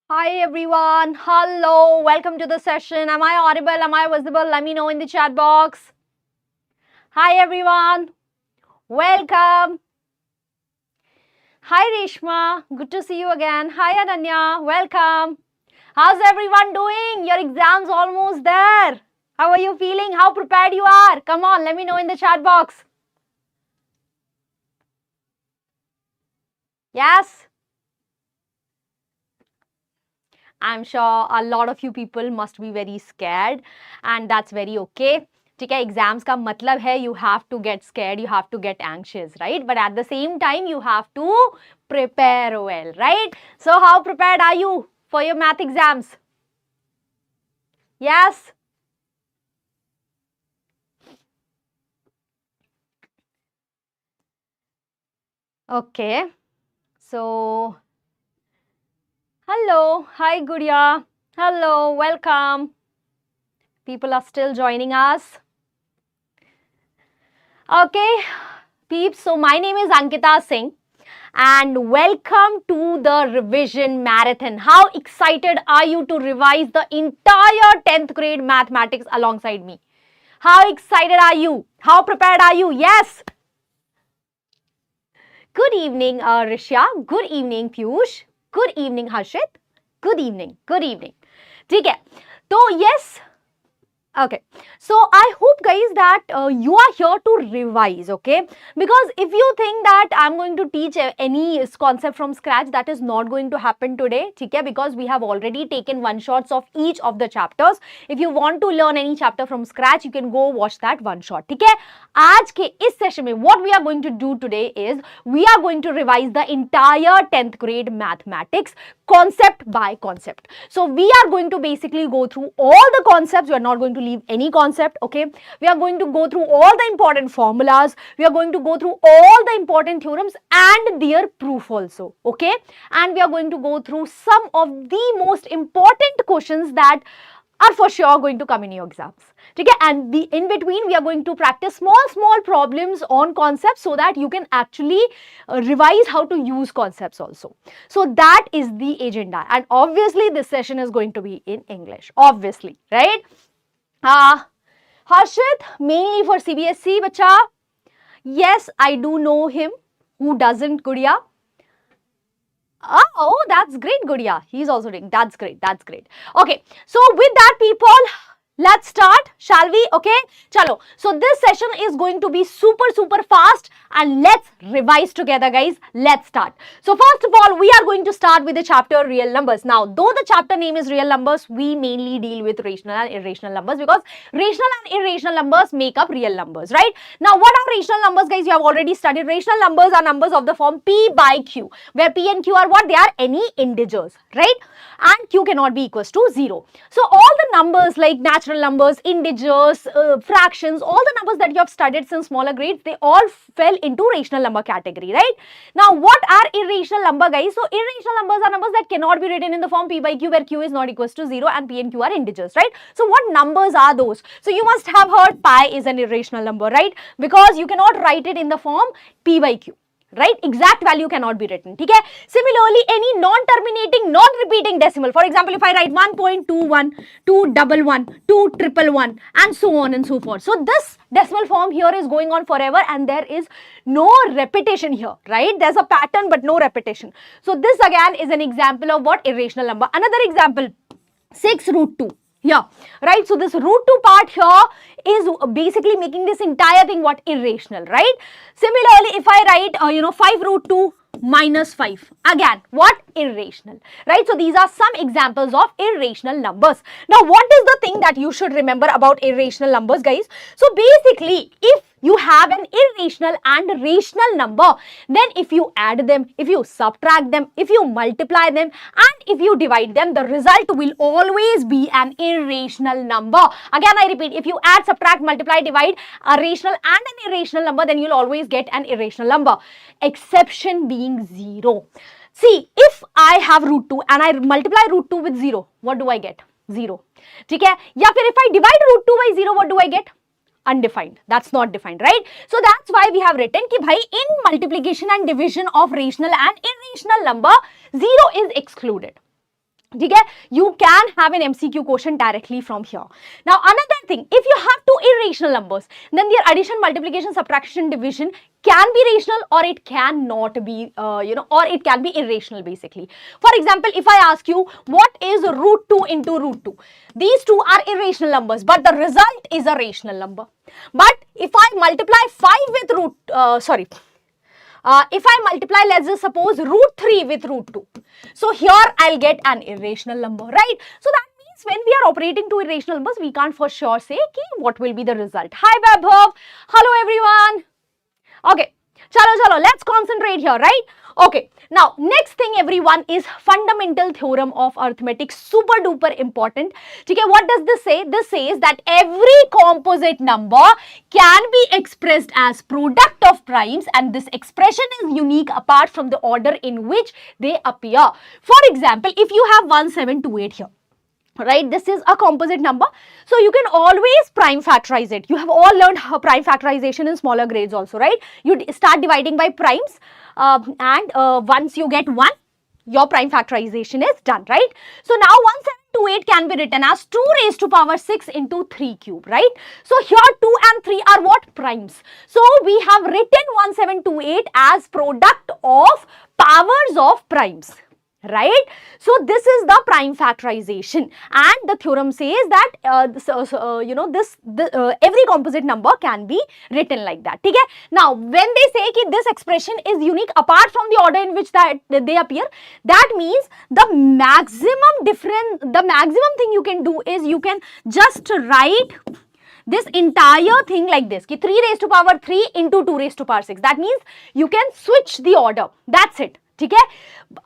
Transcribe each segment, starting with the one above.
Hi everyone, hello, welcome to the session. Am I audible? Am I visible? Let me know in the chat box. Hi everyone, welcome. Hi Reshma, good to see you again. Hi Ananya, welcome. How's everyone doing? Your exam's almost there. How are you feeling? How prepared you are? Come on, let me know in the chat box. Yes? I'm sure a lot of you people must be very scared and that's very okay. ठीक है, exams का मतलब है you have to get scared, you have to get anxious, right? But at the same time, you have to prepare well, right? So how prepared are you for your math exams? Yes? Okay. So, hello. Hi, Guria. Hello. Welcome. People are still joining us. Okay, peeps. So, my name is Ankita Singh and welcome to the revision marathon. How excited are you to revise the entire 10th grade mathematics alongside me? How excited are you? How prepared are you? Yes. Good evening, Rishya. Good evening, Piyush. Good evening, Harshit. Good evening. Good evening. ठीक है. तो yes. Okay, so I hope guys that you are here to revise, okay? Because if you think that I'm going to teach any concept from scratch, that is not going to happen today, okay? Because we have already taken one shots of each of the chapters. If you want to learn any chapter from scratch, you can go watch that one shot, okay? आज के इस session में what we are going to do today is we are going to revise the entire 10th grade mathematics concept by concept. So we are going to basically go through all the concepts. We are not going to leave any concept, okay? We are going to go through all the important formulas. We are going to go through all the important theorems and their proof also, okay? And we are going to go through some of the most important questions that are for sure going to come in your exams. Okay? And in between, we are going to practice small problems on concepts so that you can actually revise how to use concepts also. So that is the agenda. And obviously, this session is going to be in English. Obviously, right? Harshit, mainly for CBSE, bacha. Yes, I do know him. Who doesn't, Gudiya? Oh, that's great, Gudiya. He's also doing. That's great. That's great. Okay. So with that, people, let's start, shall we? Okay, chalo. So this session is going to be super fast and let's revise together, guys. Let's start. So first of all, we are going to start with the chapter real numbers. Now, though the chapter name is real numbers, we mainly deal with rational and irrational numbers because rational and irrational numbers make up real numbers, right? Now, what are rational numbers, guys? You have already studied. Rational numbers are numbers of the form P by Q, where P and Q are what? They are any integers, right? And Q cannot be equals to 0. So all the numbers like natural numbers, integers, fractions, all the numbers that you have studied since smaller grades, they all fell into rational number category, right? Now, what are irrational number, guys? So irrational numbers are numbers that cannot be written in the form P by Q, where Q is not equals to 0 and P and Q are integers, right? So what numbers are those? So you must have heard pi is an irrational number, right? Because you cannot write it in the form P by Q. Right? Exact value cannot be written. Okay? Similarly, any non-terminating, non-repeating decimal. For example, if I write 1.21, 211, 211, and so on and so forth. So this decimal form here is going on forever and there is no repetition here, right? There's a pattern but no repetition. So this again is an example of what? Irrational number. Another example, 6 root 2. Yeah, right? So this root 2 part here is basically making this entire thing what? Irrational, right? Similarly, if I write, 5 root 2 minus 5, again, what? Irrational, right? So these are some examples of irrational numbers. Now, what is the thing that you should remember about irrational numbers, guys? So basically, if you have an irrational and rational number, then if you add them, if you subtract them, if you multiply them, and if you divide them, the result will always be an irrational number. Again, I repeat, if you add, subtract, multiply, divide a rational and an irrational number, then you'll always get an irrational number. Exception being 0. See, if I have root 2 and I multiply root 2 with 0, what do I get? 0. Okay? Ya fir if I divide root 2 by 0, what do I get? Undefined. That's not defined, right? So that's why we have written ki bhai in multiplication and division of rational and irrational number, 0 is excluded. Okay, you can have an MCQ question directly from here. Now another thing, if you have two irrational numbers, then their addition, multiplication, subtraction, division can be rational or it cannot be, or it can be irrational basically. For example, if I ask you what is root 2 into root 2, these two are irrational numbers but the result is a rational number. But if I multiply 5 with if I multiply, let's just suppose root 3 with root 2. So here I'll get an irrational number, right? So that means when we are operating two irrational numbers, we can't for sure say what will be the result. Hi Vaibhav. Hello everyone. Okay. Chalo, let's concentrate here, right? Okay. Now, next thing everyone is fundamental theorem of arithmetic. Super duper important. Okay, what does this say? This says that every composite number can be expressed as product of primes and this expression is unique apart from the order in which they appear. For example, if you have 1728 here, right, this is a composite number, so you can always prime factorize it. You have all learned prime factorization in smaller grades also, right? You start dividing by primes and once you get 1, your prime factorization is done, right? So now 1728 can be written as 2 raised to power 6 into 3 cube, right? So here 2 and 3 are what? Primes. So we have written 1728 as product of powers of primes, right? So this is the prime factorization and the theorem says that every composite number can be written like that. Okay? Now when they say that this expression is unique apart from the order in which they appear, that means the maximum thing you can do is you can just write this entire thing like this, 3 raised to power 3 into 2 raised to power 6. That means you can switch the order. That's it. Okay?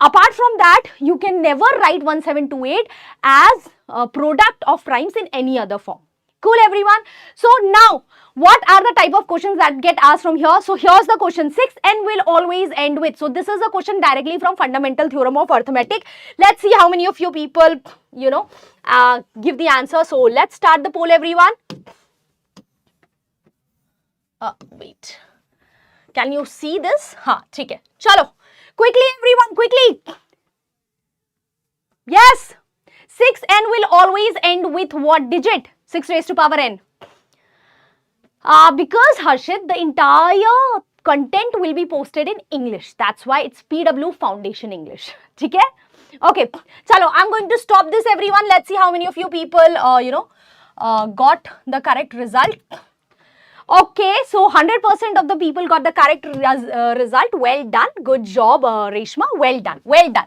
Apart from that, you can never write 1728 as a product of primes in any other form. Cool everyone? So now, what are the type of questions that get asked from here? So here's the question, 6n will always end with. So this is a question directly from fundamental theorem of arithmetic. Let's see how many of you people, give the answer. So let's start the poll everyone. Wait. Can you see this? Okay. Chalo. Quickly everyone, quickly. Yes. 6n will always end with what digit? 6 raised to power n. Because Harshit, the entire content will be posted in English. That's why it's PW Foundation English. Okay? Okay. Chalo, I'm going to stop this everyone. Let's see how many of you people, got the correct result. Okay, so 100% of the people got the correct result. Well done. Good job, Reshma. Well done. Well done.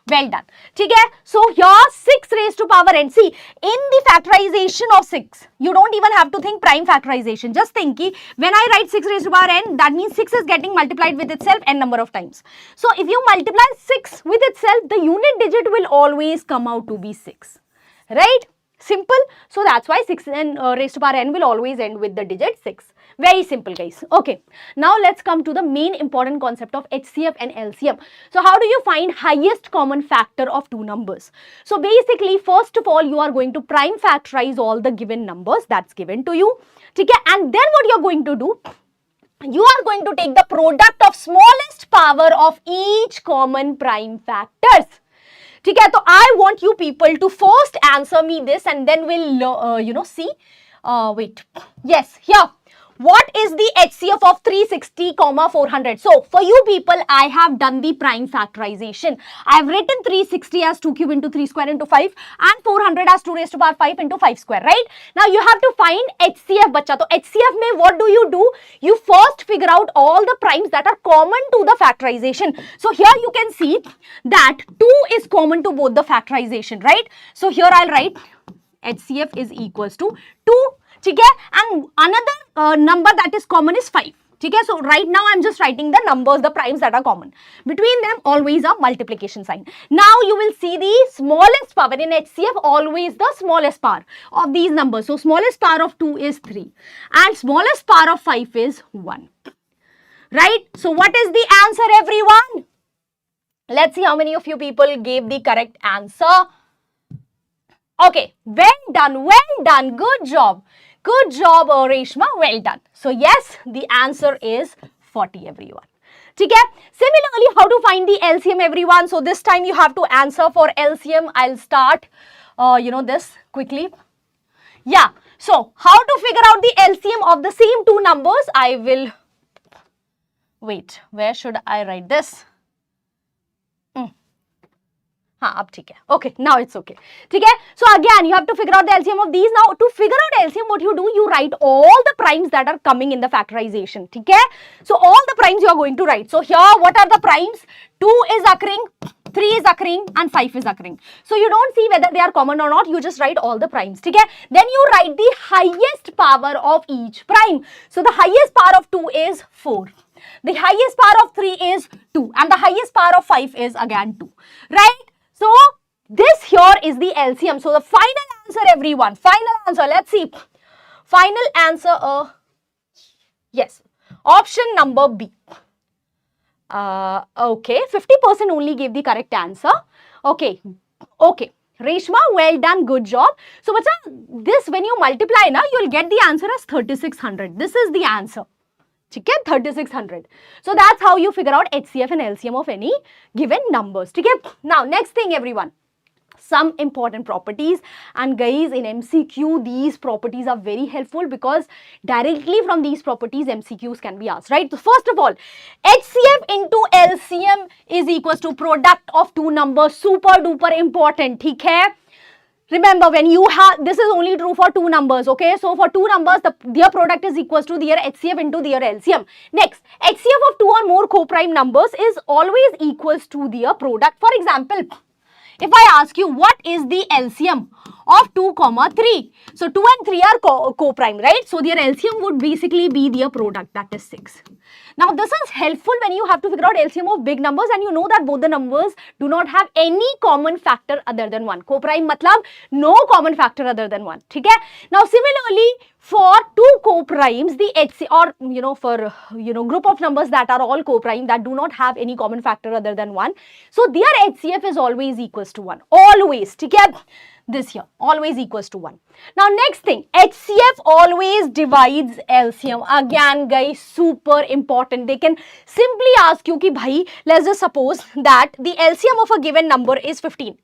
Well done. Okay, so here 6 raised to power n. See, in the factorization of 6, you don't even have to think prime factorization. Just think, when I write 6 raised to power n, that means 6 is getting multiplied with itself n number of times. So if you multiply 6 with itself, the unit digit will always come out to be 6. Right? Simple. So that's why 6 raised to power n will always end with the digit 6. Very simple guys. Okay. Now let's come to the main important concept of HCF and LCM. So how do you find highest common factor of two numbers? So basically, first of all, you are going to prime factorize all the given numbers that's given to you. Okay? And then what you're going to do? You are going to take the product of smallest power of each common prime factors. Okay, so I want you people to first answer me this and then we'll, see. Wait. Yes, here. What is the HCF of 360, 400? So, for you people, I have done the prime factorization. I have written 360 as 2 cube into 3 square into 5 and 400 as 2 raised to power 5 into 5 square, right? Now, you have to find HCF, bacha. So, HCF mein what do? You first figure out all the primes that are common to the factorization. So, here you can see that 2 is common to both the factorization, right? So, here I'll write HCF is equals to 2. Okay? And another number that is common is 5. Okay? So, right now I am just writing the numbers, the primes that are common. Between them, always a multiplication sign. Now, you will see the smallest power in HCF, always the smallest power of these numbers. So, smallest power of 2 is 3 and smallest power of 5 is 1. Right? So, what is the answer everyone? Let's see how many of you people gave the correct answer. Okay, well done, good job. Good job, Reshma, well done. So, yes, the answer is 40, everyone. ठीक है. Similarly, how to find the LCM, everyone? So this time you have to answer for LCM. I'll start this quickly. Yeah, so how to figure out the LCM of the same two numbers? I will wait, where should I write this? अब ठीक है. Okay, now it's okay. ठीक है. So again, you have to figure out the LCM of these. Now, to figure out LCM, what you do, you write all the primes that are coming in the factorization. ठीक है. So all the primes you are going to write. So here, what are the primes? 2 is occurring, 3 is occurring, and 5 is occurring. So you don't see whether they are common or not. You just write all the primes. ठीक है. Then you write the highest power of each prime. So the highest power of 2 is 4. The highest power of 3 is 2. And the highest power of 5 is again 2. Right? So this here is the LCM. So the final answer, everyone, final answer, let's see. Final answer, yes, option number B. Okay, 50% only gave the correct answer. Okay, okay. Reshma, well done, good job. So bacha, this when you multiply na, you'll get the answer as 3600. This is the answer. ठीक है, 3600. So that's how you figure out HCF and LCM of any given numbers. ठीक है. Now next thing, everyone, some important properties, and guys, in MCQ these properties are very helpful because directly from these properties MCQs can be asked, right? So first of all, HCF into LCM is equals to product of two numbers. Super duper important. ठीक है. Remember, when you have, this is only true for two numbers, okay? So for two numbers, their product is equals to their HCF into their LCM. Next, HCF of two or more co-prime numbers is always equals to their product. For example, if I ask you what is the LCM of 2, 3, so 2 and 3 are co-prime, right? So their LCM would basically be their product, that is 6. Now this is helpful when you have to figure out LCM of big numbers and you know that both the numbers do not have any common factor other than 1. Co-prime matlab no common factor other than 1. ठीक है? Now similarly, for two co-primes, the HCF, or for group of numbers that are all co-prime that do not have any common factor other than 1, so their HCF is always equals to 1. Always. ठीक है? This here, always equals to 1. Now next thing, HCF always divides LCM. Again guys, super important. They can simply ask you ki bhai, let's just suppose that the LCM of a given number is 15.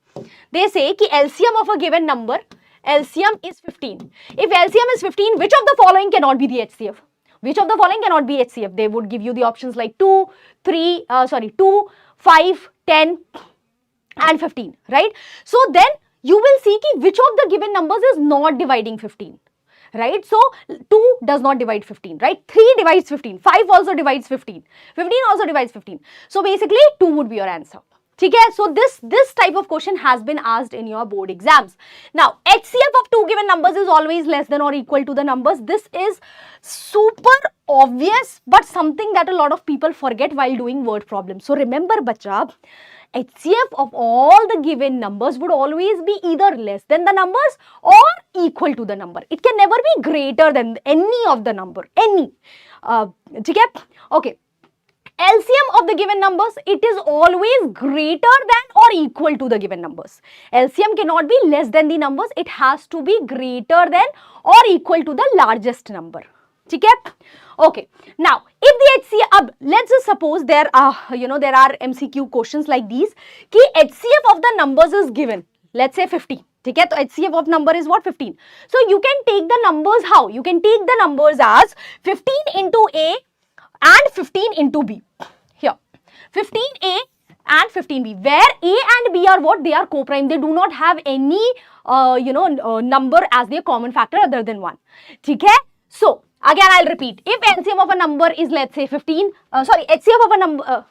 They say ki LCM of a given number, LCM is 15. If LCM is 15, which of the following cannot be the HCF? Which of the following cannot be HCF? They would give you the options like 2, 5, 10 and 15, right? So then you will see ki which of the given numbers is not dividing 15, right? So 2 does not divide 15, right? 3 divides 15, 5 also divides 15, 15 also divides 15. So basically 2 would be your answer. Okay, so this type of question has been asked in your board exams. Now, HCF of two given numbers is always less than or equal to the numbers. This is super obvious, but something that a lot of people forget while doing word problems. So remember, bacha, HCF of all the given numbers would always be either less than the numbers or equal to the number. It can never be greater than any of the number, any. Okay. LCM of the given numbers, it is always greater than or equal to the given numbers. LCM cannot be less than the numbers. It has to be greater than or equal to the largest number. Okay. Now, if the HCF, let's just suppose there are MCQ questions like these. Ki HCF of the numbers is given. Let's say 50. Okay, so HCF of number is what? 15. So you can take the numbers how? You can take the numbers as 15 into A and 15 into B. Here, 15A and 15B, where A and B are what? They are co-prime. They do not have any, number as their common factor other than 1. Okay? So, again I'll repeat. If LCM of a number is, let's say, HCF of a number,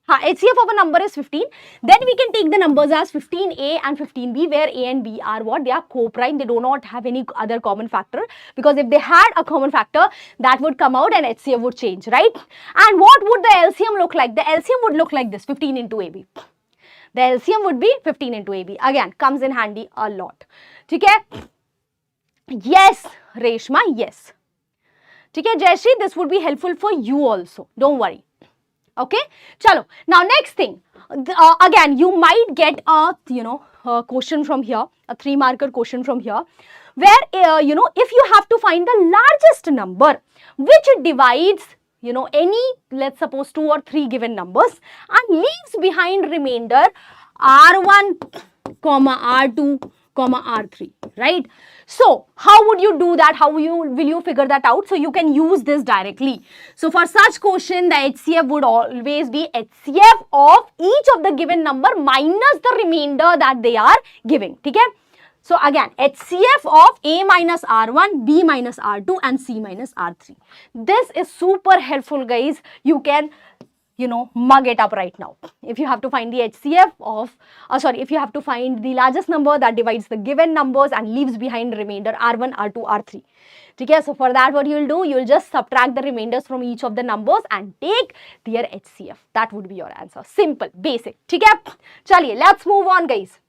HCF of a number is 15, then we can take the numbers as 15A and 15B, where A and B are what? They are co-prime. They do not have any other common factor, because if they had a common factor, that would come out and HCF would change, right? And what would the LCM look like? The LCM would look like this, 15 into AB. The LCM would be 15 into AB. Again, comes in handy a lot. Okay? Yes, Reshma, yes. Okay, Jayashree, this would be helpful for you also. Don't worry. Okay, chalo. Now next thing, again you might get a question from here, a 3-marker question from here, where if you have to find the largest number which divides any, let's suppose 2 or 3 given numbers, and leaves behind remainder R1, R2, R3, right? So how would you do that? How will you figure that out? So you can use this directly. So for such question, the HCF would always be HCF of each of the given number minus the remainder that they are giving. Okay? So again, HCF of A minus R1, B minus R2 and C minus R3. This is super helpful, guys. You can mug it up right now. If you have to find the HCF of, if you have to find the largest number that divides the given numbers and leaves behind remainder R1, R2, R3. Okay, so for that, what you'll do, you'll just subtract the remainders from each of the numbers and take their HCF. That would be your answer. Simple, basic. Okay, chaliye, let's move on, guys.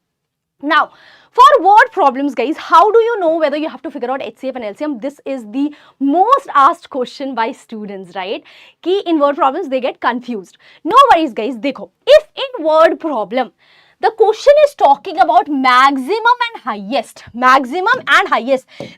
Now, for word problems, guys, how do you know whether you have to figure out HCF and LCM? This is the most asked question by students, right? Ki in word problems, they get confused. No worries, guys. Dekho, if in word problem, the question is talking about maximum and highest,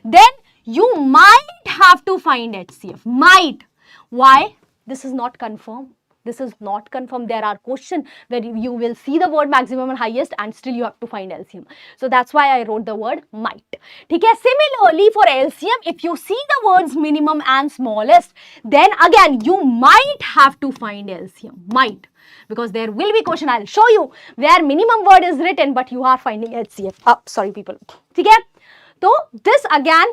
then you might have to find HCF. Might. Why? This is not confirmed. This is not confirmed. There are questions where you will see the word maximum and highest and still you have to find LCM. So that's why I wrote the word might. Okay? Similarly, for LCM, if you see the words minimum and smallest, then again you might have to find LCM. Might. Because there will be question, I'll show you where minimum word is written but you are finding HCF. Sorry people. Okay? So this again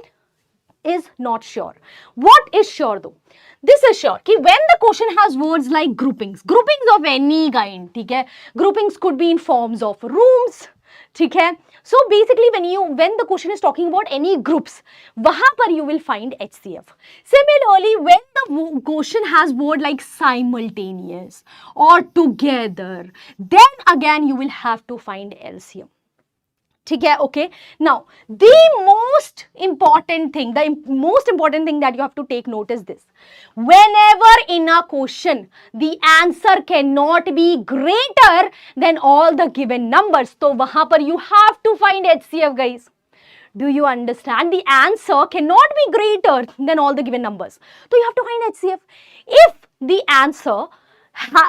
is not sure. What is sure though? This is sure कि when the question has words like groupings of any kind, okay? Groupings could be in forms of rooms, okay? So basically when the question is talking about any groups, वहाँ पर you will find HCF. Similarly, when the question has word like simultaneous or together, then again you will have to find LCM. Okay, now the most important thing that you have to take note is this: whenever in a question the answer cannot be greater than all the given numbers, so wahan par you have to find HCF, guys. Do you understand? The answer cannot be greater than all the given numbers, so you have to find HCF. If the answer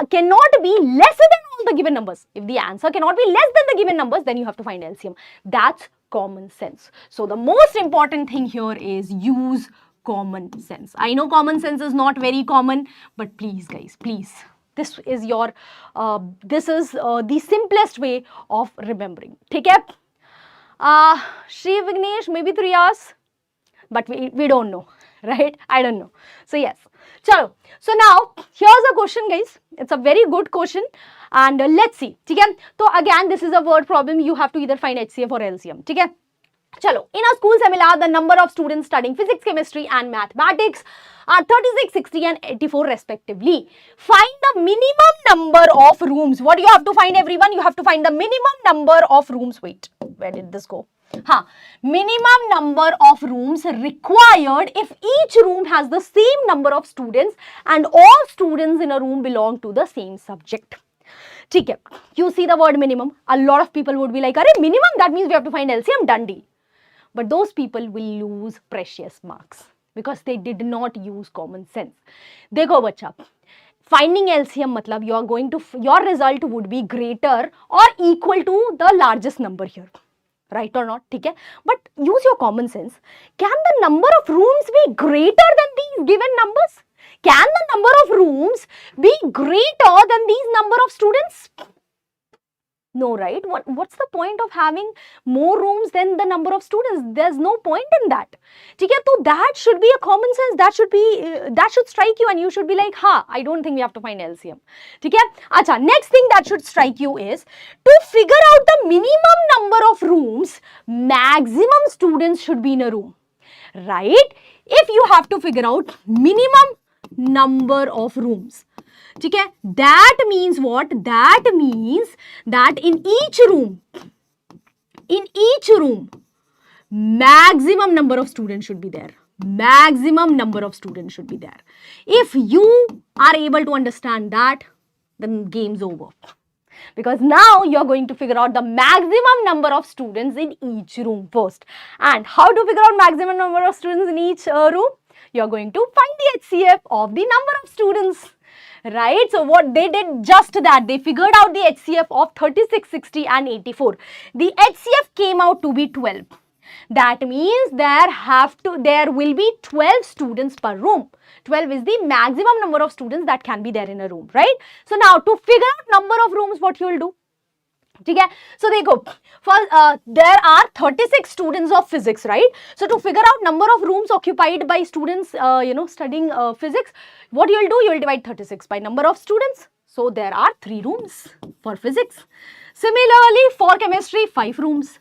cannot be lesser than all the given numbers. If the answer cannot be less than the given numbers, then you have to find LCM. That's common sense. So the most important thing here is use common sense. I know common sense is not very common, but please guys, please. This is your, the simplest way of remembering. Okay? Shri Vignesh, maybe 3 hours, but we don't know, right? I don't know. So yes. Chalo. So now, here's a question, guys. It's a very good question. And let's see. Okay? So again, this is a word problem. You have to either find HCF or LCM. Okay? Chalo. In a school seminar, the number of students studying physics, chemistry and mathematics are 36, 60 and 84 respectively. Find the minimum number of rooms. What do you have to find, everyone? You have to find the minimum number of rooms. Wait, where did this go? Minimum number of rooms required if each room has the same number of students and all students in a room belong to the same subject. Okay, you see the word minimum. A lot of people would be like, "Arey, minimum, that means we have to find LCM, done deal." But those people will lose precious marks because they did not use common sense. Dekho bacha, finding LCM matlab your result would be greater or equal to the largest number here. Right or not? Okay? But use your common sense. Can the number of rooms be greater than these given numbers? Can the number of rooms be greater than these number of students? No, right? What's the point of having more rooms than the number of students? There's no point in that. Okay? So that should be a common sense. That should strike you and you should be like, I don't think we have to find LCM. Okay? Acha, next thing that should strike you is to figure out the minimum number of rooms, maximum students should be in a room. Right? If you have to figure out minimum number of rooms. Okay? That means what? That means that in each room, maximum number of students should be there. Maximum number of students should be there. If you are able to understand that, then game's over. Because now you're going to figure out the maximum number of students in each room first. And how to figure out maximum number of students in each room? You're going to find the HCF of the number of students. Right? So what they did, just that they figured out the HCF of 36, 60 and 84. The HCF came out to be 12. That means there will be 12 students per room. 12 is the maximum number of students that can be there in a room, right? So now to figure out number of rooms, what you will do? Okay, so देखो, there are 36 students of physics, right? So to figure out number of rooms occupied by students, studying physics, what you will do? You will divide 36 by number of students. So there are 3 rooms for physics. Similarly, for chemistry, 5 rooms,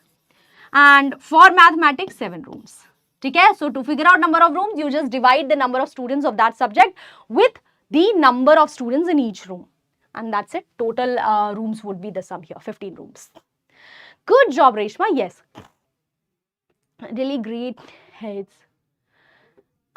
and for mathematics, 7 rooms. Okay, so to figure out number of rooms, you just divide the number of students of that subject with the number of students in each room. And that's it. Total rooms would be the sum here, 15 rooms. Good job, Reshma. Yes. Really great heads.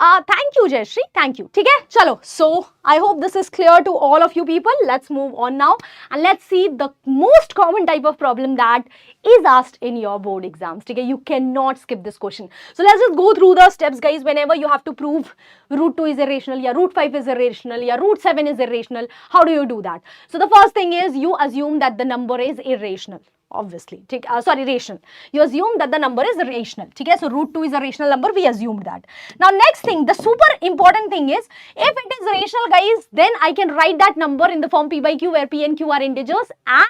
Thank you, Jayashree. Thank you. Okay, chalo. So, I hope this is clear to all of you people. Let's move on now and let's see the most common type of problem that is asked in your board exams. Okay, you cannot skip this question. So, let's just go through the steps, guys. Whenever you have to prove root 2 is irrational, yeah, root 5 is irrational, yeah, root 7 is irrational, how do you do that? So, the first thing is you assume that the number is irrational. Obviously, rational. You assume that the number is rational. Okay? So, root 2 is a rational number. We assumed that. Now, next thing, the super important thing is, if it is rational, guys, then I can write that number in the form p by q, where p and q are integers and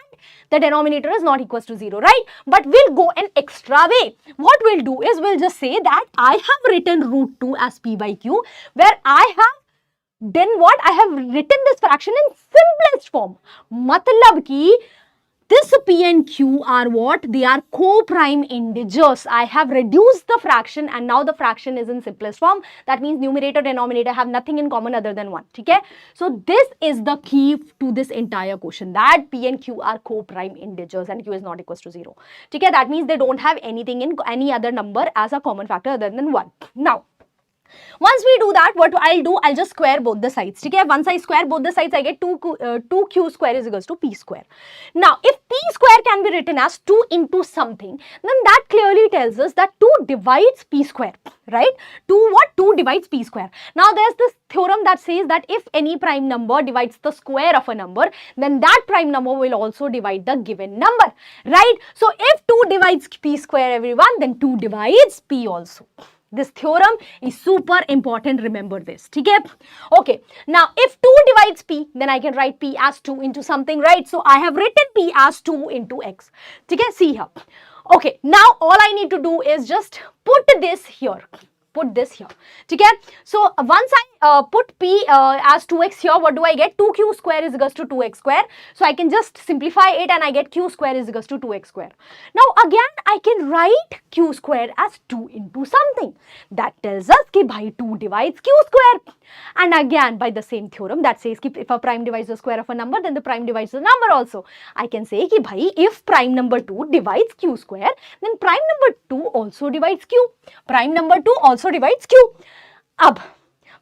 the denominator is not equals to 0, right? But we'll go an extra way. What we'll do is, we'll just say that I have written root 2 as p by q, where I have done what? I have written this fraction in simplest form. Matlab ki, this p and q are what? They are co-prime integers. I have reduced the fraction and now the fraction is in simplest form. That means numerator, denominator have nothing in common other than 1. Okay? So, this is the key to this entire question, that p and q are co-prime integers and q is not equals to 0. Okay? That means they don't have anything in any other number as a common factor other than 1. Now, once we do that, what I'll do, I'll just square both the sides. Okay? Once I square both the sides, I get 2q square is equals to p square. Now, if p square can be written as 2 into something, then that clearly tells us that 2 divides p square, right? 2 divides p square. Now, there's this theorem that says that if any prime number divides the square of a number, then that prime number will also divide the given number, right? So, if 2 divides p square, everyone, then 2 divides p also. This theorem is super important, remember this. Okay, now if 2 divides p, then I can write p as 2 into something, right? So, I have written p as 2 into x. See here. Okay, now all I need to do is just put this here. Put this here. So, once I put p as 2x here, what do I get? 2q square is equals to 2x square. So, I can just simplify it and I get q square is equals to 2x square. Now, again, I can write q square as 2 into something. That tells us that bhai 2 divides q square. And again, by the same theorem that says that if a prime divides the square of a number, then the prime divides the number also. I can say that bhai, if prime number 2 divides q square, then prime number 2 also divides q. Prime number 2 also divides q. Ab,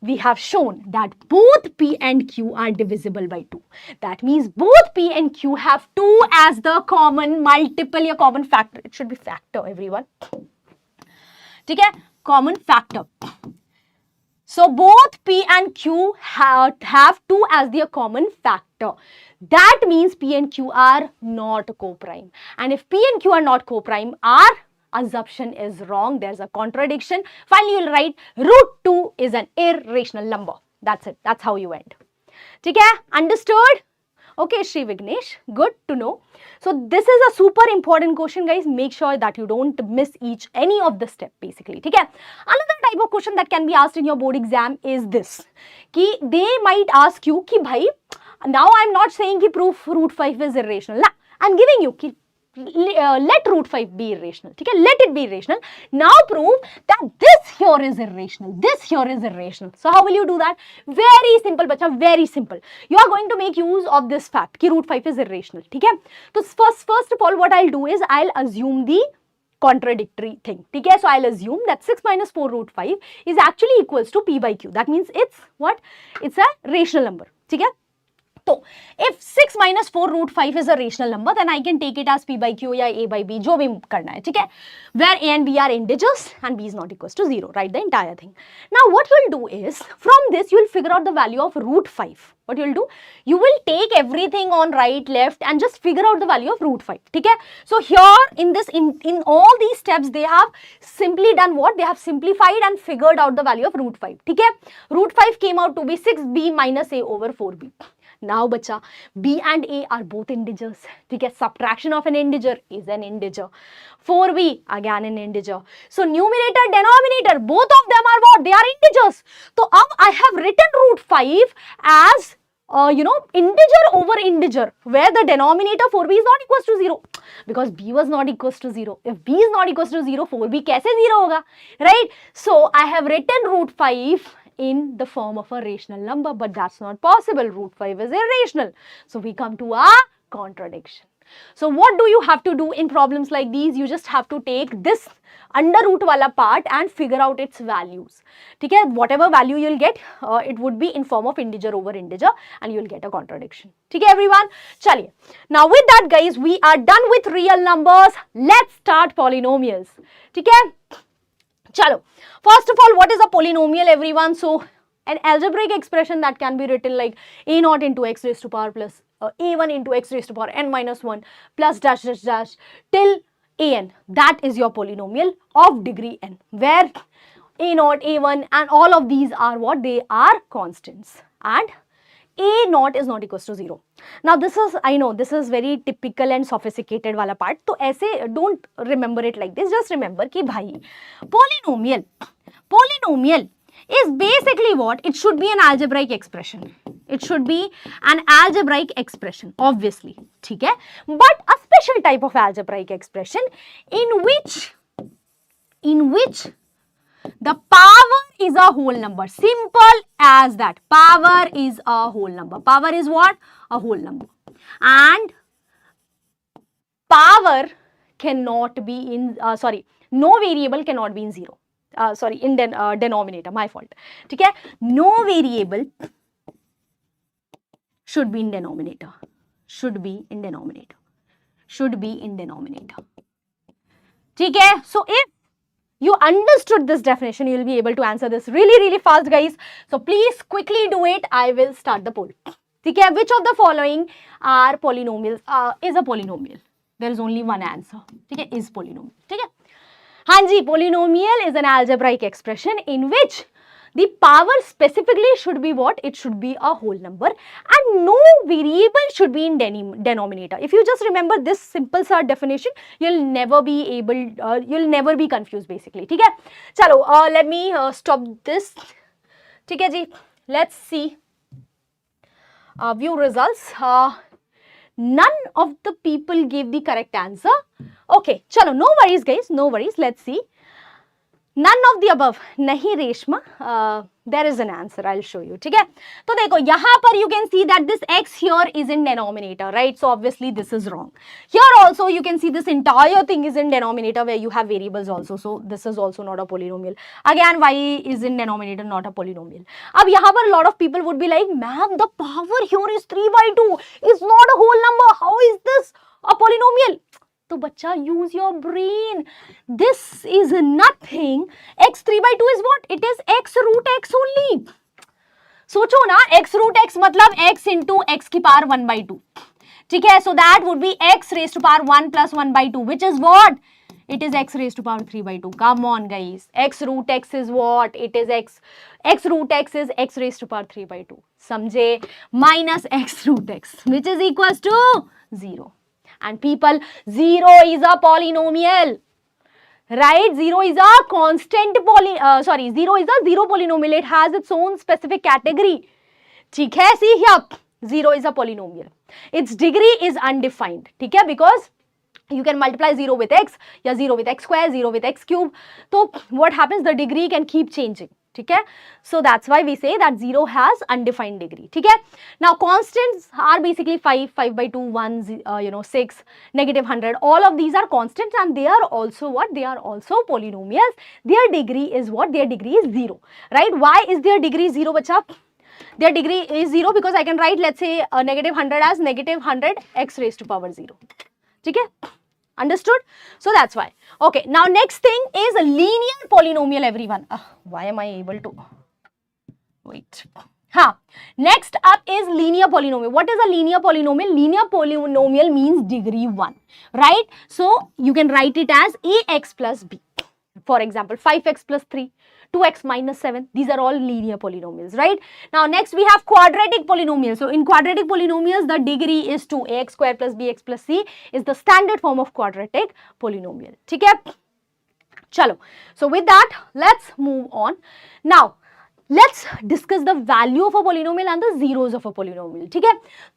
we have shown that both p and q are divisible by 2. That means both p and q have 2 as the common multiple or common factor. It should be factor, everyone. Okay? Common factor. So, both p and q have 2 as their common factor. That means p and q are not co-prime. And if p and q are not co-prime, our assumption is wrong. There's a contradiction. Finally, you'll write root 2 is an irrational number. That's it. That's how you end. Okay? Understood? Okay, Shri Vignesh. Good to know. So, this is a super important question, guys. Make sure that you don't miss any of the step, basically. Okay? Another type of question that can be asked in your board exam is this. Ki they might ask you, ki bhai, now I'm not saying ki proof root 5 is irrational. Nah, I'm giving you ki let root 5 be irrational. Okay? Let it be irrational. Now prove that this here is irrational. This here is irrational. So how will you do that? Very simple, bacha, very simple. You are going to make use of this fact that root 5 is irrational. Okay? So first of all, what I'll do is I'll assume the contradictory thing. Okay? So I'll assume that 6 minus 4 root 5 is actually equals to p by q. That means it's what? It's a rational number. Okay? तो if 6 minus 4 root 5 is a rational number, then I can take it as p by q या a by b, जो भी करना है, ठीक है, where a and b are integers and b is not equals to 0, write the entire thing. Now what you'll do is, from this you will figure out the value of root 5. What you'll do? You will take everything on right, left and just figure out the value of root 5, ठीक है. So here in this, in all these steps, they have simply done what? They have simplified and figured out the value of root 5, ठीक है. Root 5 came out to be 6b minus a over 4b. Now bacha, b and a are both integers, ठीक है. Subtraction of an integer is an integer. 4b again an integer. So numerator, denominator, both of them are what? They are integers. So अब I have written root 5 as integer over integer, where the denominator 4b is not equals to 0, because b was not equals to 0. If b is not equals to 0, 4b कैसे 0 होगा, right? So I have written root 5 in the form of a rational number, but that's not possible. Root 5 is irrational. So we come to a contradiction. So what do you have to do in problems like these? You just have to take this under root wala part and figure out its values. Okay? Whatever value you'll get, it would be in form of integer over integer and you'll get a contradiction. Okay, everyone? Chaliye. Now with that, guys, we are done with real numbers. Let's start polynomials. Okay? Chalo. First of all, what is a polynomial, everyone? So an algebraic expression that can be written like a naught into x raised to power plus a1 into x raised to power n minus 1 plus dash dash dash till an. That is your polynomial of degree n, where a naught, a1 and all of these are what? They are constants, and a naught is not equals to 0. Now this is, I know this is very typical and sophisticated wala part, so ऐसे don't remember it like this. Just remember कि भाई polynomial is basically what? It should be an algebraic expression. It should be an algebraic expression, obviously, ठीक है? But a special type of algebraic expression in which the power is a whole number. Simple as that. Power is a whole number. Power is what? A whole number. And power cannot be in, no variable cannot be in 0. In denominator, my fault. Okay? No variable should be in denominator. Should be in denominator. Should be in denominator. Okay? So if you understood this definition, you will be able to answer this really fast, guys. So please quickly do it. I will start the poll. Okay? Which of the following are polynomials? Is a polynomial? There is only one answer. Okay? Is polynomial. Okay? Hanji, polynomial is an algebraic expression in which the power specifically should be what? It should be a whole number and no variable should be in denominator. If you just remember this simple definition, you'll never be confused basically. Okay? Chalo, let me stop this. Okay, ji. Let's see. View results. None of the people gave the correct answer. Okay, chalo, no worries, guys, no worries. Let's see. None of the above. Nahi Reshma. There is an answer. I'll show you. Okay? So, dekho, yahan par you can see that this x here is in denominator, right? So, obviously, this is wrong. Here also, you can see this entire thing is in denominator where you have variables also. So, this is also not a polynomial. Again, y is in denominator, not a polynomial. Ab yahan par a lot of people would be like, ma'am, the power here is 3 by 2. It's not a whole number. How is this a polynomial? So, bacha, use your brain. This is nothing. X 3 by 2 is what? It is x root x only. Socho na, x root x matlab x into x ki power 1 by 2. Okay, so that would be x raised to power 1 plus 1 by 2, which is what? It is x raised to power 3 by 2. Come on, guys. X root x is what? It is x. X root x is x raised to power 3 by 2. Samjhe? Minus x root x, which is equals to 0. And people, 0 is a polynomial, right? 0 is a constant 0 is a zero polynomial. It has its own specific category. ठीक है? See here, 0 is a polynomial. Its degree is undefined. ठीक है? Because you can multiply 0 with x, या 0 with x square, 0 with x cube. So what happens? The degree can keep changing. Okay? So that's why we say that 0 has undefined degree. Okay? Now constants are basically 5 by 2, 1, 6, negative 100. All of these are constants and they are also what? They are also polynomials. Their degree is what? Their degree is 0. Right? Why is their degree 0, bacha? their degree is 0 because I can write, let's say, negative 100 as negative 100 x raised to power 0. Okay? Understood? So that's why. Okay, now next thing is a linear polynomial, everyone. Why am I able to? Wait. Next up is linear polynomial. What is a linear polynomial? Linear polynomial means degree 1, right? So you can write it as ax plus b. For example, 5x plus 3, 2x minus 7. These are all linear polynomials, right? Now next we have quadratic polynomials. So in quadratic polynomials, the degree is 2. Ax square plus bx plus c is the standard form of quadratic polynomial. Okay? Chalo. So with that, let's move on. Now, let's discuss the value of a polynomial and the zeros of a polynomial. Okay?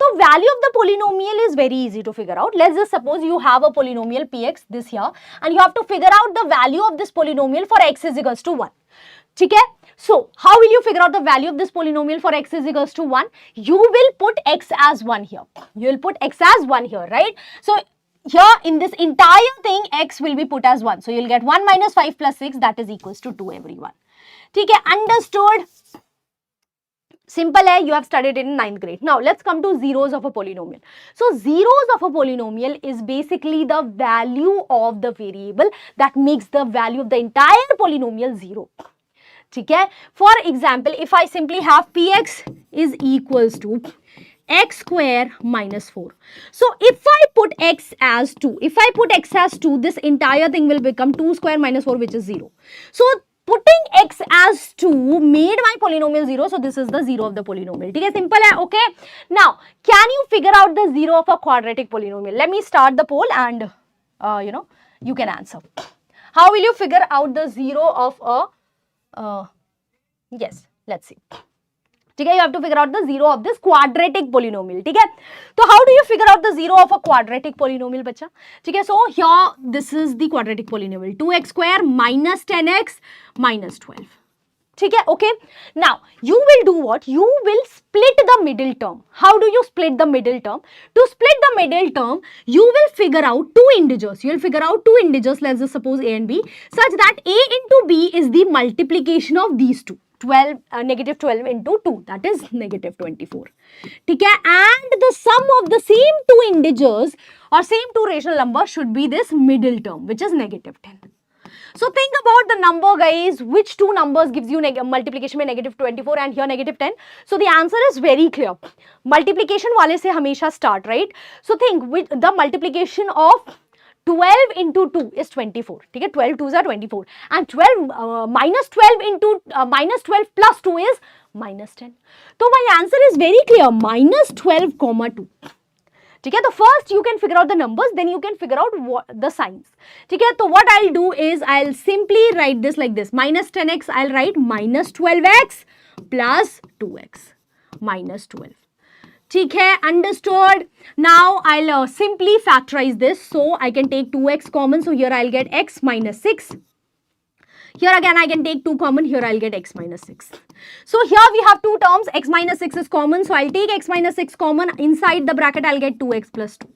So value of the polynomial is very easy to figure out. Let's just suppose you have a polynomial px, this here, and you have to figure out the value of this polynomial for x is equals to 1. Okay? So how will you figure out the value of this polynomial for x is equals to 1? You will put x as 1 here. You will put x as 1 here, right? So here in this entire thing, x will be put as 1. So you will get 1 minus 5 plus 6, that is equals to 2, everyone. Okay, understood? Simple hai, you have studied it in 9th grade. Now let's come to zeros of a polynomial. So zeros of a polynomial is basically the value of the variable that makes the value of the entire polynomial 0. Okay? For example, if I simply have px is equals to x square minus 4. So if I put x as 2, this entire thing will become 2 square minus 4, which is 0. So putting x as 2 made my polynomial 0. So this is the 0 of the polynomial. Okay, simple hai, okay? Now, can you figure out the 0 of a quadratic polynomial? Let me start the poll and, you can answer. How will you figure out the 0 of a, yes, let's see. Okay, you have to figure out the 0 of this quadratic polynomial. Okay? So how do you figure out the 0 of a quadratic polynomial, bacha? Okay, so here this is the quadratic polynomial, 2x square minus 10x minus 12. Okay? Now you will do what? You will split the middle term. How do you split the middle term? To split the middle term, you will figure out two integers. You will figure out two integers, let's just suppose a and b, such that a into b is the multiplication of these two. Negative 12 into 2, that is negative 24. Okay? And the sum of the same two integers or same two rational numbers should be this middle term, which is negative 10. So think about the number, guys. Which two numbers gives you multiplication by negative 24 and here negative 10? So the answer is very clear. Multiplication wale se hamesha start, right? So think with the multiplication of 12 into 2 is 24. Okay? 12 2s are 24. And 12 minus 12 into minus 12 plus 2 is minus 10. So my answer is very clear. Minus 12 comma 2. Okay? The first you can figure out the numbers, then you can figure out what the signs. Okay? So what I'll do is I'll simply write this like this. Minus 10x, I'll write minus 12x plus 2x. Minus 12. Okay, understood? Now I'll simply factorize this. So I can take 2x common. So here I'll get x minus 6. Here again I can take 2 common. Here I'll get x minus 6. So here we have two terms. X minus 6 is common. So I'll take x minus 6 common. Inside the bracket I'll get 2x plus 2.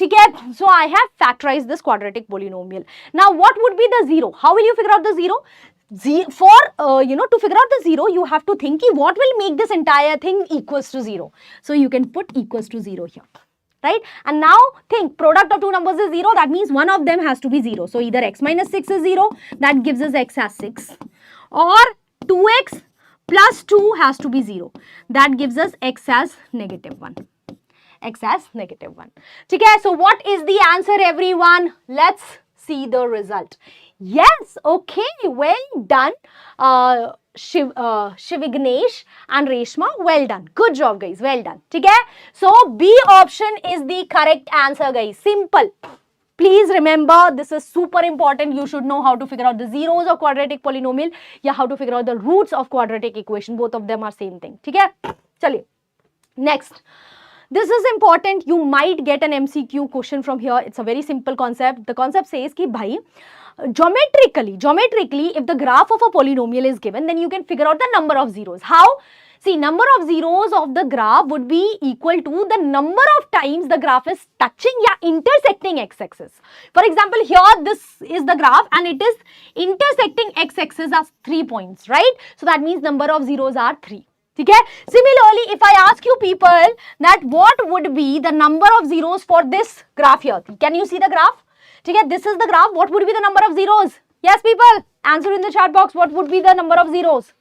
Okay, so I have factorized this quadratic polynomial. Now what would be the 0? How will you figure out the 0? To figure out the 0, you have to think what will make this entire thing equals to 0. So you can put equals to 0 here, right? And now think product of two numbers is 0. That means one of them has to be 0. So either x minus 6 is 0, that gives us x as 6, or 2x plus 2 has to be 0. That gives us x as negative 1. X as negative 1. Okay, so what is the answer, everyone? Let's see the result. Yes, okay, well done, Shivignesh and Reshma, well done. Good job, guys, well done. Okay? So, B option is the correct answer, guys. Simple. Please remember, this is super important. You should know how to figure out the zeros of quadratic polynomial, yeah, how to figure out the roots of quadratic equation. Both of them are same thing. Okay? Chaliye. Next. This is important. You might get an MCQ question from here. It's a very simple concept. The concept says ki bhai, geometrically, if the graph of a polynomial is given, then you can figure out the number of zeros. How? See, number of zeros of the graph would be equal to the number of times the graph is touching or intersecting x-axis. For example, here this is the graph and it is intersecting x-axis as 3 points, right? So that means number of zeros are 3. ठीक है. Similarly, if I ask you people that what would be the number of zeros for this graph here? Can you see the graph? ठीक है, this is the graph. What would be the number of zeros? Yes, people, answer in the chat box. What would be the number of zeros?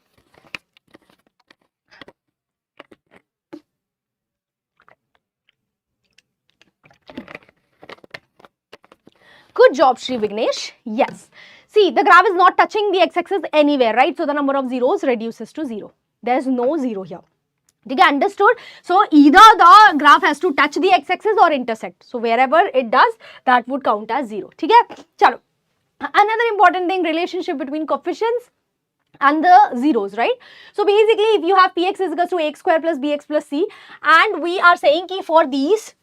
Good job, Shri Vignesh. Yes. See, the graph is not touching the x-axis anywhere, right? So the number of zeros reduces to 0. There is no 0 here. Okay, understood? So either the graph has to touch the x-axis or intersect. So wherever it does, that would count as 0. Okay? Chalo. Another important thing, relationship between coefficients and the zeros, right? So basically, if you have px is equals to x square plus bx plus c, and we are saying ki for these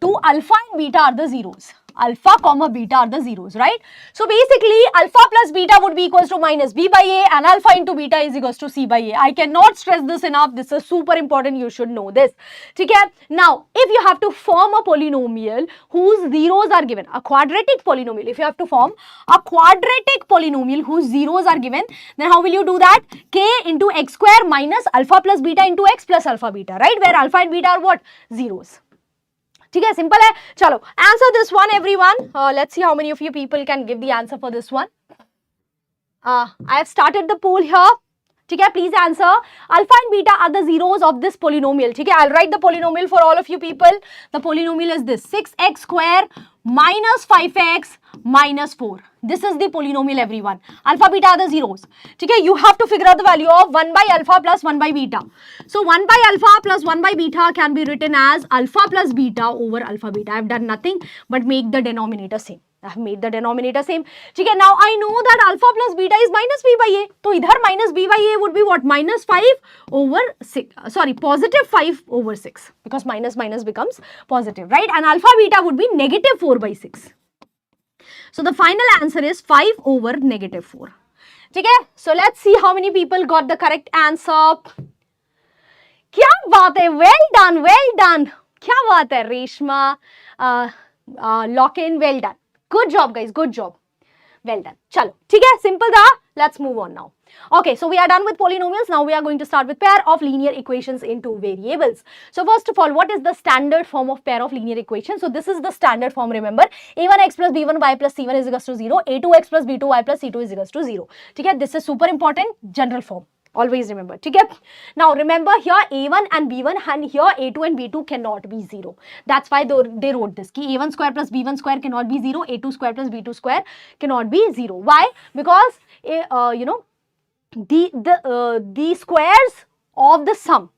two, alpha and beta are the zeros. Alpha comma beta are the zeros, right? So basically, alpha plus beta would be equals to minus b by a, and alpha into beta is equals to c by a. I cannot stress this enough. This is super important. You should know this. Okay? Now, if you have to form a polynomial whose zeros are given, a quadratic polynomial, if you have to form a quadratic polynomial whose zeros are given, then how will you do that? K into x square minus alpha plus beta into x plus alpha beta, right? Where alpha and beta are what? Zeros. ठीक है, simple है. चलो, answer this one, everyone. Let's see how many of you people can give the answer for this one. I have started the poll here. ठीक है, please answer. Alpha and beta are the zeros of this polynomial. ठीक है, I'll write the polynomial for all of you people. The polynomial is this: 6x square minus 5x minus 4. This is the polynomial, everyone. Alpha, beta are the zeros. ठीक है, you have to figure out the value of 1 by alpha plus 1 by beta. So 1 by alpha plus 1 by beta can be written as alpha plus beta over alpha beta. I have done nothing but make the denominator same. I have made the denominator same. ठीक है, now I know that alpha plus beta is minus b by a. तो इधर minus b by a would be what? Minus 5 over 6. Sorry, positive 5 over 6. Because minus minus becomes positive, right? And alpha beta would be negative 4 by 6. So the final answer is 5 over negative 4. ठीक है? So let's see how many people got the correct answer. क्या बात है? Well done, well done. क्या बात है? Reshma, lock-in, well done. Good job, guys. Good job. Well done. Chalo. ठीक है? Simple था. Let's move on now. Okay, so we are done with polynomials. Now we are going to start with pair of linear equations in two variables. So first of all, what is the standard form of pair of linear equations? So this is the standard form, remember. a1x plus b1y plus c1 is equals to 0. a2x plus b2y plus c2 is equals to 0. ठीक है? This is super important. General form. Always remember. ठीक है? Now remember here a1 and b1 and here a2 and b2 cannot be 0. That's why they wrote this. Ki a1 square plus b1 square cannot be 0. a2 square plus b2 square cannot be 0. Why? Because you know, the squares of the sum,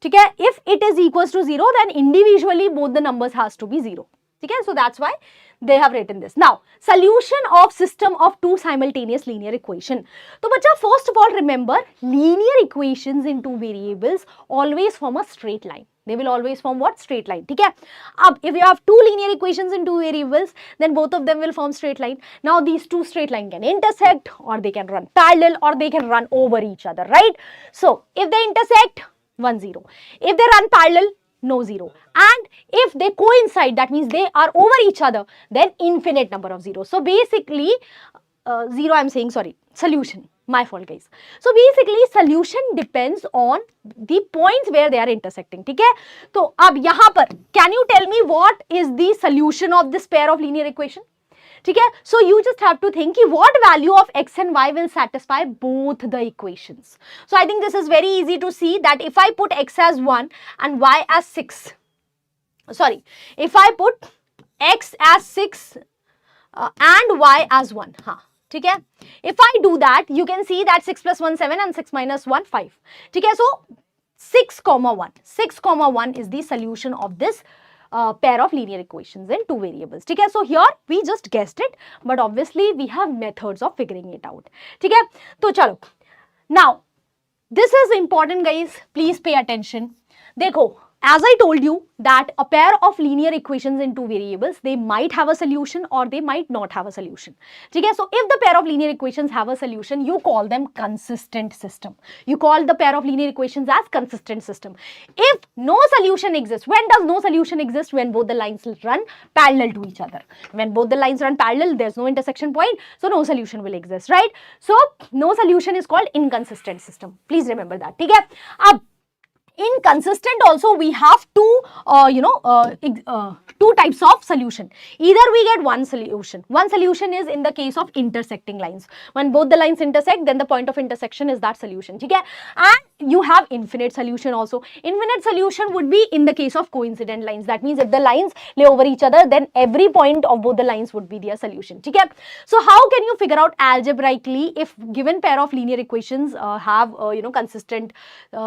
ठीक है, if it is equals to 0, then individually both the numbers has to be 0. ठीक है, so that's why they have written this. Now, solution of system of two simultaneous linear equation. तो बच्चा, first of all remember, linear equations in two variables always form a straight line. They will always form what? Straight line. ठीक है? अब if you have two linear equations in two variables, then both of them will form straight line. Now these two straight line can intersect, or they can run parallel, or they can run over each other, right? So if they intersect, 1 0. If they run parallel, no 0. And if they coincide, that means they are over each other, then infinite number of zeros. So basically, 0 I'm saying, sorry, solution. My fault, guys. So basically, solution depends on the points where they are intersecting. ठीक है? तो अब यहाँ पर, can you tell me what is the solution of this pair of linear equation? ठीक है? So you just have to think what value of x and y will satisfy both the equations. So I think this is very easy to see that if I put x as 1 and y as 6, sorry, if I put x as 6 and y as 1, ठीक है? If I do that, you can see that 6 plus 1 7 and 6 minus 1 5. ठीक है? So 6 comma 1 is the solution of this pair of linear equations in two variables. ठीक है? So here we just guessed it, but obviously we have methods of figuring it out. ठीक है? तो चलो. Now this is important, guys. Please pay attention. देखो, as I told you that a pair of linear equations in two variables, they might have a solution or they might not have a solution. Okay? So if the pair of linear equations have a solution, you call them consistent system. You call the pair of linear equations as consistent system. If no solution exists, when does no solution exist? When both the lines run parallel to each other. When both the lines run parallel, there's no intersection point, so no solution will exist, right? So no solution is called inconsistent system. Please remember that. Okay? Inconsistent also we have two two types of solution. Either we get one solution. One solution is in the case of intersecting lines. When both the lines intersect, then the point of intersection is that solution. Okay? And you have infinite solution also. Infinite solution would be in the case of coincident lines. That means if the lines lay over each other, then every point of both the lines would be their solution. Okay? So how can you figure out algebraically if given pair of linear equations have consistent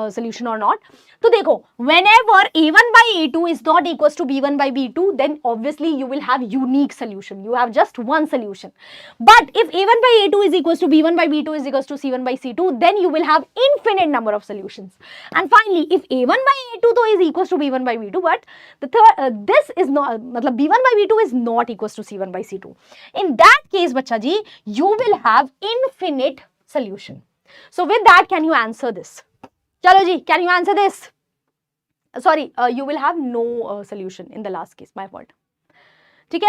solution or not? So देखो, whenever a1 by a2 is not equals to b1 by b2, then obviously you will have unique solution. You have just one solution. But if a1 by a2 is equals to b1 by b2 is equals to c1 by c2, then you will have infinite number of solutions. And finally, if a1 by a2 though is equals to b1 by b2, but the third, this is not, मतलब b1 by b2 is not equals to c1 by c2. In that case, bachcha ji, you will have infinite solution. So with that, can you answer this? Chalo ji, can you answer this? Sorry, you will have no solution in the last case, my fault. Okay?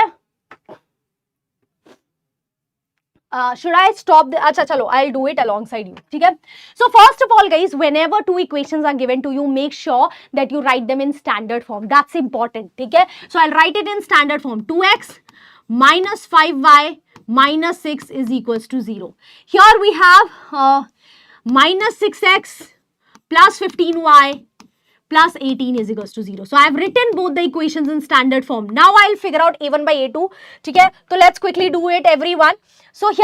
Should I stop the, acha chalo, I'll do it alongside you. Okay? So first of all guys, whenever two equations are given to you, make sure that you write them in standard form. That's important. Okay? So I'll write it in standard form. 2x minus 5y minus 6 is equals to 0. Here we have minus 6x plus 15y plus 18 is equals to 0. So I have written both the equations in standard form. Now I'll figure out a1 by a2. Okay? So let's quickly do it, everyone. So here,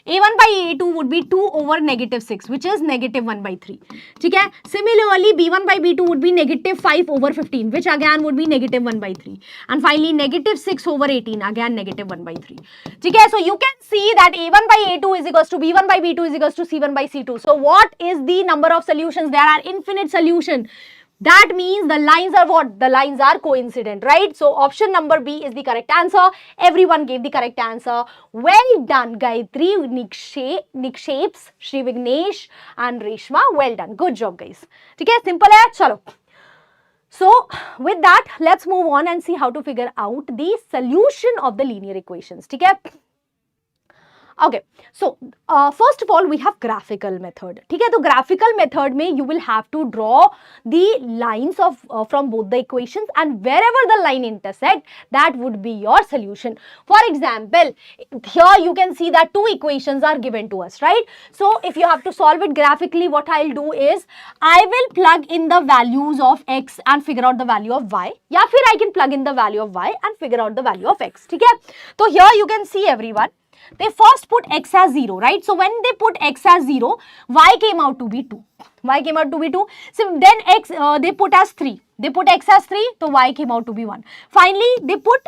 a1 by a2 would be 2 over negative 6, which is negative 1 by 3. Okay? Similarly, b1 by b2 would be negative 5 over 15, which again would be negative 1 by 3. And finally, negative 6 over 18, again negative 1 by 3. Okay? So you can see that a1 by a2 is equals to b1 by b2 is equals to c1 by c2. So what is the number of solutions? There are infinite solutions. That means the lines are what? The lines are coincident, right? So option number B is the correct answer. Everyone gave the correct answer. Well done, Gayatri, Nikshapes, Shri Vignesh and Reshma. Well done. Good job, guys. Okay, simple hai? Chalo. So with that, let's move on and see how to figure out the solution of the linear equations. Okay? Okay, so first of all we have graphical method. Okay, so graphical method mein you will have to draw the lines of from both the equations, and wherever the line intersect, that would be your solution. For example, here you can see that two equations are given to us, right? So if you have to solve it graphically, what I'll do is I will plug in the values of x and figure out the value of y. Ya fir I can plug in the value of y and figure out the value of x. Okay, so here you can see, everyone, they first put x as 0, right? So when they put x as 0, y came out to be 2. Y came out to be 2. So then x they put as 3. They put x as 3, so y came out to be 1. Finally, they put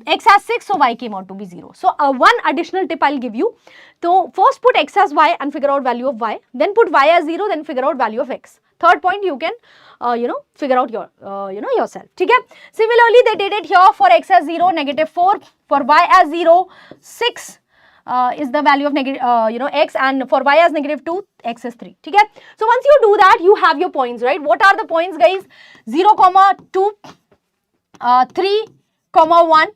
x as 6, so y came out to be 0. So one additional tip I'll give you. So first put x as y and figure out value of y. Then put y as 0, then figure out value of x. Third point you can figure out your yourself. Okay? Similarly, they did it here for x as 0, negative 4. For y as 0, 6 is the value of negative x, and for y as negative 2, x is 3. Okay? So once you do that, you have your points, right? What are the points, guys? 0, 2, 3, 1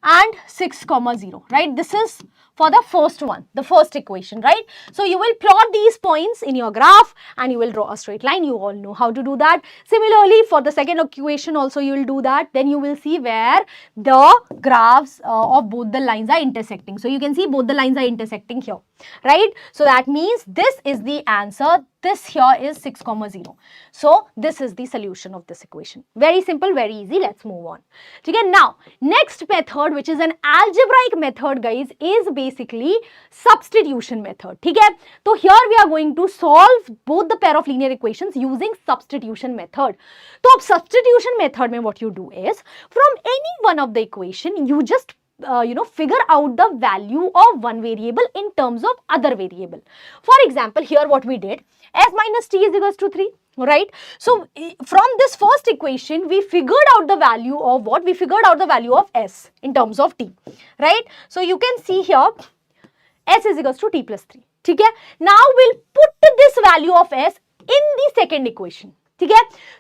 and 6, 0, right? This is for the first one, the first equation, right? So you will plot these points in your graph and you will draw a straight line. You all know how to do that. Similarly, for the second equation also you will do that. Then you will see where the graphs of both the lines are intersecting. So you can see both the lines are intersecting here, right? So that means this is the answer. This here is 6, 0. So this is the solution of this equation. Very simple, very easy. Let's move on. Okay, now next method, which is an algebraic method, guys, is basically substitution method. Okay, so here we are going to solve both the pair of linear equations using substitution method. So substitution method mein what you do is, from any one of the equation you just figure out the value of one variable in terms of other variable. For example, here what we did, s minus t is equals to 3. right? So from this first equation, we figured out the value of what? We figured out the value of s in terms of t, right? So you can see here, s is equals to t plus 3. Okay? Now we'll put this value of s in the second equation. Okay?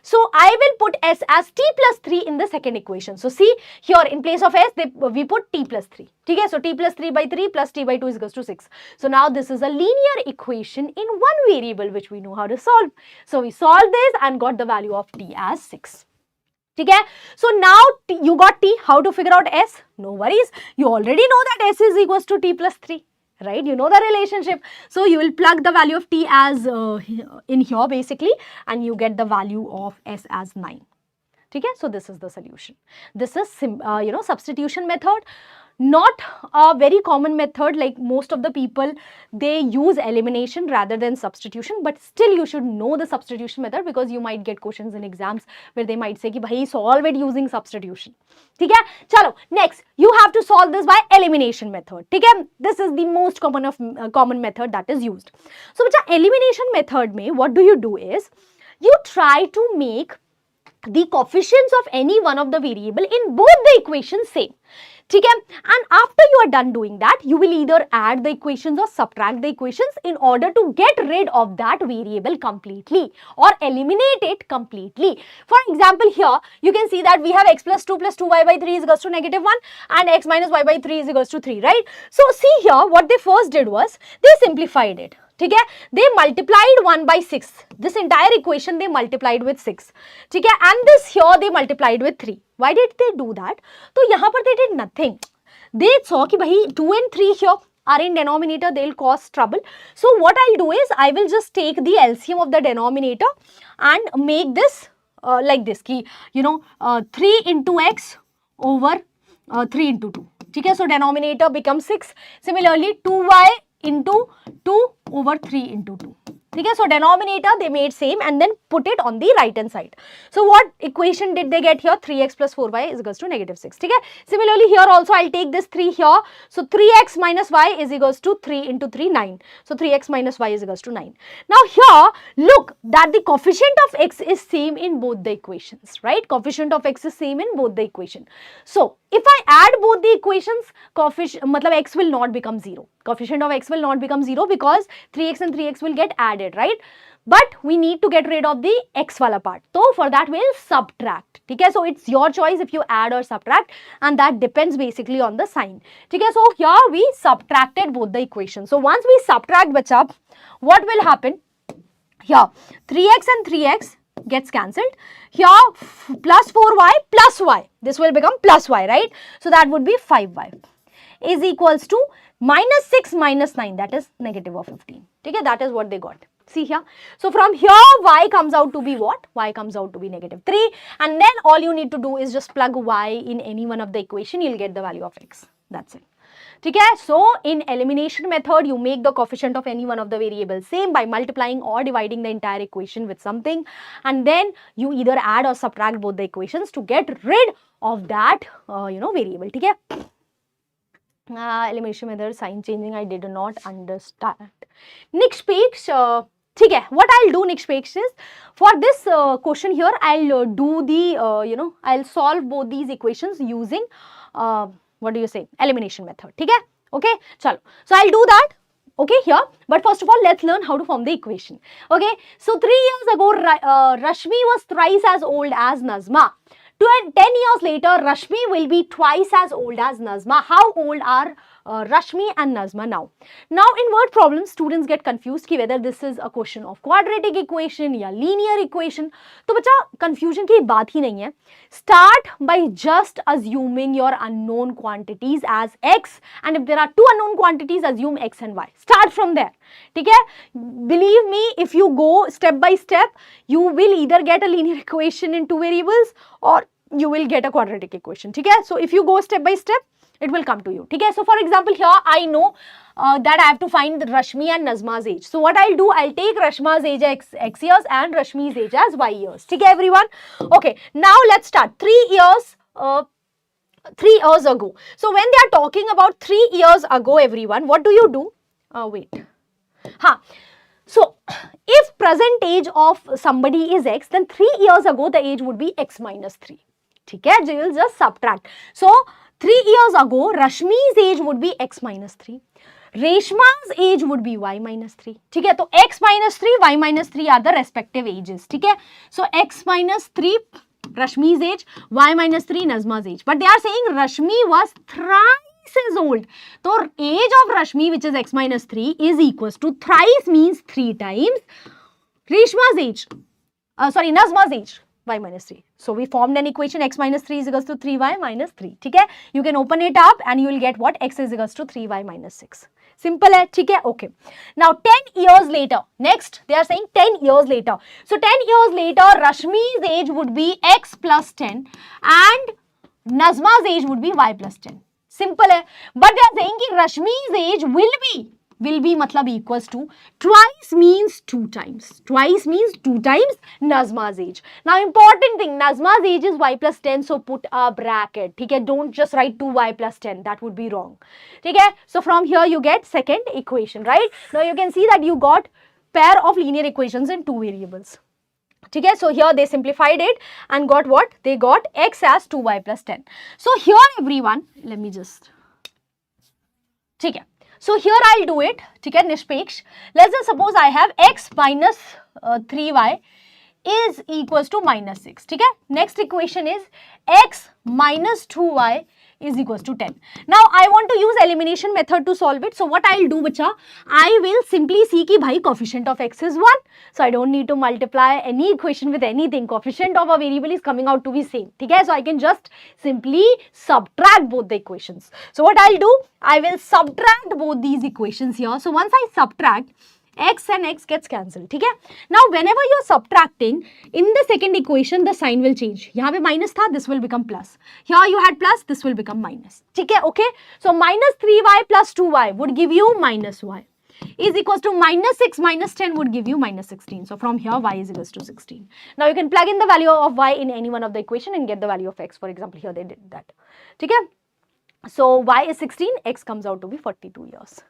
So I will put s as t plus 3 in the second equation. So see here, in place of s, we put t plus 3. Okay? So t plus 3 by 3 plus t by 2 is equals to 6. So now this is a linear equation in one variable which we know how to solve. So we solved this and got the value of t as 6. Okay? So now you got t. How to figure out s? No worries. You already know that s is equals to t plus 3. Right? You know the relationship. So you will plug the value of t as in here basically, and you get the value of s as 9. Okay? So this is the solution. This is substitution method. Not a very common method, like most of the people, they use elimination rather than substitution, but still you should know the substitution method, because you might get questions in exams where they might say ki bhai solve it using substitution. Okay? Chalo, next you have to solve this by elimination method. Okay? This is the most common method that is used. So elimination method mein what do you do is, you try to make the coefficients of any one of the variable in both the equations same. Okay? And after you are done doing that, you will either add the equations or subtract the equations in order to get rid of that variable completely or eliminate it completely. For example, here you can see that we have x plus 2 y by 3 is equals to negative 1 and x minus y by 3 is equals to 3, right? So see here, what they first did was they simplified it. Okay? They multiplied 1 by 6. This entire equation they multiplied with 6. Okay? And this here they multiplied with 3. Why did they do that? So यहाँ पर they did nothing. They saw कि भाई 2 and 3 here are in denominator, they will cause trouble. So what I'll do is, I will just take the LCM of the denominator and make this like this, ki, 3 into x over 3 into 2. Okay? So denominator becomes 6. Similarly, 2y into 2 over 3 into 2. Okay? So denominator they made same and then put it on the right hand side. So what equation did they get here? 3x plus 4y is equals to negative 6. Okay? Similarly here also I'll take this 3 here. So 3x minus y is equals to 3 into 3, 9. So 3x minus y is equals to 9. Now here look that the coefficient of x is same in both the equations, right? Coefficient of x is same in both the equation. So if I add both the equations, x will not become 0. Coefficient of x will not become 0 because 3x and 3x will get added, right? But we need to get rid of the x wala part. So for that we'll subtract. Okay? So it's your choice if you add or subtract, and that depends basically on the sign. Okay? So here we subtracted both the equations. So once we subtract bacha, what will happen? Here 3x and 3x gets cancelled. Here plus 4y plus y. This will become plus y, right? So that would be 5y is equals to minus 6 minus 9, that is negative of 15. Okay, that is what they got. See here. So from here y comes out to be what? Y comes out to be negative 3, and then all you need to do is just plug y in any one of the equation, you'll get the value of x. That's it. Okay, so in elimination method, you make the coefficient of any one of the variables same by multiplying or dividing the entire equation with something, and then you either add or subtract both the equations to get rid of that variable. Okay. Elimination method, sign changing, I did not understand. Next okay, what I'll do next page is, for this question here, I'll do the, I'll solve both these equations using, elimination method. Okay, chalo. So I'll do that. Okay, here. But first of all, let's learn how to form the equation. Okay, so 3 years ago, Rashmi was thrice as old as Nazma. 10 years later, Rashmi will be twice as old as Nazma. How old are Rashmi and Nazma now? Now, in word problems, students get confused ki whether this is a question of quadratic equation ya linear equation. So, bacha, confusion ki baat hi nahi hai. Start by just assuming your unknown quantities as x, and if there are two unknown quantities, assume x and y. Start from there. Okay? Believe me, if you go step by step, you will either get a linear equation in two variables or you will get a quadratic equation. Okay? So if you go step by step, it will come to you. Okay? So for example, here I know that I have to find Rashmi and Nazma's age. So what I'll do, I'll take Rashma's age as x years and Rashmi's age as y years. Okay, everyone? Okay, now let's start. 3 years ago. So when they are talking about 3 years ago, everyone, what do you do? Wait. So if present age of somebody is x, then 3 years ago the age would be x minus 3. Okay, you will just subtract. So 3 years ago Rashmi's age would be x minus 3. Reshma's age would be y minus 3. Okay, so x minus 3, y minus 3 are the respective ages. Okay, so x minus 3 Rashmi's age, y minus 3 Nazma's age. But they are saying Rashmi was thrice as old. So age of Rashmi, which is x minus 3, is equals to thrice means 3 times Reshma's age. Nazma's age, y minus 3. So we formed an equation x minus 3 is equals to 3y minus 3. Okay, you can open it up and you will get what? X is equals to 3y minus 6. Simple hai, okay. Now 10 years later, next they are saying 10 years later. So 10 years later, Rashmi's age would be x plus 10 and Nazma's age would be y plus 10. Simple hai. But they are saying ki Rashmi's age will be matlab equals to twice means 2 times. Twice means 2 times Nazma's age. Now important thing, Nazma's age is y plus 10, so put a bracket. Okay, don't just write 2y plus 10, that would be wrong. Okay, so from here you get second equation, right? Now you can see that you got pair of linear equations in 2 variables. Okay, so here they simplified it and got what? They got x as 2y plus 10. So here everyone, let me just, okay. So here I'll do it, okay, Nishpeksh. Let's just suppose I have x minus 3y is equals to minus 6, okay. Next equation is x minus 2y is equals to 10. Now I want to use elimination method to solve it. So what I'll do, bacha, I will simply see ki bhai coefficient of x is 1. So I don't need to multiply any equation with anything. Coefficient of a variable is coming out to be same. Okay? So I can just simply subtract both the equations. So what I'll do, I will subtract both these equations here. So once I subtract, x and x gets cancelled. Okay? Now whenever you're subtracting, in the second equation the sign will change. Yahan pe minus tha, this will become plus. Here you had plus, this will become minus. Okay? So minus 3y plus 2y would give you minus y is equals to minus 6 minus 10 would give you minus 16. So from here y is equals to 16. Now you can plug in the value of y in any one of the equation and get the value of x. For example, here they did that. Okay? So y is 16, x comes out to be 42 years.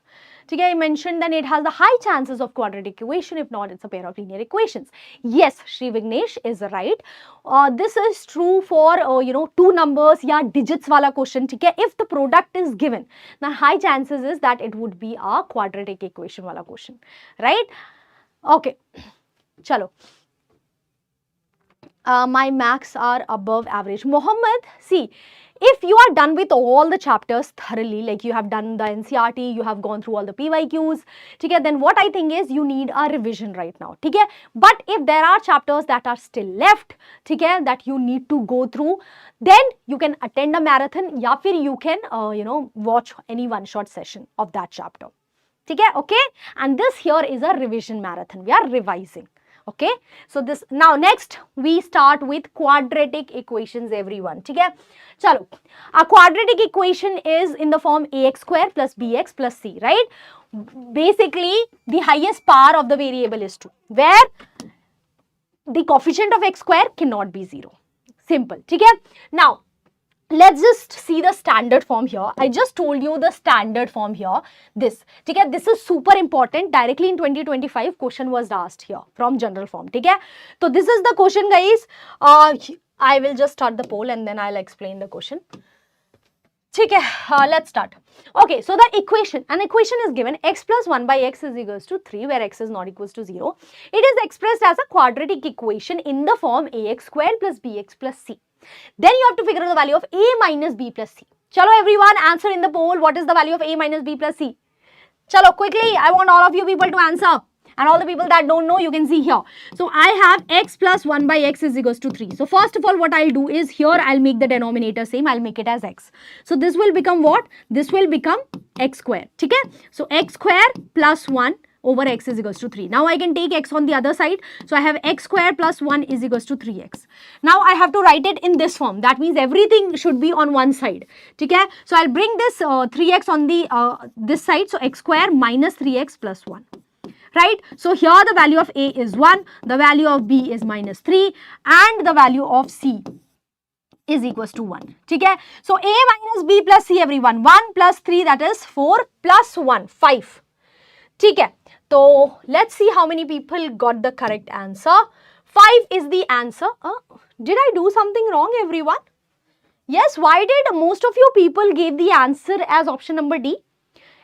Okay, I mentioned that it has the high chances of quadratic equation. If not, it's a pair of linear equations. Yes, Shri Vignesh is right. This is true for, two numbers, yeah, digits wala question. Okay, if the product is given, now high chances is that it would be a quadratic equation wala question, right? Okay, chalo. My marks are above average. Mohammed, see, if you are done with all the chapters thoroughly, like you have done the NCRT, you have gone through all the PYQs, okay, then what I think is you need a revision right now. Okay? But if there are chapters that are still left, okay, that you need to go through, then you can attend a marathon, ya fir you can, watch any one-shot session of that chapter. Okay? And this here is a revision marathon. We are revising. Okay, so this now next we start with quadratic equations, everyone. Okay, chalo, a quadratic equation is in the form ax square plus bx plus c, right? Basically the highest power of the variable is 2, where the coefficient of x square cannot be 0. Simple. Okay, now let's just see the standard form here. I just told you the standard form here. This is super important. Directly in 2025 question was asked here from general form. So this is the question, guys. I will just start the poll and then I'll explain the question. Let's start. Okay, so the equation, an equation is given x plus 1 by x is equals to 3, where x is not equals to 0. It is expressed as a quadratic equation in the form ax square plus bx plus c. Then you have to figure out the value of a minus b plus c. Chalo everyone, answer in the poll. What is the value of a minus b plus c? Chalo, quickly. I want all of you people to answer. And all the people that don't know, you can see here. So I have x plus 1 by x is equals to 3. So first of all, what I'll do is here I'll make the denominator same. I'll make it as x. So this will become what? This will become x square. Okay? So x square plus 1 over x is equals to 3. Now I can take x on the other side. So I have x square plus 1 is equals to 3x. Now I have to write it in this form. That means everything should be on one side. Okay? So I'll bring this 3x on the this side. So x square minus 3x plus 1. Right? So here the value of a is 1, the value of b is minus 3 and the value of c is equals to 1. Okay? So a minus b plus c, everyone. 1 plus 3, that is 4 plus 1, 5. ठीक है, तो let's see how many people got the correct answer. 5 is the answer. Did I do something wrong, everyone? Yes, why did most of you people gave the answer as option number D?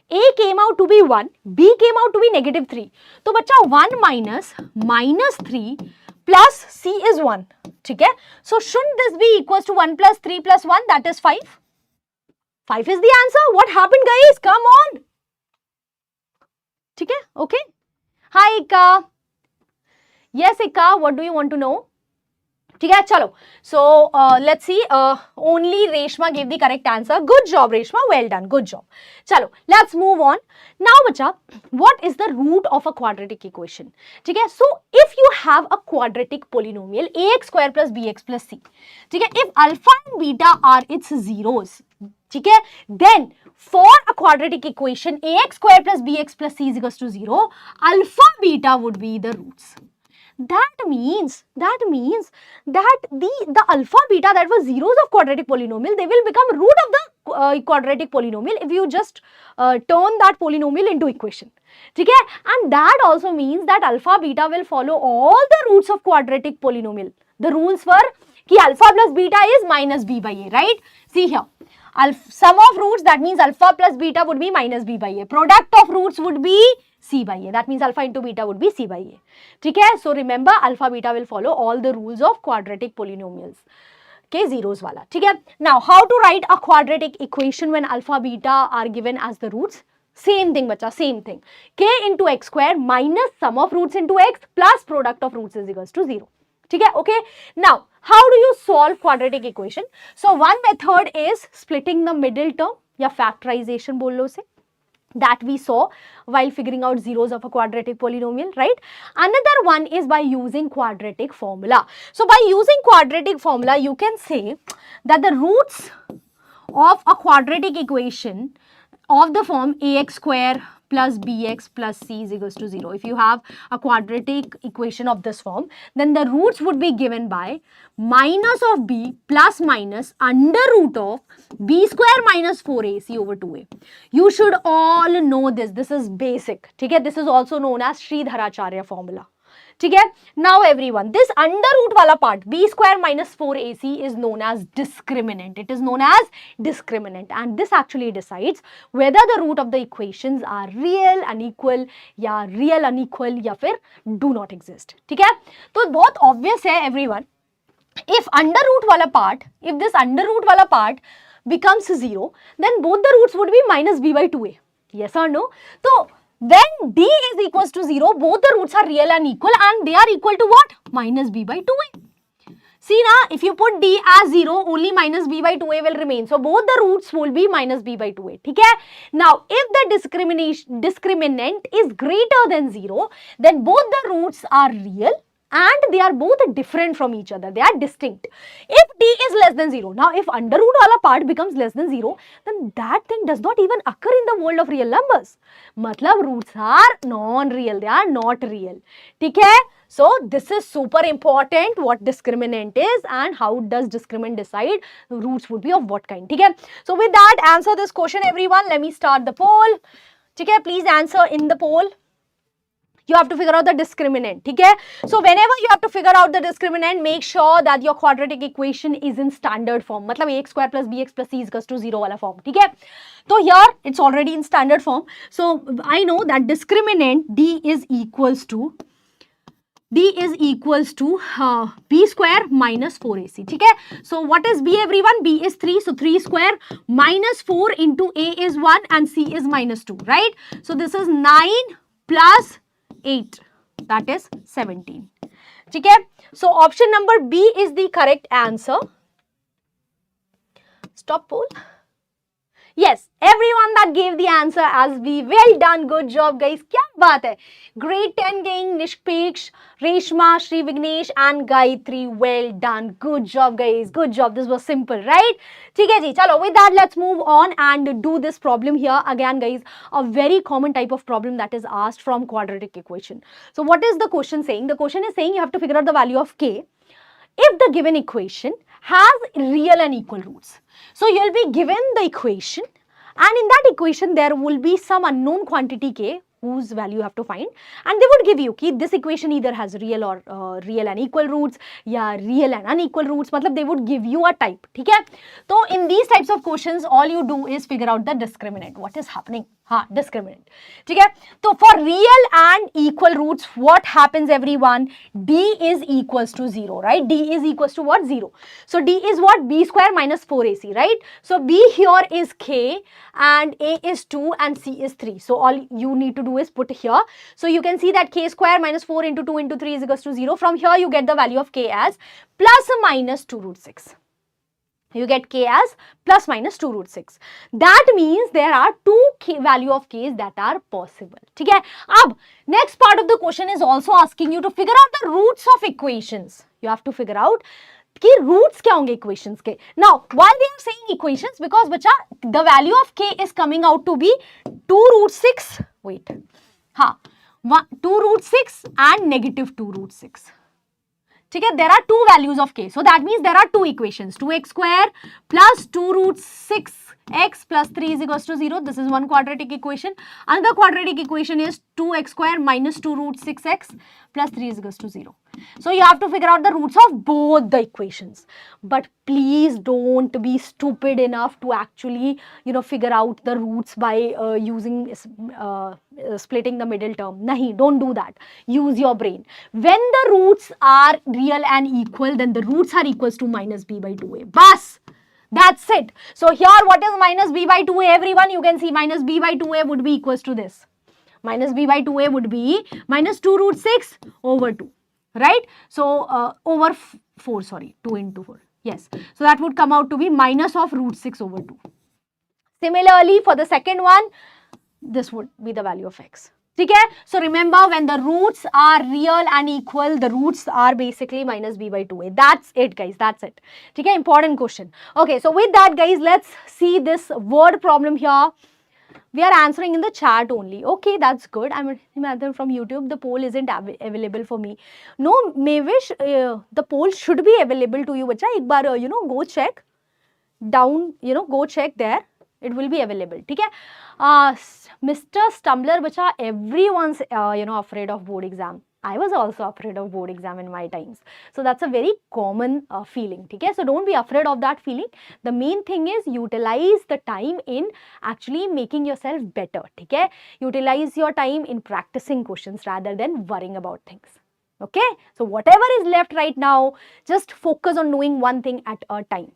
A came out to be 1, B came out to be -3. तो बच्चा 1 minus -3 plus C is 1. ठीक है, so shouldn't this be equals to 1 plus 3 plus 1, that is 5? 5 is the answer. What happened, guys? Come on. ठीक है, okay. Hi Ika. Yes Ika, what do you want to know? ठीक है, चलो. So let's see. Only Reshma gave the correct answer. Good job, Reshma. Well done. Good job. चलो, let's move on. Now, बच्चा, what is the root of a quadratic equation? ठीक है. So if you have a quadratic polynomial ax square plus bx plus c, ठीक है, if alpha and beta are its zeros, ठीक है, then for a quadratic equation ax square plus bx plus c is equals to 0, alpha beta would be the roots. That means that the alpha beta that was zeros of quadratic polynomial, they will become root of the quadratic polynomial if you just turn that polynomial into equation. ठीक है, and that also means that alpha beta will follow all the roots of quadratic polynomial. The rules were कि alpha plus beta is minus b by a, right? See here, sum of roots, that means alpha plus beta would be minus b by a. Product of roots would be c by a. That means alpha into beta would be c by a. ठीक है, so remember alpha beta will follow all the rules of quadratic polynomials. Okay, zeros wala. ठीक है. Now, how to write a quadratic equation when alpha beta are given as the roots? Same thing, bacha, same thing. K into x square minus sum of roots into x plus product of roots is equals to 0. ठीक है, okay. Now, how do you solve quadratic equation? So, one method is splitting the middle term या factorization बोल लो उसे, that we saw while figuring out zeros of a quadratic polynomial, right? Another one is by using quadratic formula. So, by using quadratic formula, you can say that the roots of a quadratic equation of the form ax square plus bx plus c is equals to 0. If you have a quadratic equation of this form, then the roots would be given by minus of b plus minus under root of b square minus 4ac over 2a. You should all know this. This is basic. ठीक है? This is also known as Sridharacharya formula. ठीक है? Now everyone, this under root वाला part b square minus 4ac is known as discriminant. It is known as discriminant, and this actually decides whether the root of the equations are real, unequal या real, unequal या फिर do not exist. ठीक है? तो बहुत obvious है everyone. If under root वाला part, if this under root वाला part becomes 0, then both the roots would be minus b by 2a. Yes or no? तो when d is equals to 0, both the roots are real and equal, and they are equal to what? Minus b by 2a. See now, if you put d as 0, only minus b by 2a will remain. So, both the roots will be minus b by 2a. ठीक है? Now, if the discriminant is greater than 0, then both the roots are real and they are both different from each other. They are distinct. If d is less than 0, now if under root wala part becomes less than 0, then that thing does not even occur in the world of real numbers. Matlab roots are non-real. They are not real. ठीक है? So, this is super important what discriminant is and how does discriminant decide roots would be of what kind. ठीक है? So, with that, answer this question everyone. Let me start the poll. ठीक है? Please answer in the poll. You have to figure out the discriminant. ठीक है? So, whenever you have to figure out the discriminant, make sure that your quadratic equation is in standard form. मतलब ax square plus bx plus c is equals to 0 वाला form. ठीक है? So, here it's already in standard form. So, I know that discriminant d is equals to b square minus 4ac. ठीक है? So, what is b everyone? b is 3. So, 3 square minus 4 into a is 1 and c is minus 2. Right? So, this is 9 plus 8, that is 17. ठीक है? So, option number B is the correct answer. Stop poll. Yes, everyone that gave the answer as B. Well done, good job guys. क्या बात है? Grade 10 gang, Nishpesh, Reshma, Shri Vignesh and Gayatri. Well done, good job guys. Good job. This was simple, right? ठीक है जी. चलो, with that let's move on and do this problem here again guys. A very common type of problem that is asked from quadratic equation. So, what is the question saying? The question is saying you have to figure out the value of k if the given equation has real and equal roots. So, you will be given the equation and in that equation there will be some unknown quantity k whose value you have to find, and they would give you कि this equation either has real or real and equal roots या real and unequal roots, मतलब they would give you a type, ठीक है. तो in these types of questions all you do is figure out the discriminant, what is happening. हाँ, discriminant, ठीक है. तो for real and equal roots what happens everyone, d is equals to 0, right? d is equals to what? 0. So d is what? b square minus 4ac, right? So b here is k and a is 2 and c is 3. So all you need to do is put here. So you can see that k square minus 4 into 2 into 3 is equals to 0. From here you get the value of k as plus or minus 2 root 6. You get k as plus minus 2 root 6. That means there are two value of k's that are possible. ठीक है? अब next part of the question is also asking you to figure out the roots of equations. You have to figure out कि roots क्या होंगे equations के. Now why they are saying equations? Because बच्चा the value of k is coming out to be 2 root 6. Wait. हाँ, 2 root 6 and negative 2 root 6. ठीक है, there are two values of k, so that means there are two equations, 2x square plus 2 root 6x plus 3 is equals to 0. This is one quadratic equation. Another quadratic equation is 2x square minus 2 root 6x plus 3 is equals to 0. So you have to figure out the roots of both the equations. But please don't be stupid enough to actually, figure out the roots by using splitting the middle term. Nahi, don't do that. Use your brain. When the roots are real and equal, then the roots are equals to minus b by 2a. Bas! That's it. So here what is minus b by 2a, everyone? You can see minus b by 2a would be equals to this. Minus b by 2a would be minus 2 root 6 over 2. Right? So over 4, sorry, 2 into 4. Yes. So that would come out to be minus of root 6 over 2. Similarly, for the second one, this would be the value of x. Okay? So remember, when the roots are real and equal, the roots are basically minus b by 2a. That's it, guys. That's it. Okay? Important question. Okay, so with that, guys, let's see this word problem here. We are answering in the chat only. Okay, that's good. I'm from YouTube. The poll isn't available for me. No, Mavish, the poll should be available to you. Bacha, ek baar, go check down. Go check there. It will be available. Okay? Mr. Stumbler, bacha, everyone's afraid of board exam. I was also afraid of board exam in my times. So that's a very common feeling. Okay? So don't be afraid of that feeling. The main thing is utilize the time in actually making yourself better. Okay? Utilize your time in practicing questions rather than worrying about things. Okay? So whatever is left right now, just focus on doing one thing at a time.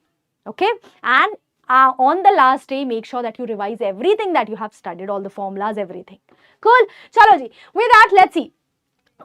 Okay? And on the last day, make sure that you revise everything that you have studied, all the formulas, everything. Cool? Chalo ji. With that, let's see.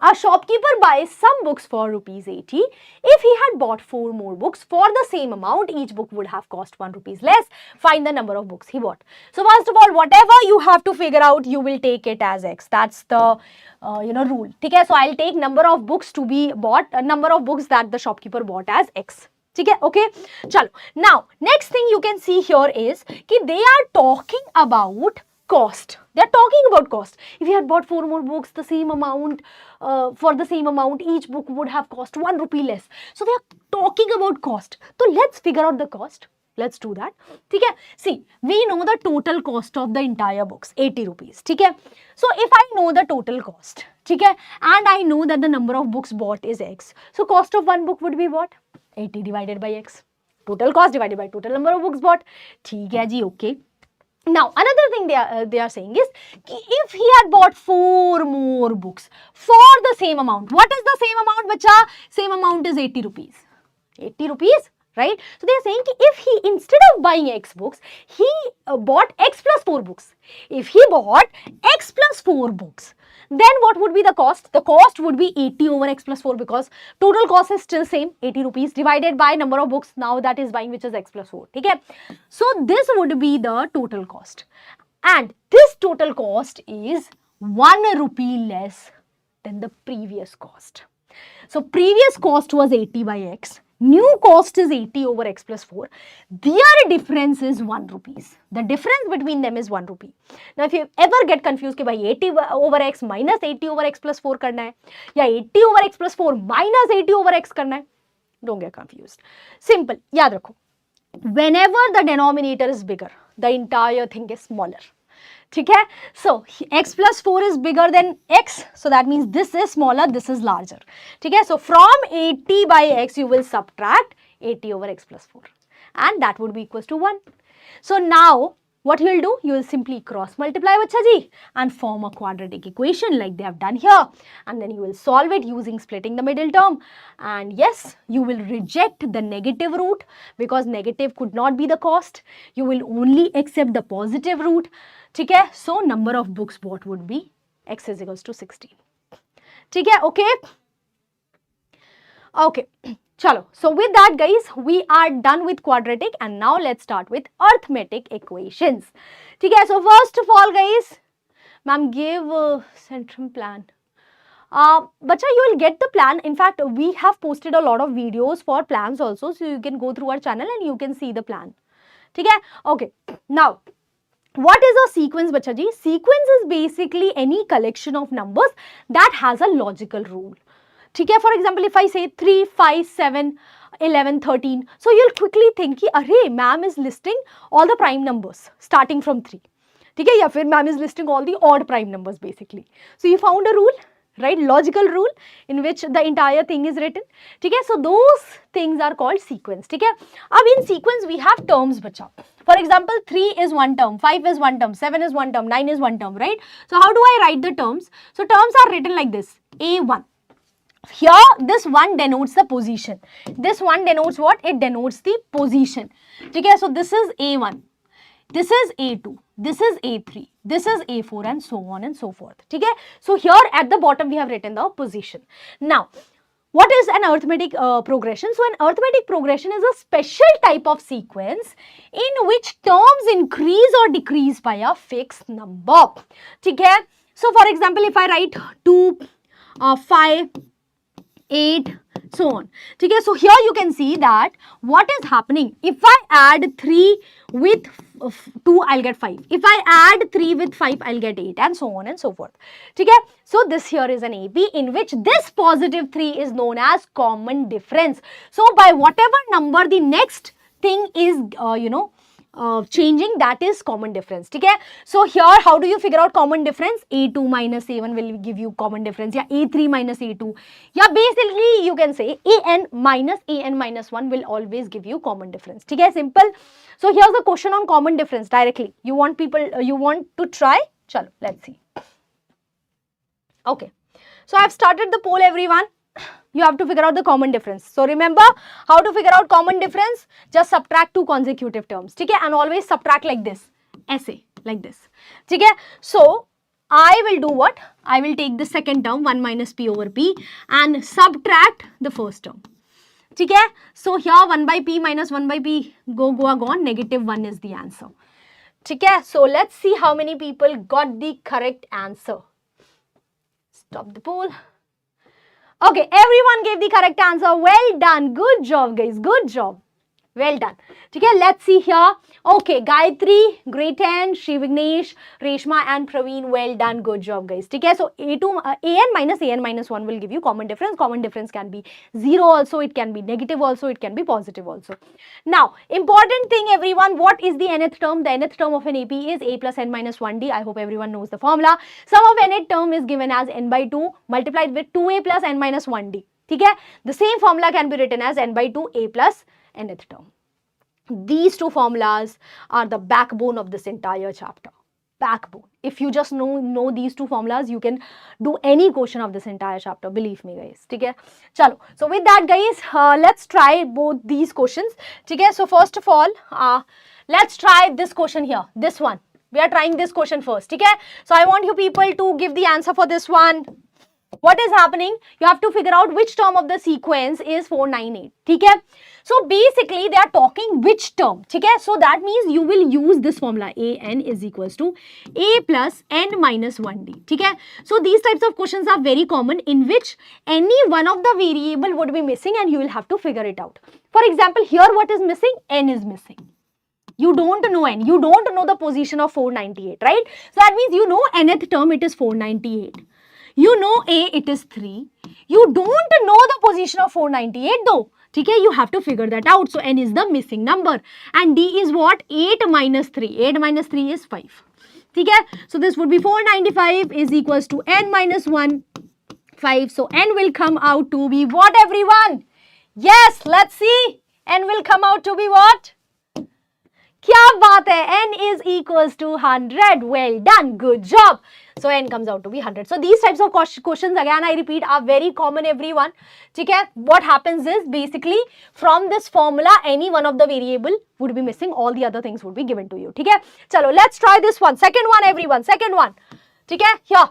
A shopkeeper buys some books for rupees 80. If he had bought 4 more books for the same amount, each book would have cost 1 rupee less. Find the number of books he bought. So first of all, whatever you have to figure out, you will take it as x. That's the rule. Okay? So I'll take number of books to be bought, number of books that the shopkeeper bought as x. Okay? Chalo. Now, next thing you can see here is that they are talking about cost. They are talking about cost. If you had bought 4 more books, the same amount, for the same amount, each book would have cost 1 rupee less. So they are talking about cost. So let's figure out the cost. Let's do that. Okay? See, we know the total cost of the entire books, 80 rupees. Okay? So if I know the total cost, okay, and I know that the number of books bought is x, so cost of one book would be what? 80 divided by x. Total cost divided by total number of books bought. ठीक है जी, okay. Now, another thing they are saying is, if he had bought 4 more books for the same amount, what is the same amount, bacha? Same amount is 80 rupees. 80 rupees, right? So, they are saying if he, instead of buying x books, he bought x plus 4 books. If he bought x plus 4 books, then what would be the cost? The cost would be 80 over x plus 4 because total cost is still same, 80 rupees divided by number of books now that is buying, which is x plus 4. Okay? So this would be the total cost. And this total cost is 1 rupee less than the previous cost. So previous cost was 80 by x. New cost is 80 over x plus 4. Their difference is 1 rupees. The difference between them is 1 rupee. Now, if you ever get confused that 80 over x minus 80 over x plus 4 karna hai, ya 80 over x plus 4 minus 80 over x karna hai, don't get confused. Simple. Yaad rakho. Whenever the denominator is bigger, the entire thing is smaller. ठीक है. So x plus 4 is bigger than x, so that means this is smaller, this is larger. ठीक है. So from 80 by x you will subtract 80 over x plus 4 and that would be equals to 1. So now what you will do? You will simply cross multiply bacha ji and form a quadratic equation like they have done here, and then you will solve it using splitting the middle term, and yes, you will reject the negative root because negative could not be the cost. You will only accept the positive root. ठीक है. So number of books what would be? X is equals to 16. ठीक है. Okay. Okay. Chalo. So with that guys, we are done with quadratic and now let's start with arithmetic equations. ठीक है. So first of all guys, ma'am give centrum plan. Bacha, you will get the plan. In fact, we have posted a lot of videos for plans also, so you can go through our channel and you can see the plan. ठीक है. Okay. Now, what is a sequence, bacha ji? Sequence is basically any collection of numbers that has a logical rule. ठीक है. For example, if I say 3, 5, 7, 11, 13, so you'll quickly think कि अरे ma'am is listing all the prime numbers starting from 3. ठीक है. या फिर ma'am is listing all the odd prime numbers basically. So you found a rule, right? Logical rule in which the entire thing is written. ठीक है. So those things are called sequence. ठीक है. अब in sequence we have terms बच्चा. For example, 3 is one term, 5 is one term, 7 is one term, 9 is one term, right? So how do I write the terms? So terms are written like this: A1. Here this 1 denotes the position. This 1 denotes what? It denotes the position. Okay, so this is A1, this is A2, this is A3, this is A4 and so on and so forth. Okay, so here at the bottom we have written the position. Now, what is an arithmetic progression? So an arithmetic progression is a special type of sequence in which terms increase or decrease by a fixed number. Okay, so for example, if I write 2, 5, 8, so on. Okay, so here you can see that what is happening. If I add 3 with 2, I'll get 5. If I add 3 with 5, I'll get 8 and so on and so forth. Okay, so this here is an AB in which this positive 3 is known as common difference. So by whatever number the next thing is, changing, that is common difference. Okay, so here how do you figure out common difference? A2 minus A1 will give you common difference. Yeah, A3 minus A2. Yeah, basically you can say AN minus 1 will always give you common difference. Okay, simple. So here's the question on common difference directly. You want to try? Chalo, let's see. Okay, so I've started the poll, everyone. You have to figure out the common difference. So remember how to figure out common difference? Just subtract 2 consecutive terms. Okay, and always subtract like this. Essay like this. Okay, so I will do what? I will take the second term 1 minus p over p and subtract the first term. Okay, so here 1 by p minus 1 by p gone. Negative 1 is the answer. Okay, so let's see how many people got the correct answer. Stop the poll. Okay, everyone gave the correct answer. Well done. Good job, guys. Good job. Well done. Okay, let's see here. Okay, Gayatri, Great Hand, Shri Vignesh, Reshma and Praveen. Well done. Good job, guys. Okay, so AN minus 1 will give you common difference. Common difference can be 0 also. It can be negative also. It can be positive also. Now, important thing, everyone. What is the nth term? The nth term of an AP is A plus n minus 1D. I hope everyone knows the formula. Sum of nth term is given as n by 2 multiplied with 2A plus n minus 1D. Okay, the same formula can be written as n by 2 A plus nth term. These two formulas are the backbone of this entire chapter. Backbone. If you just know these two formulas, you can do any question of this entire chapter. Believe me, guys. Okay? Chalo. So with that, guys, let's try both these questions. Okay? So first of all, let's try this question here. This one. We are trying this question first. Okay? So I want you people to give the answer for this one. What is happening? You have to figure out which term of the sequence is 498. Okay? So basically they are talking which term. Okay? So that means you will use this formula. AN is equals to A plus n minus 1D. Okay? So these types of questions are very common in which any one of the variable would be missing and you will have to figure it out. For example, here what is missing? N is missing. You don't know n. You don't know the position of 498, right? So that means you know nth term, it is 498. You know A, it is 3. You don't know the position of 498 though. Okay, you have to figure that out. So n is the missing number. And D is what? 8 minus 3. 8 minus 3 is 5. ठीक है. So this would be 495 is equals to n minus 1, 5. So n will come out to be what, everyone? Yes, let's see. N will come out to be what? क्या बात है, n is equals to 100. Well done, good job. So n comes out to be 100. So these types of questions, again I repeat, are very common, everyone. ठीक है. What happens is basically from this formula any one of the variable would be missing, all the other things would be given to you. ठीक है. चलो, let's try this one. Second one, everyone. Second one. ठीक है. Here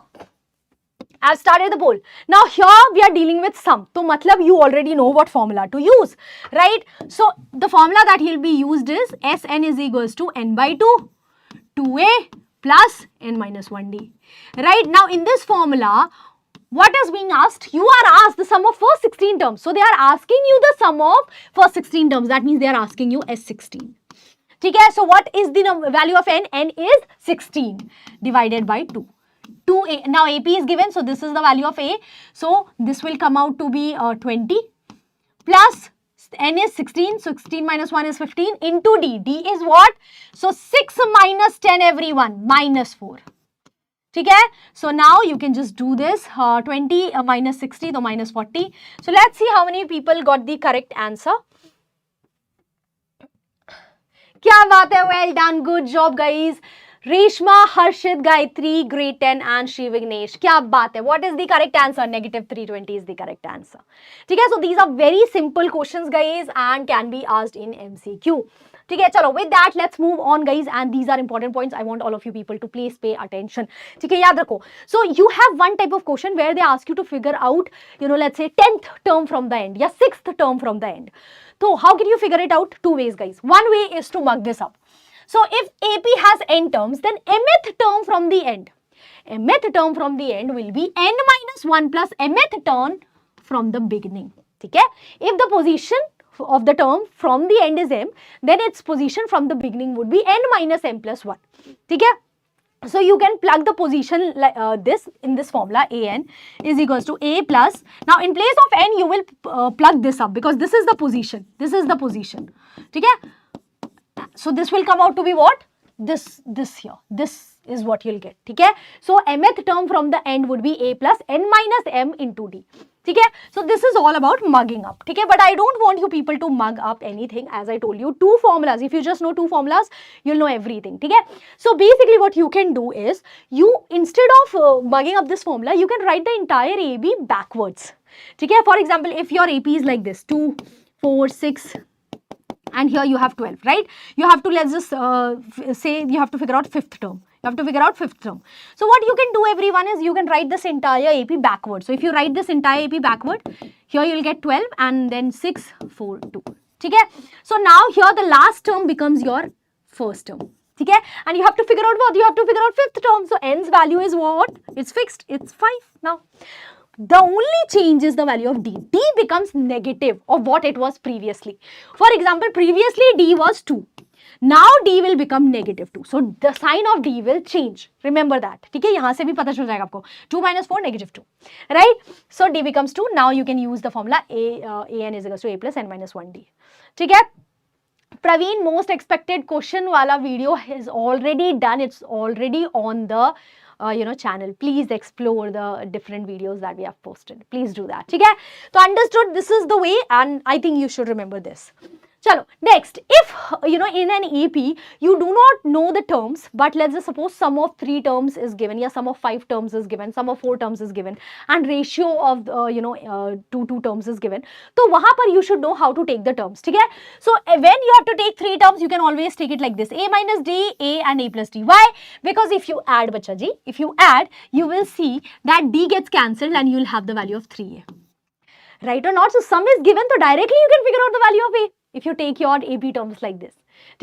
I've started the poll. Now here we are dealing with sum. So matlab you already know what formula to use, right? So the formula that will be used is Sn is equals to n by 2, 2a plus n minus 1d. Right? Now in this formula, what is being asked? You are asked the sum of first 16 terms. So they are asking you the sum of first 16 terms. That means they are asking you S16. Okay, so what is the value of n? N is 16 divided by 2. 2a. Now AP is given, so this is the value of A. So this will come out to be 20 plus n is 16. So 16 minus 1 is 15 into D. D is what? So 6 minus 10, everyone, minus 4. Okay? So now you can just do this. 20 minus 60, so minus 40. So let's see how many people got the correct answer. क्या बात है, well done, good job guys. Reshma, Harshit, Gayatri, Great 10 and Shri Vignesh. क्या बात है? What is the correct answer? Negative 320 is the correct answer. ठीक है? So these are very simple questions guys and can be asked in MCQ. ठीक है? चलो, with that let's move on guys, and these are important points. I want all of you people to please pay attention. ठीक है? याद रखो. So you have one type of question where they ask you to figure out, you know, let's say 10th term from the end, या 6th term from the end. So how can you figure it out? Two ways guys. One way is to mug this up. So if AP has n terms, then mth term from the end. Mth term from the end will be n minus 1 plus mth term from the beginning. Okay? If the position of the term from the end is m, then its position from the beginning would be n minus m plus 1. Okay? So you can plug the position this in this formula. An is equals to a plus. Now in place of n, you will plug this up because this is the position. This is the position. Okay? So this will come out to be what? This here. This is what you'll get. Okay? So mth term from the end would be a plus n minus m into d. Okay? So this is all about mugging up. Okay? But I don't want you people to mug up anything. As I told you, two formulas. If you just know two formulas, you'll know everything. Okay? So basically what you can do is, you instead of mugging up this formula, you can write the entire AB backwards. Okay? For example, if your AP is like this, 2, 4, 6, and here you have 12, right? You have to, let's just say you have to figure out 5th term. You have to figure out 5th term. So what you can do, everyone, is you can write this entire AP backward. So if you write this entire AP backward, here you will get 12 and then 6, 4, 2. Okay? So now here the last term becomes your first term. Okay? And you have to figure out what? You have to figure out 5th term. So n's value is what? It's fixed. It's 5 now. The only change is the value of d. D becomes negative of what it was previously. For example, previously d was 2. Now d will become negative 2. So the sign of d will change. Remember that. ठीक है? यहाँ से भी पता चल जाएगा आपको. 2 minus 4 negative 2. Right? So d becomes 2. Now you can use the formula an is equals to a plus n minus 1d. ठीक है? Praveen, most expected question wala video is already done. It's already on the channel. Please explore the different videos that we have posted. Please do that. Okay? So understood, this is the way, and I think you should remember this. Chalo, next, if in an AP you do not know the terms, but let's just suppose sum of 3 terms is given, yeah, sum of 5 terms is given, sum of 4 terms is given, and ratio of 2 terms is given. So wahan par you should know how to take the terms. Okay? So when you have to take 3 terms, you can always take it like this: a minus d, a and a plus d. Why? Because if you add, bacha ji, if you add, you will see that d gets cancelled and you will have the value of 3a. Right or not? So sum is given, so directly you can figure out the value of a if you take your AP terms like this.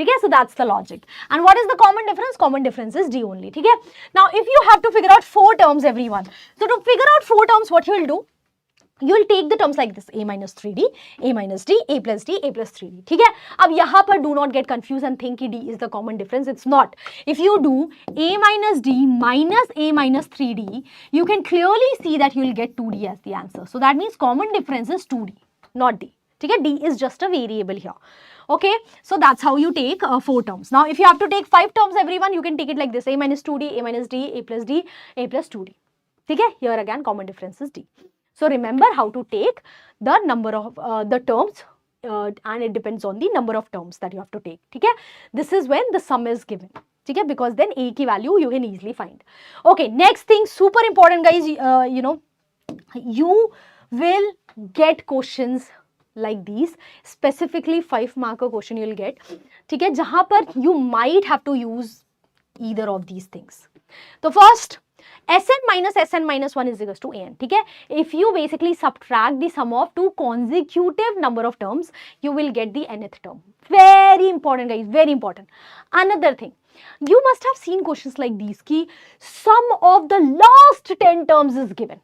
Okay? So that's the logic. And what is the common difference? Common difference is d only. Okay? Now if you have to figure out 4 terms, everyone. So to figure out 4 terms, what you will do? You will take the terms like this: a minus 3d, a minus d, a plus d, a plus 3d. ठीक है? अब यहाँ पर do not get confused and think d is the common difference. It's not. If you do a minus d minus a minus 3d, you can clearly see that you will get 2d as the answer. So that means common difference is 2d, not d. ठीक है, d is just a variable here. Okay, so that's how you take 4 terms. Now if you have to take 5 terms everyone, you can take it like this: a minus 2d, a minus d, a plus d, a plus 2d. ठीक है, here again common difference is d. So remember how to take the number of the terms and it depends on the number of terms that you have to take. ठीक है, this is when the sum is given. ठीक है, because then a की value you can easily find. Okay, next thing super important guys, you know, you will get questions like these, specifically 5 marker question you will get. ठीक है, जहाँ पर you might have to use either of these things. तो first Sn minus 1 is equals to an. ठीक है, if you basically subtract the sum of two consecutive number of terms, you will get the nth term. Very important guys, very important. Another thing, you must have seen questions like these ki sum of the last 10 terms is given,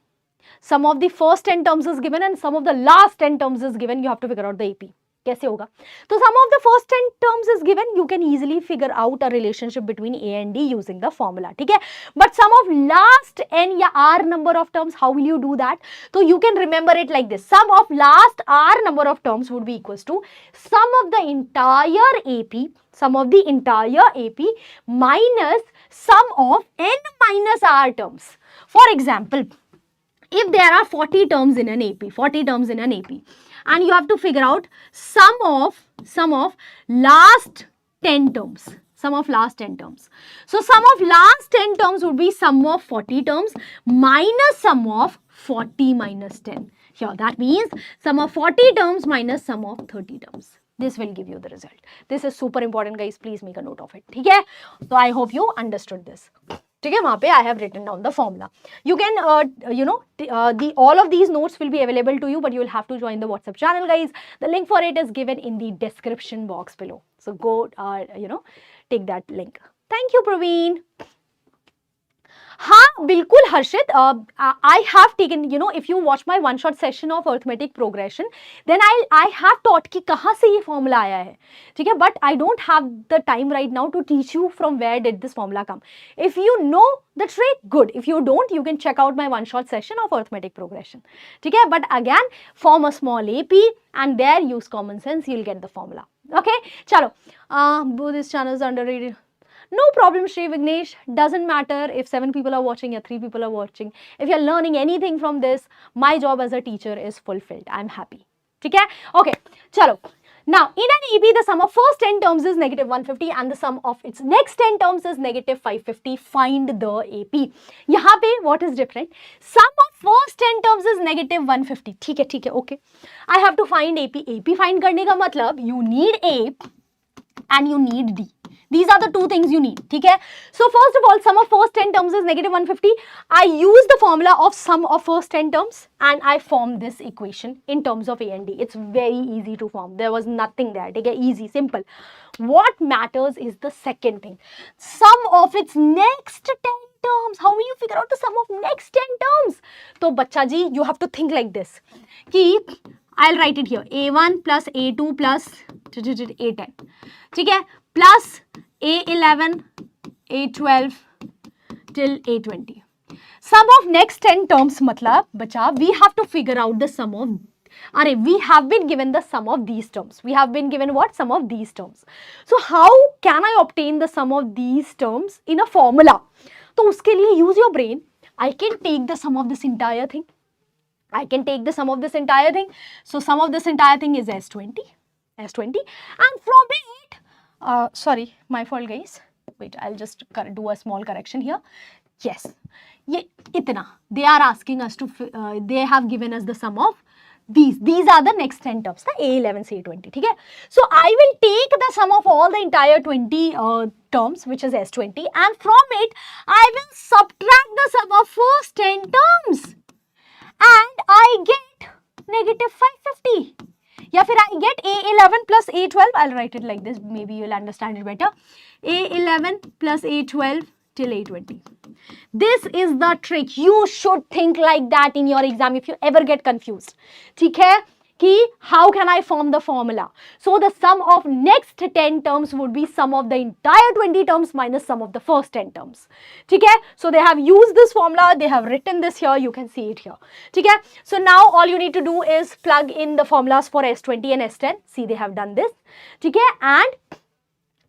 sum of the first 10 terms is given and sum of the last 10 terms is given. You have to figure out the AP. कैसे होगा? तो sum of the first 10 terms is given, you can easily figure out a relationship between A and D using the formula. ठीक है, but sum of last n या r number of terms, how will you do that? तो you can remember it like this: sum of last r number of terms would be equals to sum of the entire AP minus sum of n minus r terms. For example, if there are 40 terms in an AP, and you have to figure out sum of last 10 terms. So sum of last 10 terms would be sum of 40 terms minus sum of 40 minus 10. Here that means sum of 40 terms minus sum of 30 terms. This will give you the result. This is super important guys, please make a note of it. ठीक है, so I hope you understood this. ठीक है, वहाँ पे I have written down the formula. You can, you know, all of these notes will be available to you, but you will have to join the WhatsApp channel, guys. The link for it is given in the description box below. So go, you know, take that link. Thank you, Praveen. हाँ बिल्कुल हर्षित, I have taken, you know, if you watch my one shot session of arithmetic progression, then I have taught कि कहाँ से ये formula आया है, ठीक है, but I don't have the time right now to teach you from where did this formula come. If you know the trick, good. If you don't, you can check out my one shot session of arithmetic progression, ठीक है, but again form a small AP and there use common sense, you'll get the formula. Okay, चलो, Buddhist channels underrated. No problem, Shri Vignesh. Doesn't matter if 7 people are watching or 3 people are watching. If you're learning anything from this, my job as a teacher is fulfilled. I'm happy. Okay? Okay. Chalo. Now, in an AP, the sum of first 10 terms is negative 150 and the sum of its next 10 terms is negative 550. Find the AP. यहाँ पे what is different? Sum of first 10 terms is negative 150. ठीक है, okay. I have to find AP. AP find करने का मतलब you need A and you need D. These are the two things you need. ठीक है? So first of all, sum of first 10 terms is negative 150. I use the formula of sum of first 10 terms and I form this equation in terms of A and D. It's very easy to form. There was nothing there. ठीक है? Easy, simple. What matters is the second thing. Sum of its next 10 terms. How will you figure out the sum of next 10 terms? So bachcha ji, you have to think like this. कि I'll write it here. A1 plus A2 plus A10. ठीक है? Plus A11, A12 till A20. Sum of next 10 terms matlab, bacha, we have to figure out the sum of, we have been given the sum of these terms. We have been given what? Sum of these terms. So how can I obtain the sum of these terms in a formula? So uske liye use your brain. I can take the sum of this entire thing. So sum of this entire thing is S20. And from it, sorry, my fault guys. Wait, I'll just do a small correction here. Yes, ye itna. They are asking us to, they have given us the sum of these. These are the next 10 terms, the A11 से A20, ठीक है? So I will take the sum of all the entire 20 terms, which is S20, and from it, I will subtract the sum of first 10 terms, and I get negative 550. या फिर I get A11 plus A12, I'll write it like this, maybe you'll understand it better. A11 plus A12 till A20. This is the trick. You should think like that in your exam if you ever get confused. ठीक है? कि how can I form the formula? So the sum of next 10 terms would be sum of the entire 20 terms minus sum of the first 10 terms. Okay? So they have used this formula, they have written this here, you can see it here. Okay? So now all you need to do is plug in the formulas for S20 and S10. See, they have done this. Okay? And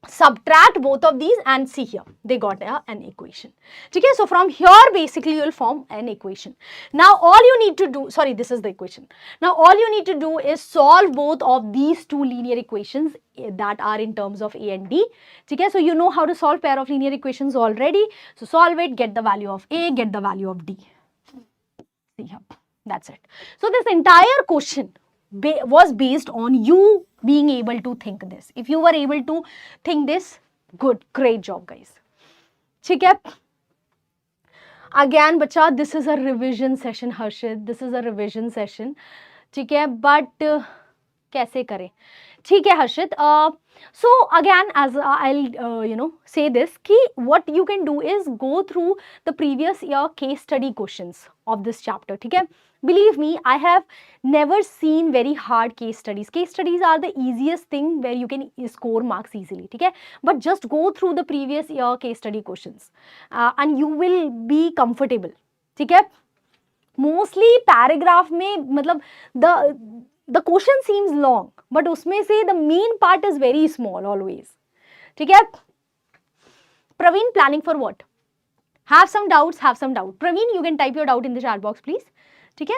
subtract both of these and see here, they got an equation. Okay, so from here basically you will form an equation. Now all you need to do, sorry, this is the equation. Now all you need to do is solve both of these two linear equations that are in terms of A and D. Okay, so you know how to solve pair of linear equations already. So solve it, get the value of A, get the value of D. See here, that's it. So this entire question was based on you being able to think this. If you were able to think this, good, great job guys. ठीक है? Again बच्चा, this is a revision session Harshit, this is a revision session. ठीक है? But कैसे करें? ठीक है Harshit. So again, as I'll say this, कि what you can do is go through the previous year case study questions of this chapter. ठीक है? Believe me, I have never seen very hard case studies. Case studies are the easiest thing where you can score marks easily. Okay? But just go through the previous year case study questions and you will be comfortable. Okay? Mostly paragraph में मतलब the question seems long, but उसमें से the main part is very small always. ठीक है? Praveen, planning for what? Have some doubts, have some doubt. Praveen, you can type your doubt in the chat box, please. ठीक है?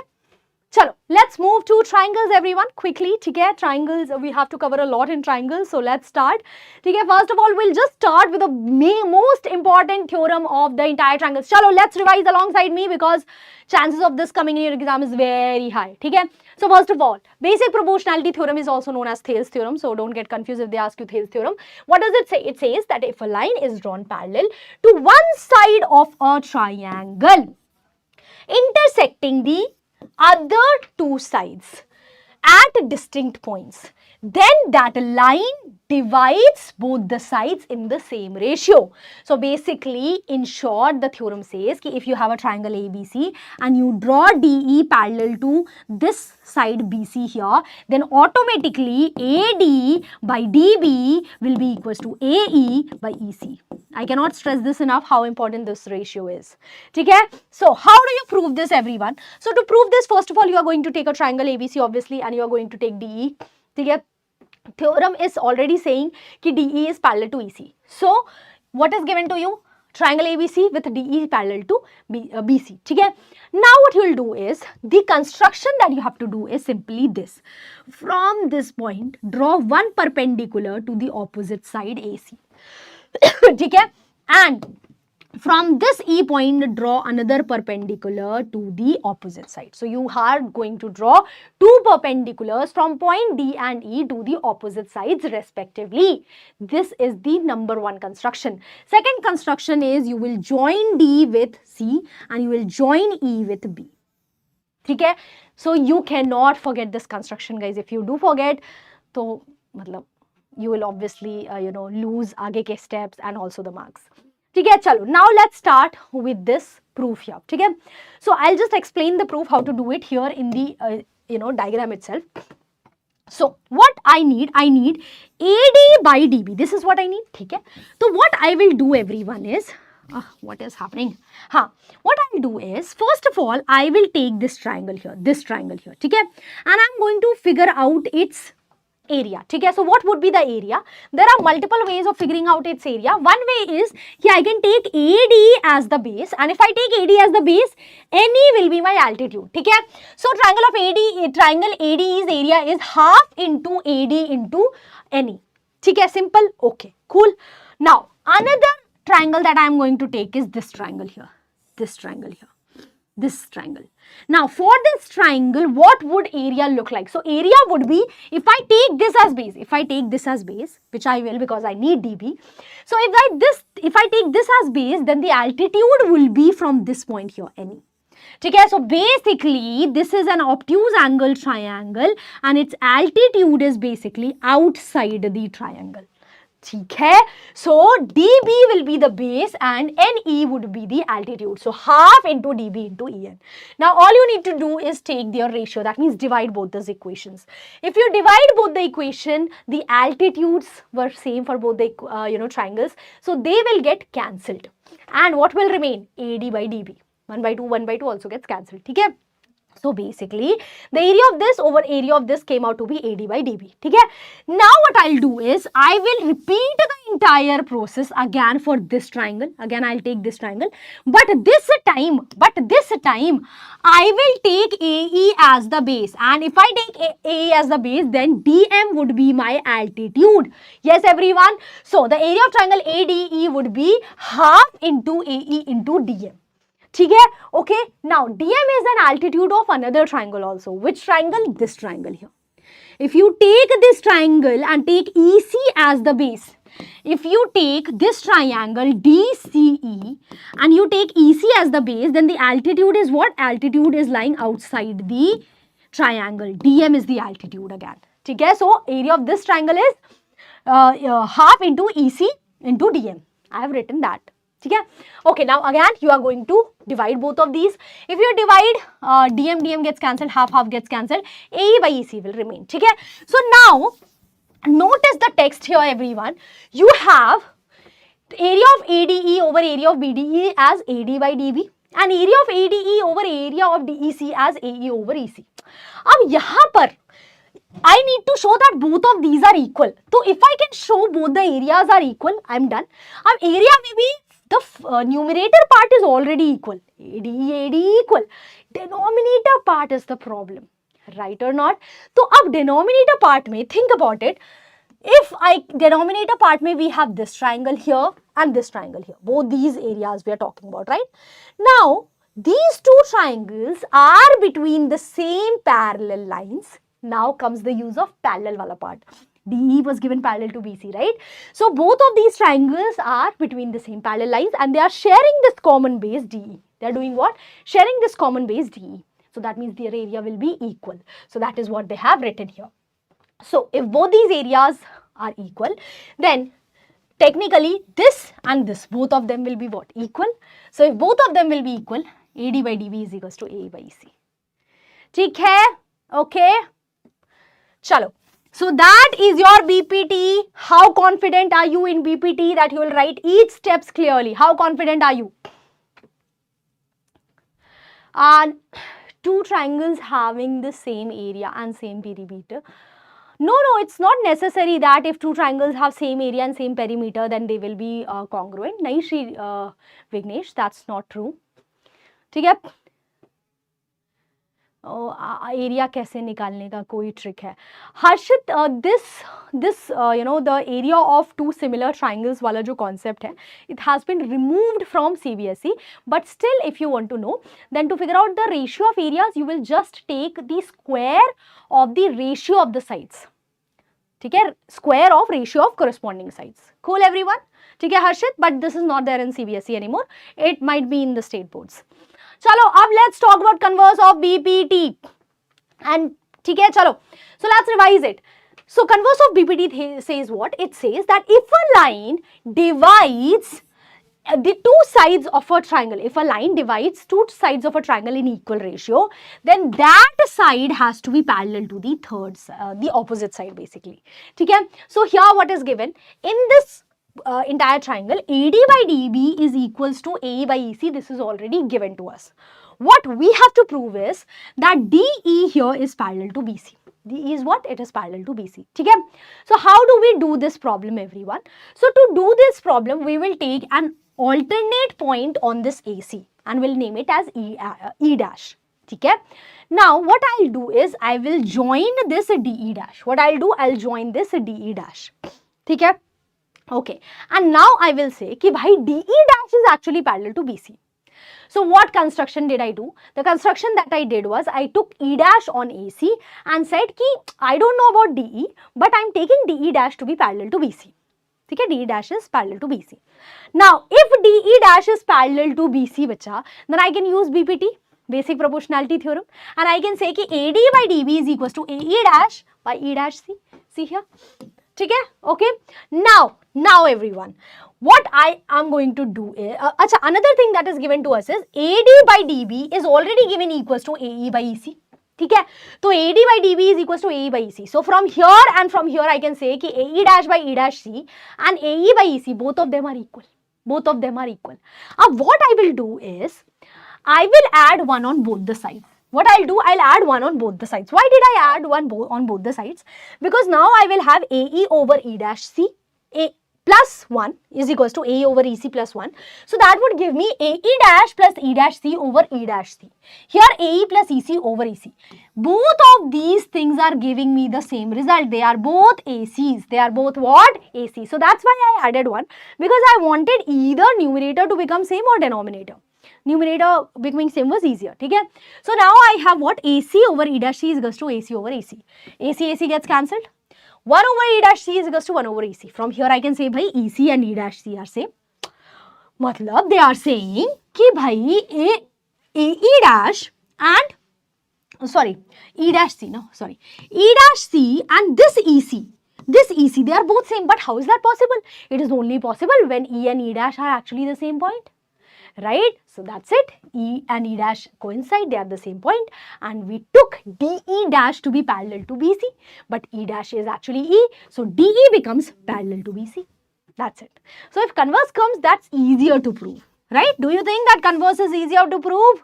चलो, let's move to triangles everyone quickly. ठीक है? Triangles, we have to cover a lot in triangles, so let's start. ठीक है? First of all, we'll just start with the most important theorem of the entire triangles. चलो, let's revise alongside me because chances of this coming in your exam is very high. ठीक है? So first of all, basic proportionality theorem is also known as Thales theorem, so don't get confused if they ask you Thales theorem. What does it say? It says that if a line is drawn parallel to one side of a triangle intersecting the other two sides at distinct points, then that line divides both the sides in the same ratio. So basically, in short, the theorem says that if you have a triangle ABC and you draw DE parallel to this side BC here, then automatically AD by DB will be equals to AE by EC. I cannot stress this enough how important this ratio is. Okay? So how do you prove this, everyone? So to prove this, first of all, you are going to take a triangle ABC obviously and you are going to take DE. Okay? Theorem is already saying that DE is parallel to EC. So what is given to you? Triangle ABC with DE parallel to BC. Okay? Now what you will do is, the construction that you have to do is simply this. From this point, draw one perpendicular to the opposite side AC. Okay? And from this E point, draw another perpendicular to the opposite side. So you are going to draw two perpendiculars from point D and E to the opposite sides respectively. This is the number one construction. Second construction is you will join D with C and you will join E with B. Okay? So you cannot forget this construction, guys. If you do forget, तो मतलब you will obviously lose आगे के steps and also the marks. ठीक है? चलो, now let's start with this proof here. ठीक है? So I'll just explain the proof how to do it here in the diagram itself. So what I need AD by DB. This is what I need. ठीक है? So what I will do, everyone, is what is happening? What I will do is, first of all, I will take this triangle here. ठीक है? And I'm going to figure out its area. Okay? So what would be the area? There are multiple ways of figuring out its area. One way is, here I can take AD as the base, and if I take AD as the base, NE will be my altitude. Okay? So triangle AD's area is half into AD into NE. Okay? Simple? Okay, cool. Now another triangle that I am going to take is this triangle here. This triangle. Now for this triangle, what would area look like? So area would be, if I take this as base, which I will because I need DB. So if I take this as base, then the altitude will be from this point here, NE. Okay? So basically, this is an obtuse angle triangle and its altitude is basically outside the triangle. ठीक है. So dB will be the base and NE would be the altitude. So half into dB into En. Now all you need to do is take their ratio. That means divide both those equations. If you divide both the equation, the altitudes were same for both the triangles. So they will get cancelled. And what will remain? AD by dB. 1 by 2 also gets cancelled. ठीक है. So basically, the area of this over area of this came out to be AD by dB. ठीक है? Now what I'll do is, I will repeat the entire process again for this triangle. Again, I'll take this triangle. But this time, I will take AE as the base. And if I take AE as the base, then DM would be my altitude. Yes, everyone? So the area of triangle ADE would be half into AE into DM. ठीक है? Okay, now DM is an altitude of another triangle also. Which triangle? This triangle here. If you take this triangle and take EC as the base, if you take this triangle DCE and you take EC as the base, then the altitude is what? Altitude is lying outside the triangle. DM is the altitude again. ठीक है? So area of this triangle is half into EC into DM. I have written that. ठीक है? Okay, now again you are going to divide both of these. If you divide DM gets cancelled, half gets cancelled, AE by EC will remain. ठीक है? So now notice the text here, everyone. You have area of ADE over area of BDE as AD by DB and area of ADE over area of DEC as AE over EC. अब यहाँ पर I need to show that both of these are equal. So if I can show both the areas are equal, I am done. अब area में भी the numerator part is already equal. AD equal. Denominator part is the problem. Right or not? So अब denominator part में, think about it. If denominator part में we have this triangle here and this triangle here. Both these areas we are talking about, right? Now, these two triangles are between the same parallel lines. Now comes the use of parallel wala part. DE was given parallel to BC, right? So both of these triangles are between the same parallel lines and they are sharing this common base DE. They are doing what? Sharing this common base DE. So that means their area will be equal. So that is what they have written here. So if both these areas are equal, then technically this and this, both of them will be what? Equal. So if both of them will be equal, AD by DB is equals to AE by EC. ठीक है? Okay? Chalo. So that is your BPT. How confident are you in BPT that you will write each steps clearly? How confident are you? And two triangles having the same area and same perimeter. No, it's not necessary that if two triangles have same area and same perimeter, then they will be congruent. Nahi Shri Vignesh, that's not true. ठीक है? Area कैसे निकालने का कोई trick है? हर्षित, this the area of two similar triangles वाला जो concept है, it has been removed from CBSE, but still if you want to know, then to figure out the ratio of areas, you will just take the square of the ratio of the sides. ठीक है? Square of ratio of corresponding sides. Cool, everyone? ठीक है Harshit, but this is not there in CBSE anymore. It might be in the state boards. चलो अब let's talk about converse of BPT and ठीक है चलो, so let's revise it. So converse of BPT says what? It says that if a line divides the two sides of a triangle, if a line divides two sides of a triangle in equal ratio, then that side has to be parallel to the the opposite side basically. ठीक है? So here what is given in this entire triangle, AD by DB is equals to AE by EC. This is already given to us. What we have to prove is that DE here is parallel to BC. DE is what? It is parallel to BC. ठीक है? So how do we do this problem, everyone? So to do this problem, we will take an alternate point on this AC and we'll name it as E dash. ठीक है? Now what I'll do is I will join this DE dash. What I'll do? I'll join this DE dash. ठीक है? Okay, and now I will say कि भाई DE dash is actually parallel to BC. So what construction did I do? The construction that I did was I took E dash on AC and said कि I don't know about DE, but I'm taking DE dash to be parallel to BC. ठीक है? DE dash is parallel to BC. Now if DE dash is parallel to BC बच्चा, then I can use BPT, basic proportionality theorem, and I can say कि AD by DB is equals to AE dash by E dash C. See here. ठीक है? Okay. Now everyone, what I am going to do is, another thing that is given to us is AD by DB is already given equals to AE by EC. ठीक है? तो AD by DB is equals to AE by EC. So from here and from here I can say कि AE dash by E dash C and AE by EC, both of them are equal. Both of them are equal. Now what I will do is, I will add 1 on both the sides. What I'll do, I'll add 1 on both the sides. Why did I add 1 on both the sides? Because now I will have AE over E dash C, A plus 1 is equals to AE over EC plus 1. So that would give me AE dash plus E dash C over E dash C. Here AE plus EC over EC. Both of these things are giving me the same result. They are both ACs. They are both what? AC. So that's why I added 1, because I wanted either numerator to become same or denominator. Numerator becoming same was easier. ठीक है? So now I have what? AC over E dash C is equals to AC over AC. AC gets cancelled. 1 over E dash C is equals to 1 over EC. From here I can say bhai EC and E dash C are same. मतलब they are saying कि bhai E dash and E dash C, no, sorry. E dash C and this EC, they are both same. But how is that possible? It is only possible when E and E dash are actually the same point. Right? So that's it. E and E dash coincide, they are the same point, and we took DE dash to be parallel to BC, but E dash is actually E, so DE becomes parallel to BC. That's it. So if converse comes, that's easier to prove, right? Do you think that converse is easier to prove?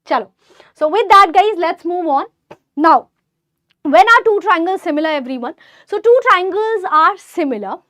Chalo. So with that guys, let's move on. Now, when are two triangles similar, everyone? So two triangles are similar.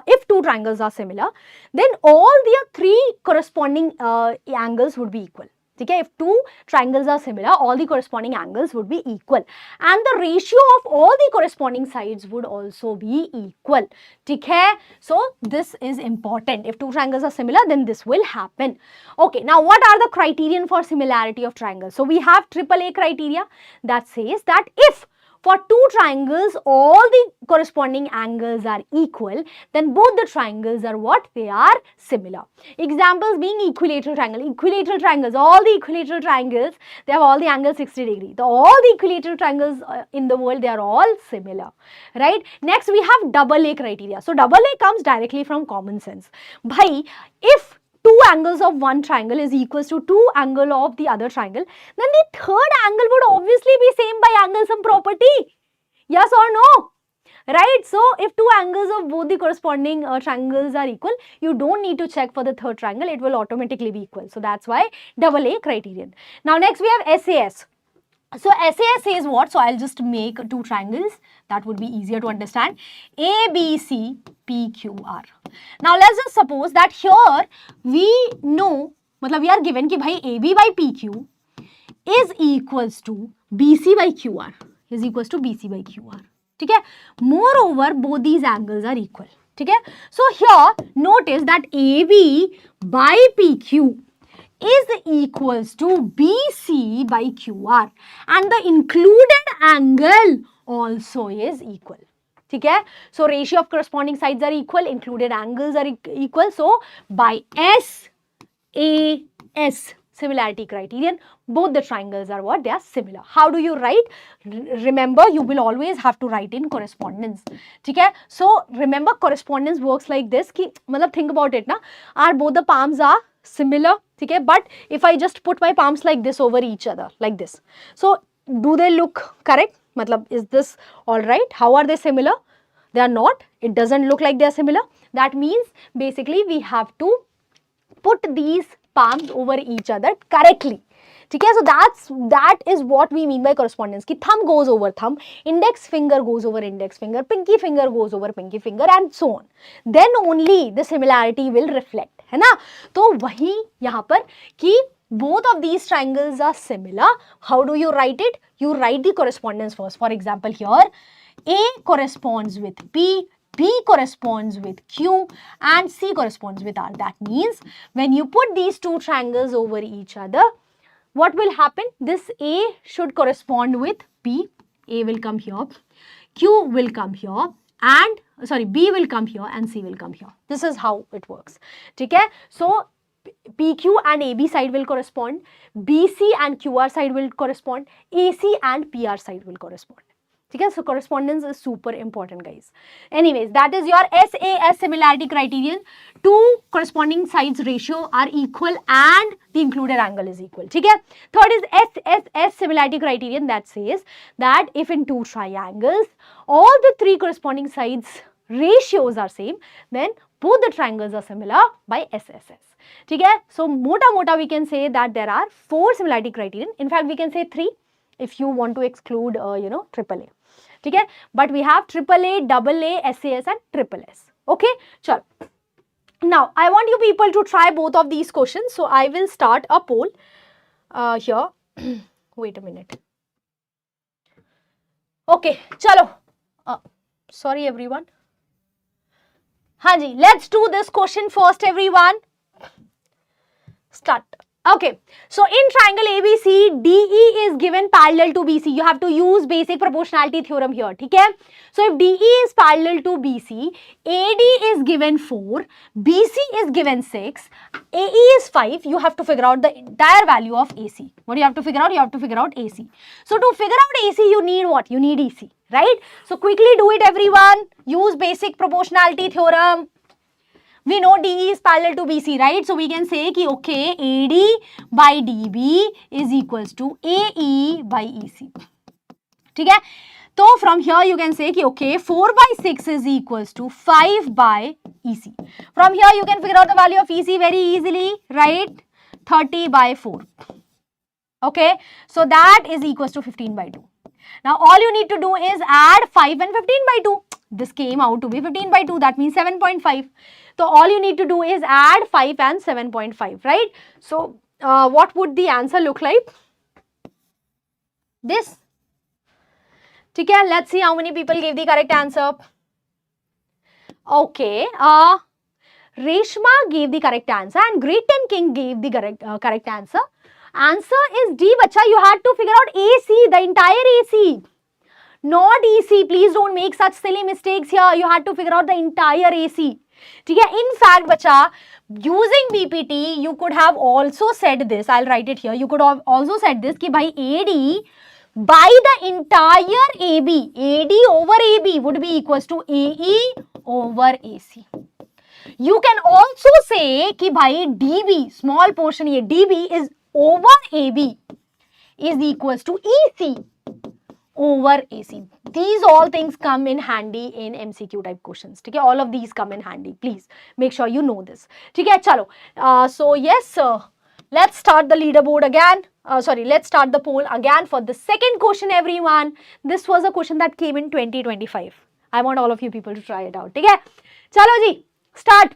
If two triangles are similar, then all their three corresponding angles would be equal. Okay? If two triangles are similar, all the corresponding angles would be equal, and the ratio of all the corresponding sides would also be equal. Okay? So this is important. If two triangles are similar, then this will happen. Okay, now what are the criterion for similarity of triangles? So we have AAA criteria that says that if for two triangles, all the corresponding angles are equal, then both the triangles are what? They are similar. Examples being equilateral triangle. Equilateral triangles, all the equilateral triangles, they have all the angles 60 degrees. All the equilateral triangles in the world, they are all similar, right? Next, we have AA criteria. So AA comes directly from common sense. Bhai, if two angles of one triangle is equals to two angle of the other triangle, then the third angle would obviously be same by angle sum property. Yes or no? Right? So, if two angles of both the corresponding triangles are equal, you don't need to check for the third triangle. It will automatically be equal. So, that's why AA criterion. Now, next we have SAS. So, SAS says what? So, I'll just make two triangles. That would be easier to understand. ABC, PQR. Now, let's just suppose that here we know, we are given कि भाई AB by PQ is equals to BC by QR is equals to BC by QR. ठीक है? Moreover, both these angles are equal. ठीक है? So, here notice that AB by PQ is equals to BC by QR, and the included angle also is equal. Okay? So ratio of corresponding sides are equal, included angles are equal. So by SAS, similarity criterion, both the triangles are what? They are similar. How do you write? Remember, you will always have to write in correspondence. Okay? So remember, correspondence works like this. Think about it. Are both the palms are similar? Okay? But if I just put my palms like this over each other, like this. So do they look correct? Is this alright? How are they similar? They are not. It doesn't look like they are similar. That means basically we have to put these palms over each other correctly. Okay? So that is what we mean by correspondence. Ki thumb goes over thumb, index finger goes over index finger, pinky finger goes over pinky finger, and so on. Then only the similarity will reflect. है ना? तो वही यहाँ पर कि both of these triangles are similar. How do you write it? You write the correspondence first. For example, here A corresponds with B, B corresponds with Q, and C corresponds with R. That means when you put these two triangles over each other, what will happen? This A should correspond with B. A will come here, Q will come here, and B will come here, and C will come here. This is how it works. Okay? So PQ and AB side will correspond, BC and QR side will correspond, AC and PR side will correspond. Okay, so correspondence is super important, guys. Anyways, that is your SAS similarity criterion. Two corresponding sides ratio are equal and the included angle is equal. Okay? Third is SSS similarity criterion that says that if in two triangles, all the three corresponding sides ratios are same, then both the triangles are similar by SSS. Okay? So, mota we can say that there are 4 similarity criterion. In fact, we can say 3 if you want to exclude, AAA. Okay? But we have AAA, AA, SAS and SSS. Okay? Chalo. Now, I want you people to try both of these questions. So, I will start a poll here. Wait a minute. Okay, chalo. Sorry everyone. Hanji, let's do this question first, everyone. Start. Okay, so in triangle ABC, DE is given parallel to BC. You have to use basic proportionality theorem here. Okay? So if DE is parallel to BC, AD is given 4, BC is given 6, AE is 5. You have to figure out the entire value of AC. What do you have to figure out? You have to figure out AC. So to figure out AC, you need what? You need EC, right? So quickly do it, everyone. Use basic proportionality theorem. We know DE is parallel to BC, right? So we can say ki okay, AD by DB is equals to AE by EC. Okay? So from here you can say ki okay, 4 by 6 is equals to 5 by EC. From here you can figure out the value of EC very easily, right? 30 by 4. Okay? So that is equals to 15 by 2. Now all you need to do is add 5 and 15 by 2. This came out to be 15 by 2, that means 7.5. So all you need to do is add 5 and 7.5, right? So what would the answer look like? This. Okay, let's see how many people gave the correct answer. Okay, Reshma gave the correct answer and Great and King gave the correct answer. Answer is D, bacha. You had to figure out AC, the entire AC. Not EC. Please don't make such silly mistakes here. You had to figure out the entire AC. In fact, bacha, using BPT, you could have also said this. I'll write it here. You could have also said this ki by AD by the entire AB. AD over AB would be equals to AE over AC. You can also say ki by DB, small portion here, DB is over AB is equals to EC over AC. These all things come in handy in MCQ type questions. Okay? All of these come in handy. Please make sure you know this. Okay? Chalo. So yes, let's start the leaderboard again. Let's start the poll again for the second question, everyone. This was a question that came in 2025. I want all of you people to try it out. Okay? Chalo ji, start.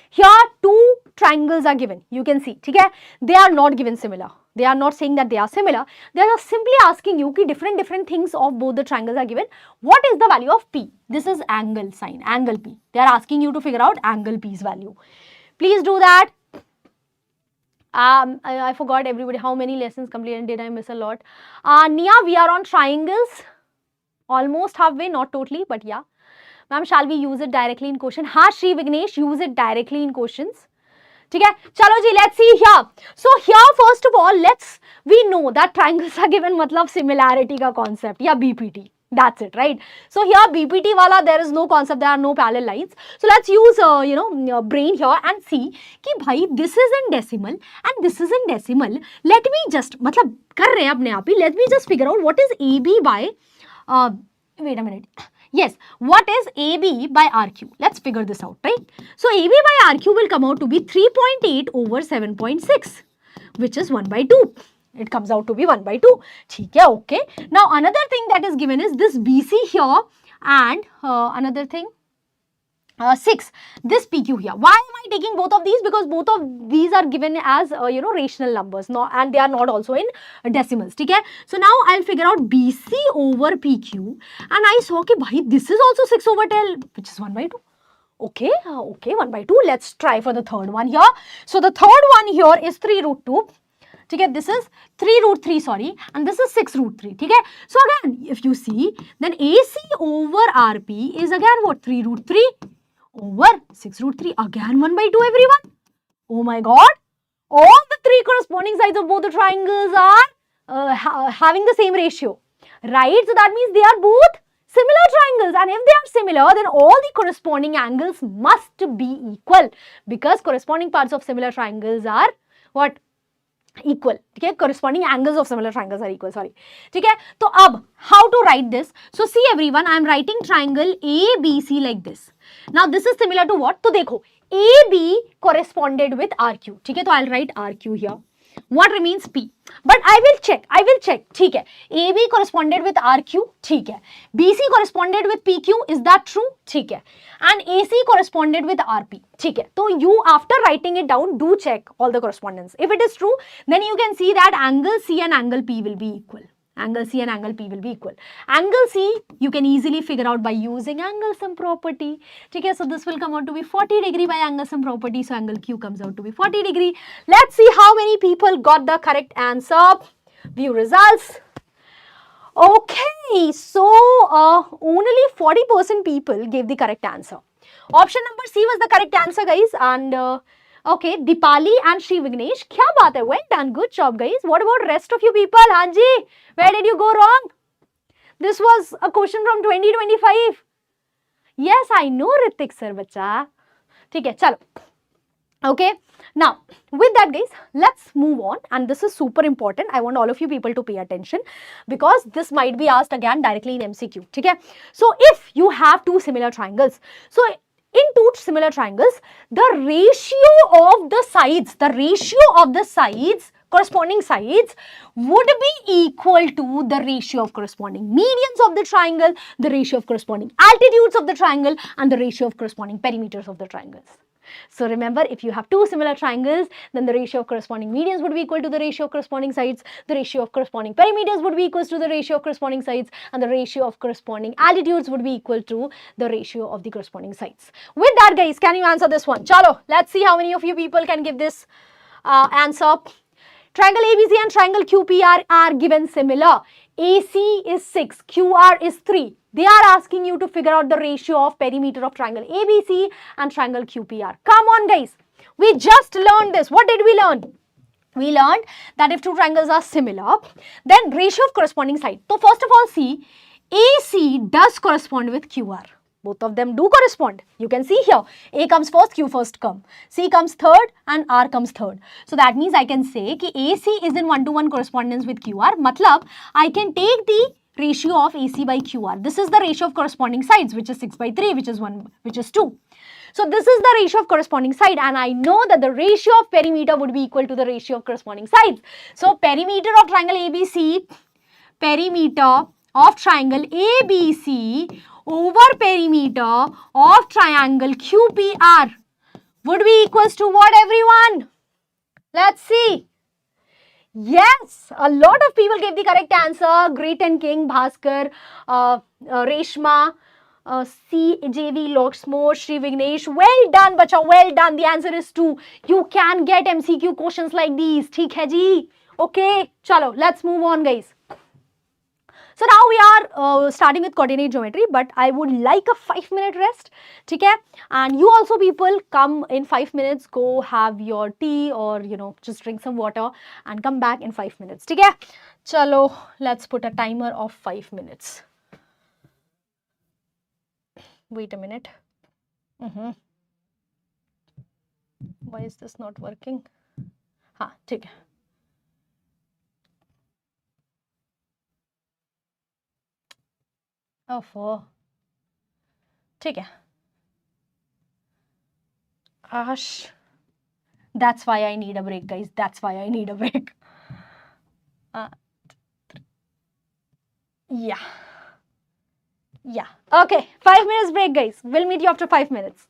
Here two triangles are given. You can see. Okay? They are not given similar. They are not saying that they are similar. They are simply asking you ki different things of both the triangles are given. What is the value of P? This is angle sign, angle P. They are asking you to figure out angle P's value. Please do that. I forgot everybody how many lessons completed. Did I miss a lot? Nia, we are on triangles. Almost halfway, not totally, but yeah. Ma'am, shall we use it directly in question? Ha, Shri Vignesh, use it directly in questions. Okay, chalo ji, let's see here. So here first of all, we know that triangles are given matlab similarity ka concept, yeah, BPT. That's it, right? So here BPT wala, there is no concept, there are no parallel lines. So let's use brain here and see ki bhai this is in decimal and this is in decimal. Let me just matlab kar rahe apne aap hi, let me just figure out what is AB by wait a minute. Yes, what is AB by RQ? Let's figure this out, right? So AB by RQ will come out to be 3.8 over 7.6, which is 1 by 2. It comes out to be 1 by 2. Okay. Now another thing that is given is this BC here and another thing 6, this PQ here. Why am I taking both of these? Because both of these are given as rational numbers, and they are not also in decimals. Okay? So now I'll figure out BC over PQ, and I saw that bhai, this is also 6 over 10, which is 1 by 2. Okay, 1 by 2. Let's try for the third one here. So the third one here is 3 root 2. Okay, this is 3 root 3, sorry, and this is 6 root 3. Okay? So again, if you see, then AC over RP is again what? 3 root 3 over 6 root 3, again 1 by 2, everyone. Oh my god, all the three corresponding sides of both the triangles are having the same ratio. right? So that means they are both similar triangles, and if they are similar, then all the corresponding angles must be equal, because corresponding parts of similar triangles are what? Equal. Okay, corresponding angles of similar triangles are equal. Sorry. Okay, so अब how to write this? So see everyone, I am writing triangle ABC like this. Now this is similar to what? तो देखो AB corresponded with RQ. ठीक है, तो I'll write RQ here. What remains P? But I will check. ठीक है. AB corresponded with RQ. ठीक है. BC corresponded with PQ. Is that true? ठीक है. And AC corresponded with RP. ठीक है. So you, after writing it down, do check all the correspondence. If it is true, then you can see that angle C and angle P will be equal. Angle C and angle P will be equal. Angle C you can easily figure out by using angle sum property. Okay, so this will come out to be 40 degree by angle sum property. So angle Q comes out to be 40 degree. Let's see how many people got the correct answer. View results. Okay, so only 40% people gave the correct answer. Option number C was the correct answer, guys. And okay, Dipali and Sri Vignesh. Kya baat hai? Well done. Good job, guys. What about rest of you people? Hanji, where did you go wrong? This was a question from 2025. Yes, I know, Ritik sir, bacha. ठीक है, चलो. Okay, now with that, guys, let's move on, and this is super important. I want all of you people to pay attention, because this might be asked again directly in MCQ. Okay, so if you have two similar triangles, so in two similar triangles, the ratio of the sides, corresponding sides, would be equal to the ratio of corresponding medians of the triangle, the ratio of corresponding altitudes of the triangle, and the ratio of corresponding perimeters of the triangles. So remember, if you have two similar triangles, then the ratio of corresponding medians would be equal to the ratio of corresponding sides, the ratio of corresponding perimeters would be equal to the ratio of corresponding sides, and the ratio of corresponding altitudes would be equal to the ratio of the corresponding sides. With that, guys, can you answer this one? Chalo, let's see how many of you people can give this answer. Triangle ABC and triangle QPR are given similar. AC is 6, QR is 3. They are asking you to figure out the ratio of perimeter of triangle ABC and triangle QPR. Come on, guys. We just learned this. What did we learn? We learned that if two triangles are similar, then ratio of corresponding side. So first of all, see, AC does correspond with QR. Both of them do correspond. You can see here, A comes first, Q first come. C comes third and R comes third. So that means I can say that AC is in 1-to-1 correspondence with QR. Matlab, I can take the ratio of AC by QR. This is the ratio of corresponding sides, which is 6/3, which is 1, which is 2. So this is the ratio of corresponding side, and I know that the ratio of perimeter would be equal to the ratio of corresponding sides. So perimeter of triangle ABC, perimeter of triangle ABC over perimeter of triangle QPR would be equals to what, everyone? Let's see. Yes, a lot of people gave the correct answer. Great and King, Bhaskar, Reshma, CJV, lots more, Sri Vignesh. Well done, bacha, well done. The answer is 2. You can get MCQ questions like these. Theek hai ji. Okay, chalo, let's move on, guys. So now we are starting with coordinate geometry, but I would like a 5-minute rest. Okay? And you also, people, come in 5 minutes, go have your tea or, just drink some water and come back in 5 minutes. Okay? Chalo, let's put a timer of 5 minutes. Wait a minute. Why is this not working? Ha, ठीक है. Oh, ठीक है. Ash, that's why I need a break, guys. That's why I need a break. Yeah. Okay, 5 minutes break, guys. We'll meet you after 5 minutes.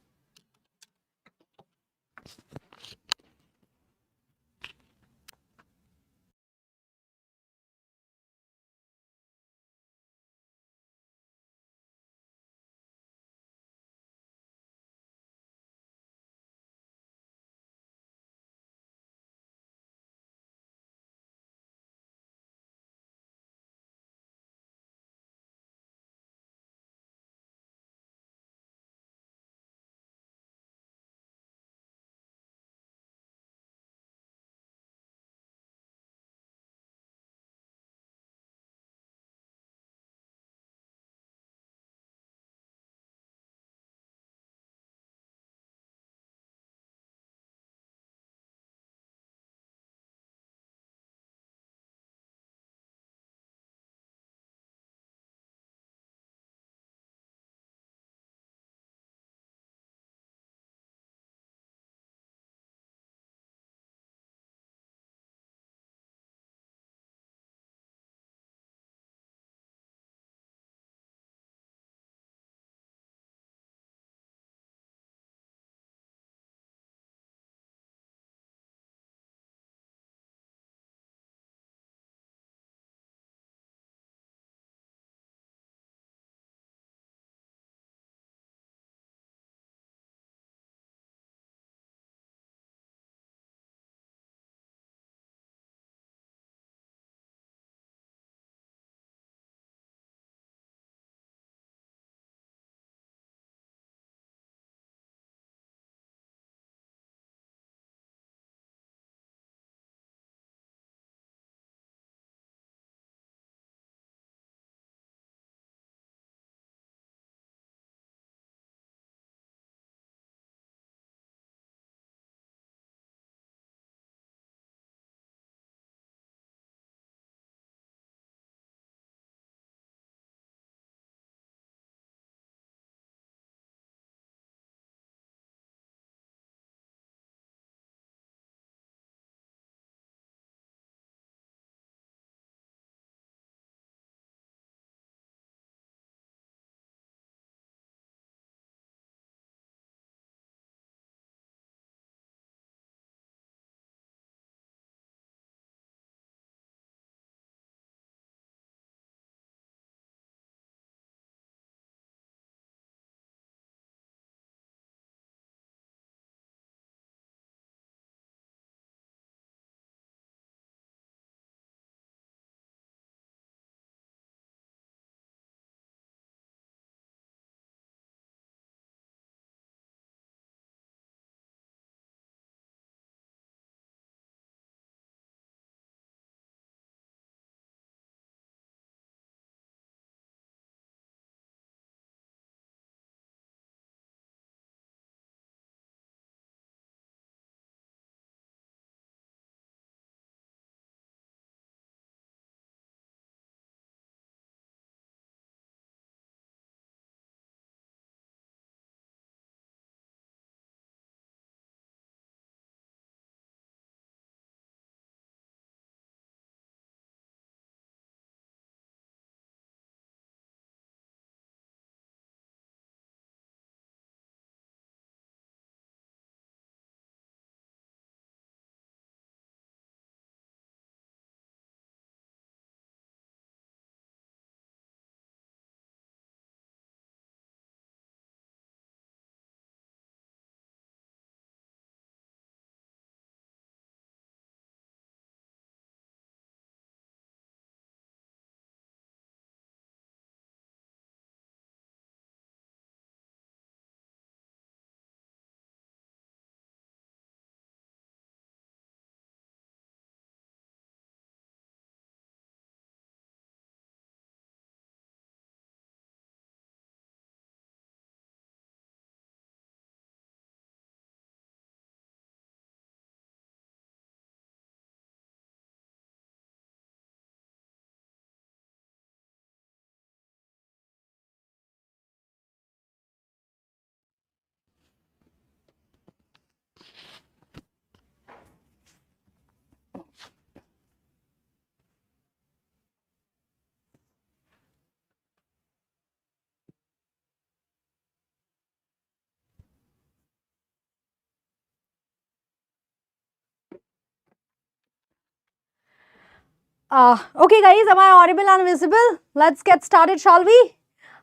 Okay guys, am I audible and visible? Let's get started, shall we?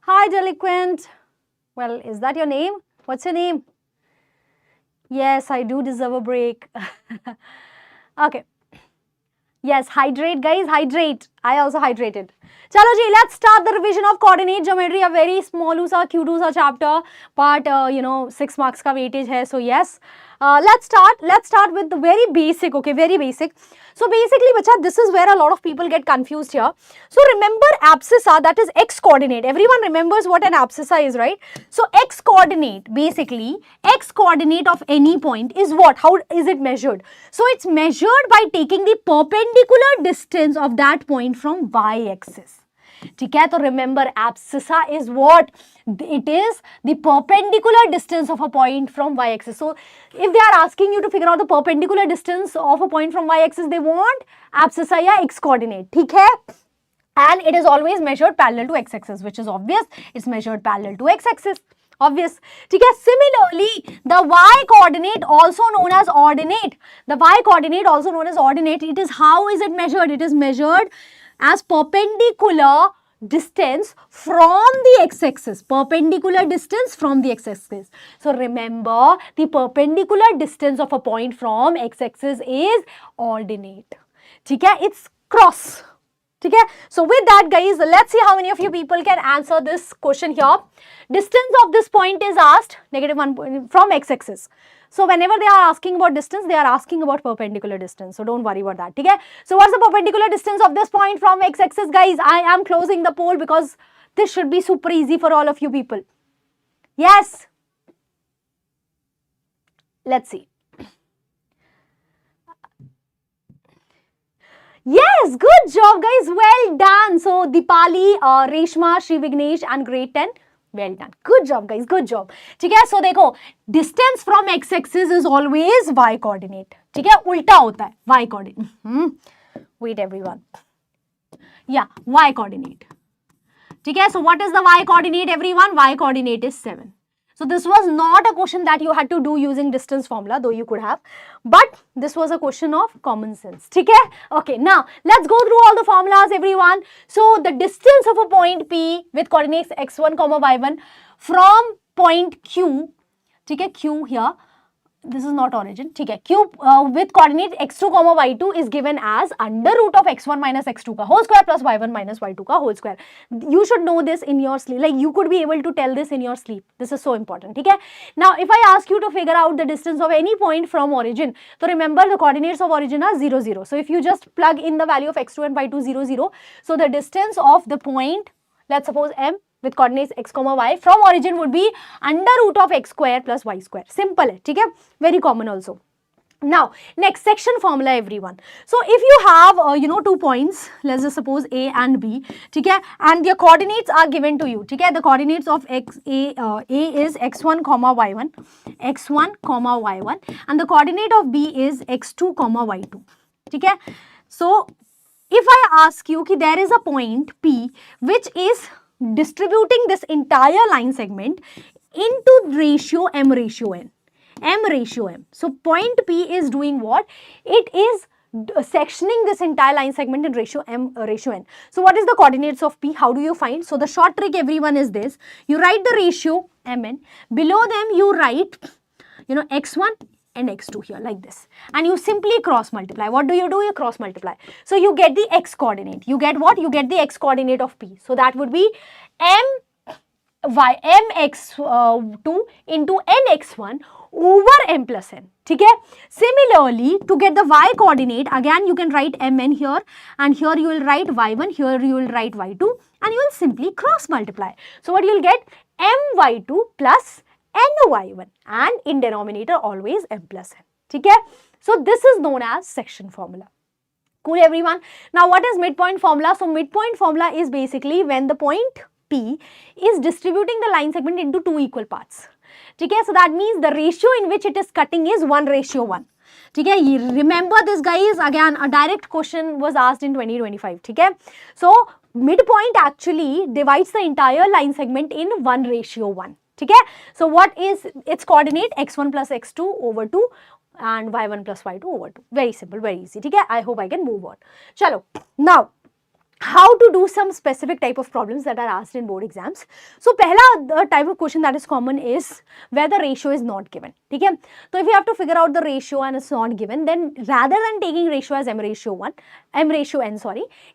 Hi delinquent. Well, is that your name? What's your name? Yes, I do deserve a break. Okay. Yes, hydrate guys, hydrate. I also hydrated. Chalo ji, let's start the revision of coordinate geometry. A very small sa, cute sa chapter, but 6 marks ka weightage hai. So yes, let's start with the very basic. Okay, very basic. So basically, bacha, this is where a lot of people get confused here. So remember abscissa, that is x coordinate. Everyone remembers what an abscissa is, right? So x coordinate, basically, x coordinate of any point is what? How is it measured? So it's measured by taking the perpendicular distance of that point from y-axis. ठीक है, तो remember abscissa is what? It is the perpendicular distance of a point from y-axis. So if they are asking you to figure out the perpendicular distance of a point from y-axis, they want abscissa या x coordinate. ठीक है? And it is always measured parallel to x-axis, which is obvious. It's measured parallel to x-axis. Obvious. ठीक है? Similarly, the y-coordinate also known as ordinate. The y-coordinate also known as ordinate. It is, how is it measured? It is measured as perpendicular distance from the x-axis. Perpendicular distance from the x-axis. So remember, the perpendicular distance of a point from x-axis is ordinate. ठीक है? It's cross. Okay, so with that guys, let's see how many of you people can answer this question here. Distance of this point is asked, -1 from x-axis. So whenever they are asking about distance, they are asking about perpendicular distance. So don't worry about that. Okay, so what's the perpendicular distance of this point from x-axis, guys? I am closing the poll because this should be super easy for all of you people. Yes. Let's see. Yes, good job guys, well done. So Dipali, Reshma, Shri Vignesh and grade 10, well done. Good job guys, good job. ठीक है, so देखो, distance from x-axis is always y coordinate. ठीक है, उल्टा होता है y coordinate. Wait everyone. Yeah, y coordinate. ठीक है, so what is the y coordinate everyone? Y coordinate is 7. So this was not a question that you had to do using distance formula, though you could have, but this was a question of common sense. Okay? Okay, now let's go through all the formulas everyone. So the distance of a point P with coordinates x1, y1 from point Q, okay, Q here, this is not origin, okay, Q with coordinate x2, y2 is given as under root of x1 minus x2 ka whole square plus y1 minus y2 ka whole square. You should know this in your sleep, like you could be able to tell this in your sleep. This is so important, okay? Now if I ask you to figure out the distance of any point from origin, so remember the coordinates of origin are 0, 0. So if you just plug in the value of x2 and y2 0, 0, so the distance of the point, let's suppose M, with coordinates x, y from origin would be under root of x square plus y square. Simple hai, theek hai? Very common also. Now, next section formula everyone. So, if you have, 2 points, let's just suppose A and B, theek hai? And their coordinates are given to you, theek hai? The coordinates of A is x1, y1, x1, y1, and the coordinate of B is x2, y2, theek hai? So, if I ask you ki there is a point P which is distributing this entire line segment into ratio m ratio n. M ratio m. So point P is doing what? It is sectioning this entire line segment in ratio m ratio n. So what is the coordinates of P? How do you find? So the short trick everyone is this. You write the ratio mn. Below them you write x1 and x2 here like this, and you simply cross multiply. What do? You cross multiply. So you get the x coordinate. You get what? You get the x coordinate of P. So that would be mx2 into nx1 over m plus n. Okay? Similarly, to get the y coordinate, again you can write mn here, and here you will write y1, here you will write y2, and you will simply cross multiply. So what you will get? my2 plus ny1, and in denominator always m plus n. Okay? So this is known as section formula. Cool everyone? Now what is midpoint formula? So midpoint formula is basically when the point P is distributing the line segment into 2 equal parts. Okay? So that means the ratio in which it is cutting is 1:1. Okay? Remember this guys, again a direct question was asked in 2025. Okay? So midpoint actually divides the entire line segment in 1:1. Okay? So what is its coordinate? x1 plus x2 over 2. and y1 plus y2 over 2. Very simple, very easy. ठीक है, I hope I can move on. चलो, now how to do some specific type of problems that are asked in board exams. So पहला type of question that is common is where the ratio is not given. ठीक है, so if you have to figure out the ratio and it's not given, then rather than taking ratio as m ratio n,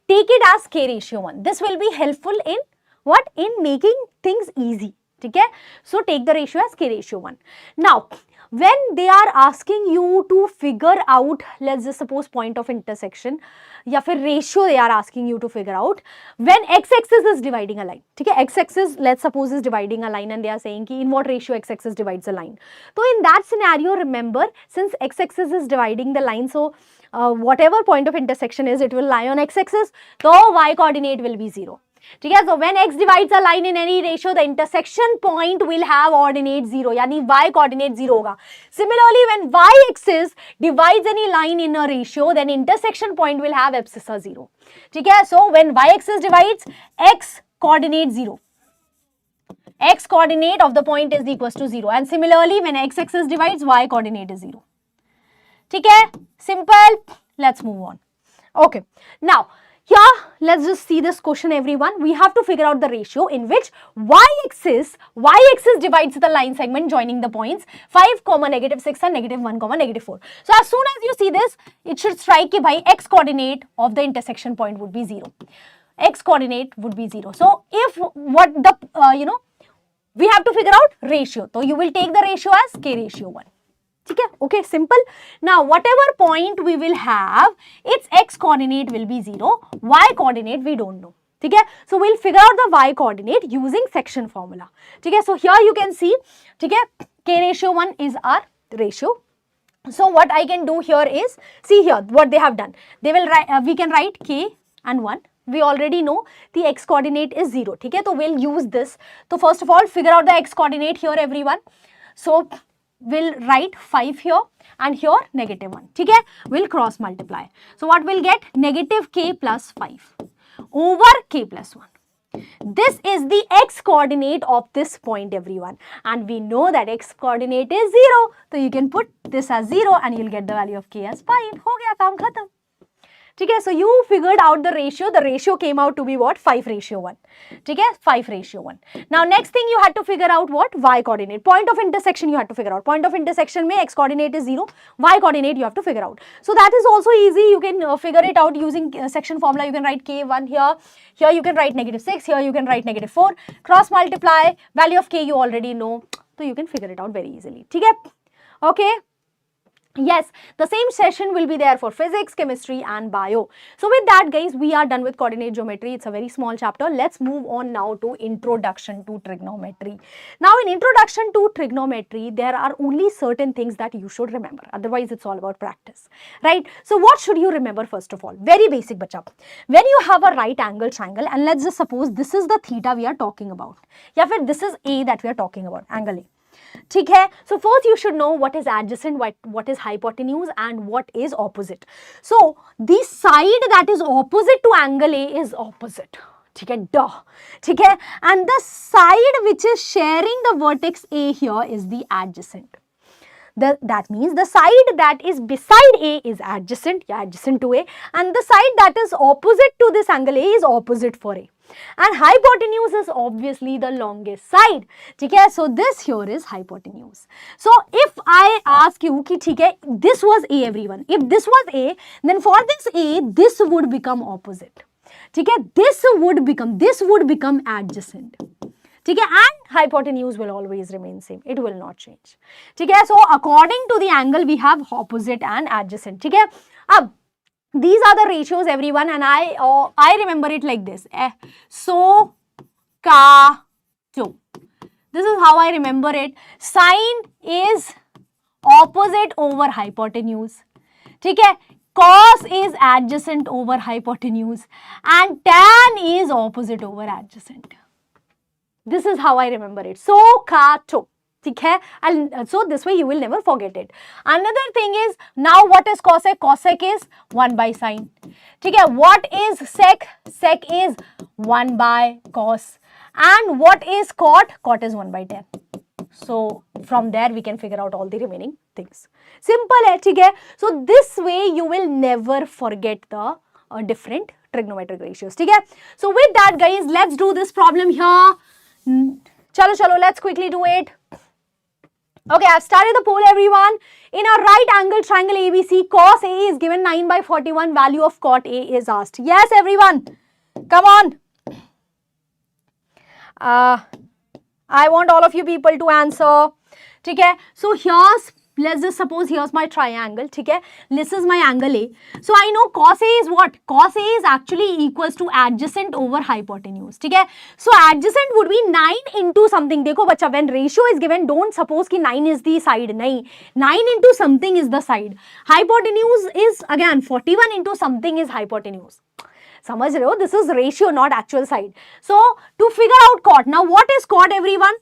take it as k ratio 1. This will be helpful in what? In making things easy. ठीक है, so take the ratio as k ratio 1. Now when they are asking you to figure out, let's just suppose point of intersection या फिर ratio they are asking you to figure out when x-axis is dividing a line. ठीक है, x-axis let's suppose is dividing a line and they are saying कि in what ratio x-axis divides a line. So in that scenario, remember, since x-axis is dividing the line, so whatever point of intersection is, it will lie on x-axis, so y coordinate will be 0. ठीक है, so when x divides a line in any ratio, the intersection point will have ordinate 0, यानी y coordinate 0 होगा. Similarly, when y-axis divides any line in a ratio, then intersection point will have abscissa 0. ठीक है, so when y-axis divides, x coordinate 0. X coordinate of the point is equals to 0, and similarly, when x-axis divides, y coordinate is 0. ठीक है, simple. Let's move on. Okay, now here, let's just see this question, everyone. We have to figure out the ratio in which y-axis divides the line segment joining the points 5, -6 and -1, -4. So as soon as you see this, it should strike कि भाई x coordinate of the intersection point would be 0. X coordinate would be 0. So if what the we have to figure out ratio. So you will take the ratio as k ratio 1. Okay, simple. Now whatever point we will have, its x coordinate will be 0, y coordinate we don't know. Okay, so we'll figure out the y coordinate using section formula. Okay, so here you can see, okay, k ratio 1 is our ratio. So what I can do here is, see here what they have done. They will write, we can write k and 1. We already know the x coordinate is 0. Okay, so we'll use this. So first of all, figure out the x coordinate here, everyone. So we'll write 5 here and here -1. ठीक है, we'll cross multiply. So what we'll get? -k plus 5 over k plus 1. This is the x coordinate of this point, everyone, and we know that x coordinate is 0. So you can put this as 0 and you'll get the value of k as 5. हो गया काम खत्म. ठीक है, so you figured out the ratio. The ratio came out to be what? 5 ratio 1. ठीक है, 5 ratio 1. Now next thing you had to figure out what? Y coordinate. Point of intersection you had to figure out. Point of intersection में x coordinate is 0. Y coordinate you have to figure out. So that is also easy. You can figure it out using section formula. You can write k1 here. Here you can write -6. Here you can write -4. Cross multiply. Value of k you already know. So you can figure it out very easily. ठीक है? Okay. Yes, the same session will be there for physics, chemistry and bio. So with that, guys, we are done with coordinate geometry. It's a very small chapter. Let's move on now to introduction to trigonometry. Now in introduction to trigonometry, there are only certain things that you should remember. Otherwise, it's all about practice, right? So what should you remember first of all? Very basic, bacha. When you have a right angle triangle, and let's just suppose this is the theta we are talking about. या फिर this is A that we are talking about, angle A. ठीक है, so first you should know what is adjacent, what is hypotenuse and what is opposite. So the side that is opposite to angle A is opposite. ठीक है, duh. ठीक है, and the side which is sharing the vertex A here is the adjacent. That means the side that is beside A is adjacent, yeah, adjacent to A, and the side that is opposite to this angle A is opposite for A. And hypotenuse is obviously the longest side. ठीक है, so this here is hypotenuse. So if I ask you कि ठीक है, this was A, everyone. If this was A, then for this A, this would become opposite. ठीक है, this would become adjacent. ठीक है, and hypotenuse will always remain same. It will not change. ठीक है, so according to the angle we have opposite and adjacent. ठीक है, अब these are the ratios, everyone, and I remember it like this. So ka to. This is how I remember it. Sine is opposite over hypotenuse. ठीक है, cos is adjacent over hypotenuse, and tan is opposite over adjacent. This is how I remember it. So ka to. ठीक है, and so this way you will never forget it. Another thing is, now what is cosec? Cosec is 1 by sine. ठीक है, what is sec? Sec is 1 by cos. And what is cot? Cot is 1 by tan. So from there we can figure out all the remaining things. Simple है, ठीक है? So this way you will never forget the different trigonometric ratios, ठीक है? So with that guys, let's do this problem here. Chalo, let's quickly do it. Okay, I've started the poll everyone. In a right angle triangle ABC, cos A is given 9 by 41, value of cot A is asked. Yes everyone, come on. I want all of you people to answer. Okay, so here's, let's just suppose here's my triangle. Okay, this is my angle A. So I know cos A is what? Cos A is actually equals to adjacent over hypotenuse. Okay, so adjacent would be 9 into something. Dekho bacha, when ratio is given, don't suppose ki 9 is the side. Nahi, 9 into something is the side. Hypotenuse is again 41 into something is hypotenuse. समझ रहे हो? This is ratio, not actual side. So to figure out cot, now what is cot everyone?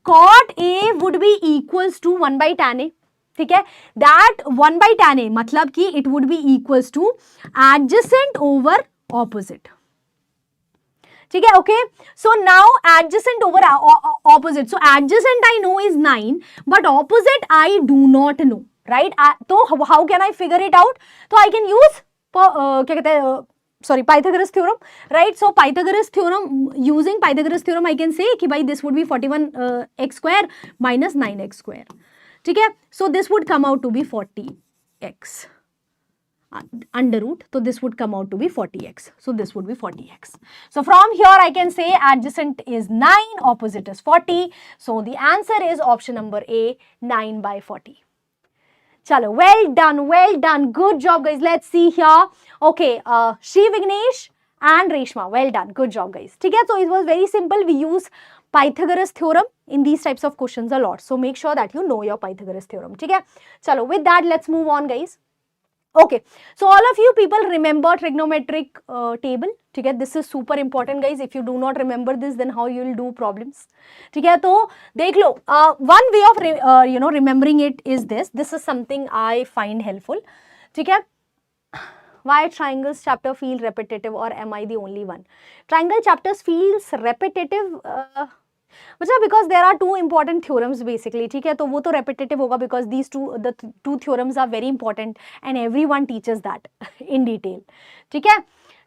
Cot A would be equals to 1 by tan A. ठीक है? That 1 by tan A मतलब कि it would be equals to adjacent over opposite. ठीक है? Okay. So now adjacent over opposite. So adjacent I know is 9, but opposite I do not know. Right? So how can I figure it out? So I can use क्या कहते हैं? Sorry, Pythagoras theorem, right? So Pythagoras theorem, using Pythagoras theorem, I can say कि भाई this would be 41 x square minus 9x square. ठीक है? So this would come out to be 40x under root. So this would come out to be 40x. So this would be 40x. So from here I can say adjacent is 9, opposite is 40. So the answer is option number A, 9 by 40. Chalo, well done, good job guys. Let's see here. Okay, Shri Vignesh and Reshma, well done, good job guys. Okay, so it was very simple. We use Pythagoras theorem in these types of questions a lot. So make sure that you know your Pythagoras theorem. Okay, chalo, with that let's move on guys. Okay, so all of you people remember trigonometric table. Okay, this is super important guys. If you do not remember this, then how you will do problems. Okay, so dekh lo, one way of remembering it is this. This is something I find helpful. Okay, why triangles chapter feel repetitive, or am I the only one? Triangle chapters feels repetitive. Because there are two important theorems basically, ठीक है? तो वो तो repetitive होगा because these the two theorems are very important and everyone teaches that in detail, ठीक है?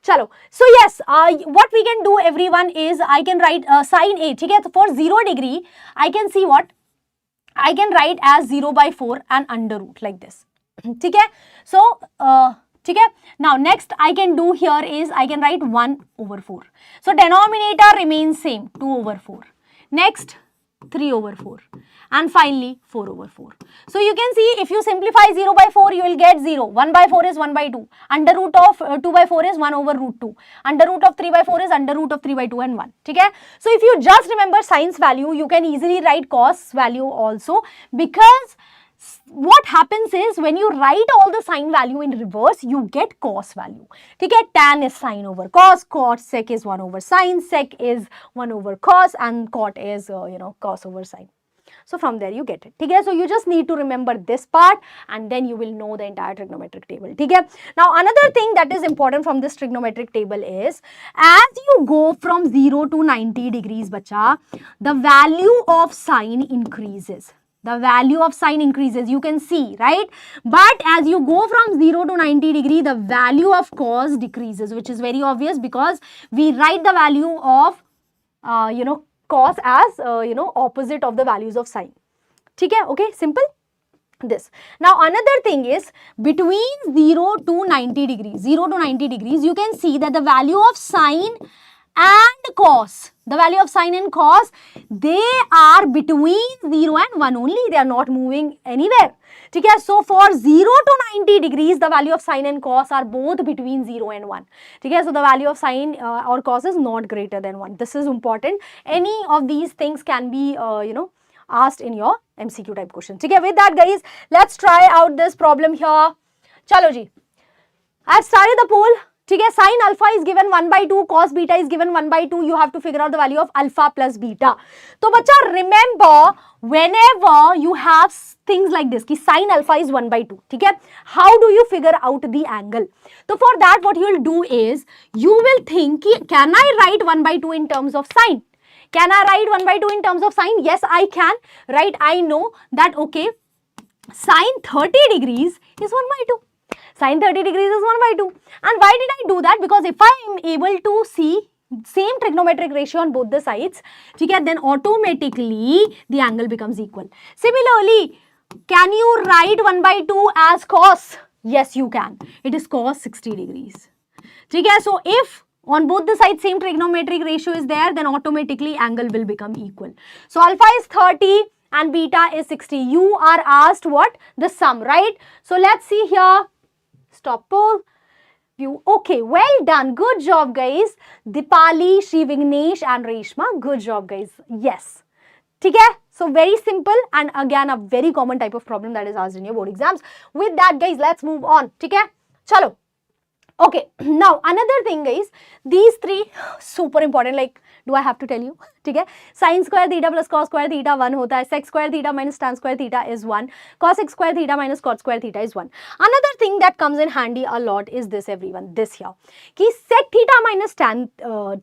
चलो, so yes, what we can do everyone is I can write sin A, ठीक है? So for 0 degree, I can see what? I can write as 0 by 4 and under root like this, ठीक है? So, ठीक है? Now next I can do here is I can write 1 over 4. So denominator remains same, 2 over 4. Next 3 over 4 and finally 4 over 4. So you can see if you simplify 0 by 4 you will get 0. 1 by 4 is 1 by 2. Under root of 2 by 4 is 1 over root 2. Under root of 3 by 4 is under root of 3 by 2 and 1. Okay? So if you just remember sine's value, you can easily write cos value also, because what happens is when you write all the sine value in reverse, you get cos value. Okay? Tan is sine over cos, cot sec is 1 over sine, sec is 1 over cos, and cot is cos over sine. So from there you get it. Okay? So you just need to remember this part and then you will know the entire trigonometric table. Okay? Now another thing that is important from this trigonometric table is as you go from 0 to 90 degrees, bacha, the value of sine increases. The value of sine increases, you can see, right? But as you go from 0 to 90 degree, the value of cos decreases, which is very obvious because we write the value of, cos as, opposite of the values of sine. Okay, simple? This. Now, another thing is between 0 to 90 degrees, you can see that the value of sine and cos, the value of sine and cos, they are between 0 and 1 only. They are not moving anywhere. Okay? So for 0 to 90 degrees, the value of sine and cos are both between 0 and 1. Okay? So the value of sine or cos is not greater than 1. This is important. Any of these things can be, asked in your MCQ type questions. Okay? With that, guys, let's try out this problem here. Chalo ji. I have started the poll. ठीक है, sin alpha is given 1 by 2, cos beta is given 1 by 2. You have to figure out the value of alpha plus beta. तो बच्चा remember whenever you have things like this कि sin alpha is 1 by 2, ठीक है? How do you figure out the angle? तो for that what you will do is you will think कि can I write 1 by 2 in terms of sin? Can I write 1 by 2 in terms of sine? Yes, I can. Right? I know that, okay, sine 30 degrees is 1 by 2. Sine 30 degrees is 1 by 2. And why did I do that? Because if I am able to see same trigonometric ratio on both the sides, okay, then automatically the angle becomes equal. Similarly, can you write 1 by 2 as cos? Yes, you can. It is cos 60 degrees. Okay, so if on both the sides same trigonometric ratio is there, then automatically angle will become equal. So alpha is 30 and beta is 60. You are asked what? The sum, right? So let's see here. Stop poll. View. Okay, well done. Good job, guys. Dipali, Sri Vignesh and Reshma. Good job, guys. Yes. Okay? So very simple and again a very common type of problem that is asked in your board exams. With that, guys, let's move on. Okay? Chalo. Okay, now another thing, guys, these three super important, like, do I have to tell you? Okay, sin square theta plus cos square theta 1 hota hai, sec square theta minus tan square theta is 1, cosec square theta minus cot square theta is 1. Another thing that comes in handy a lot is this, everyone, this here. Ki sec theta minus tan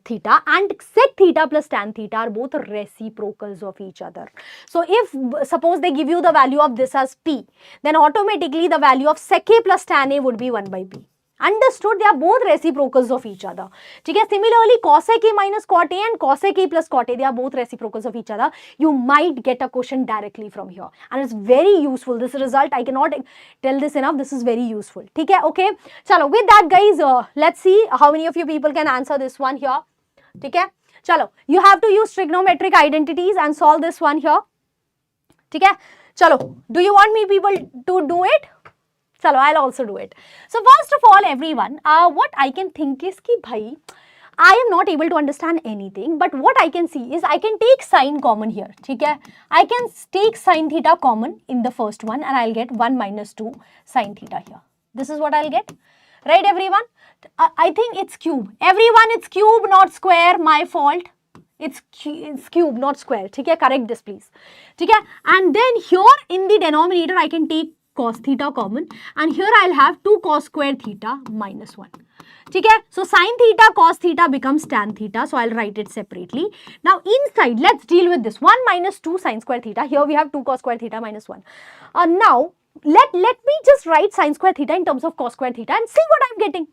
theta and sec theta plus tan theta are both reciprocals of each other. So if suppose they give you the value of this as p, then automatically the value of sec a plus tan a would be 1 by p. Understood? They are both reciprocals of each other. Okay? Similarly, cosec a minus cot a and cosec a plus cot a, they are both reciprocals of each other. You might get a question directly from here. And it's very useful. This result, I cannot tell this enough. This is very useful. Okay? Chalo, with that, guys, let's see how many of you people can answer this one here. Okay? Chalo, you have to use trigonometric identities and solve this one here. Okay? Chalo, do you want me people to do it? Chalo, I'll also do it. So first of all, everyone, what I can think is ki bhai, I am not able to understand anything, but what I can see is I can take sine common here. Okay? I can take sine theta common in the first one and I'll get 1 minus 2 sine theta here. This is what I'll get. Right, everyone? I think it's cube. Everyone, it's cube, not square. My fault. It's cube, not square. Okay? Correct this, please. Okay? And then here in the denominator, I can take cos theta common and here I'll have 2 cos square theta minus 1. Okay? So sin theta cos theta becomes tan theta, so I'll write it separately. Now inside, let's deal with this 1 minus 2 sin square theta. Here we have 2 cos square theta minus 1. Now let me just write sin square theta in terms of cos square theta and see what I'm getting.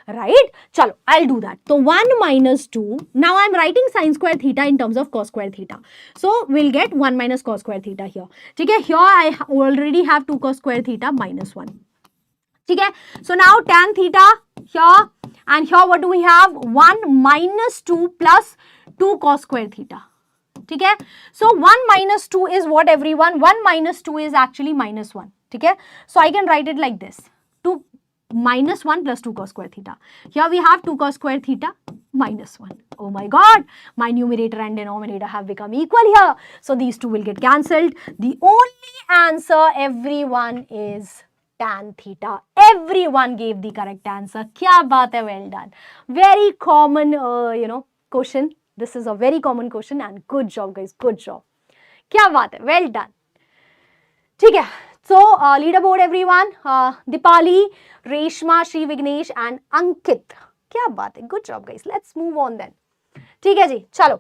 Right? Chalo, I'll do that. So 1 minus 2. Now I'm writing sin square theta in terms of cos square theta. So we'll get 1 minus cos square theta here. Okay? Here I already have 2 cos square theta minus 1. Okay? So now tan theta here and here what do we have? 1 minus 2 plus 2 cos square theta. Okay? So 1 minus 2 is what, everyone? 1 minus 2 is actually minus 1. Okay? So I can write it like this. 2 minus 1 plus 2 cos square theta. Here we have 2 cos square theta minus 1. Oh my god, my numerator and denominator have become equal here. So these two will get cancelled. The only answer, everyone, is tan theta. Everyone gave the correct answer. Kya baat hai, well done. Very common, question. This is a very common question and good job, guys. Good job. Kya baat hai, well done. ठीक है. So, leaderboard, everyone, Dipali, Reshma, Sri Vignesh and Ankit. क्या बात है? Good job, guys. Let's move on then. ठीक है जी, चलो.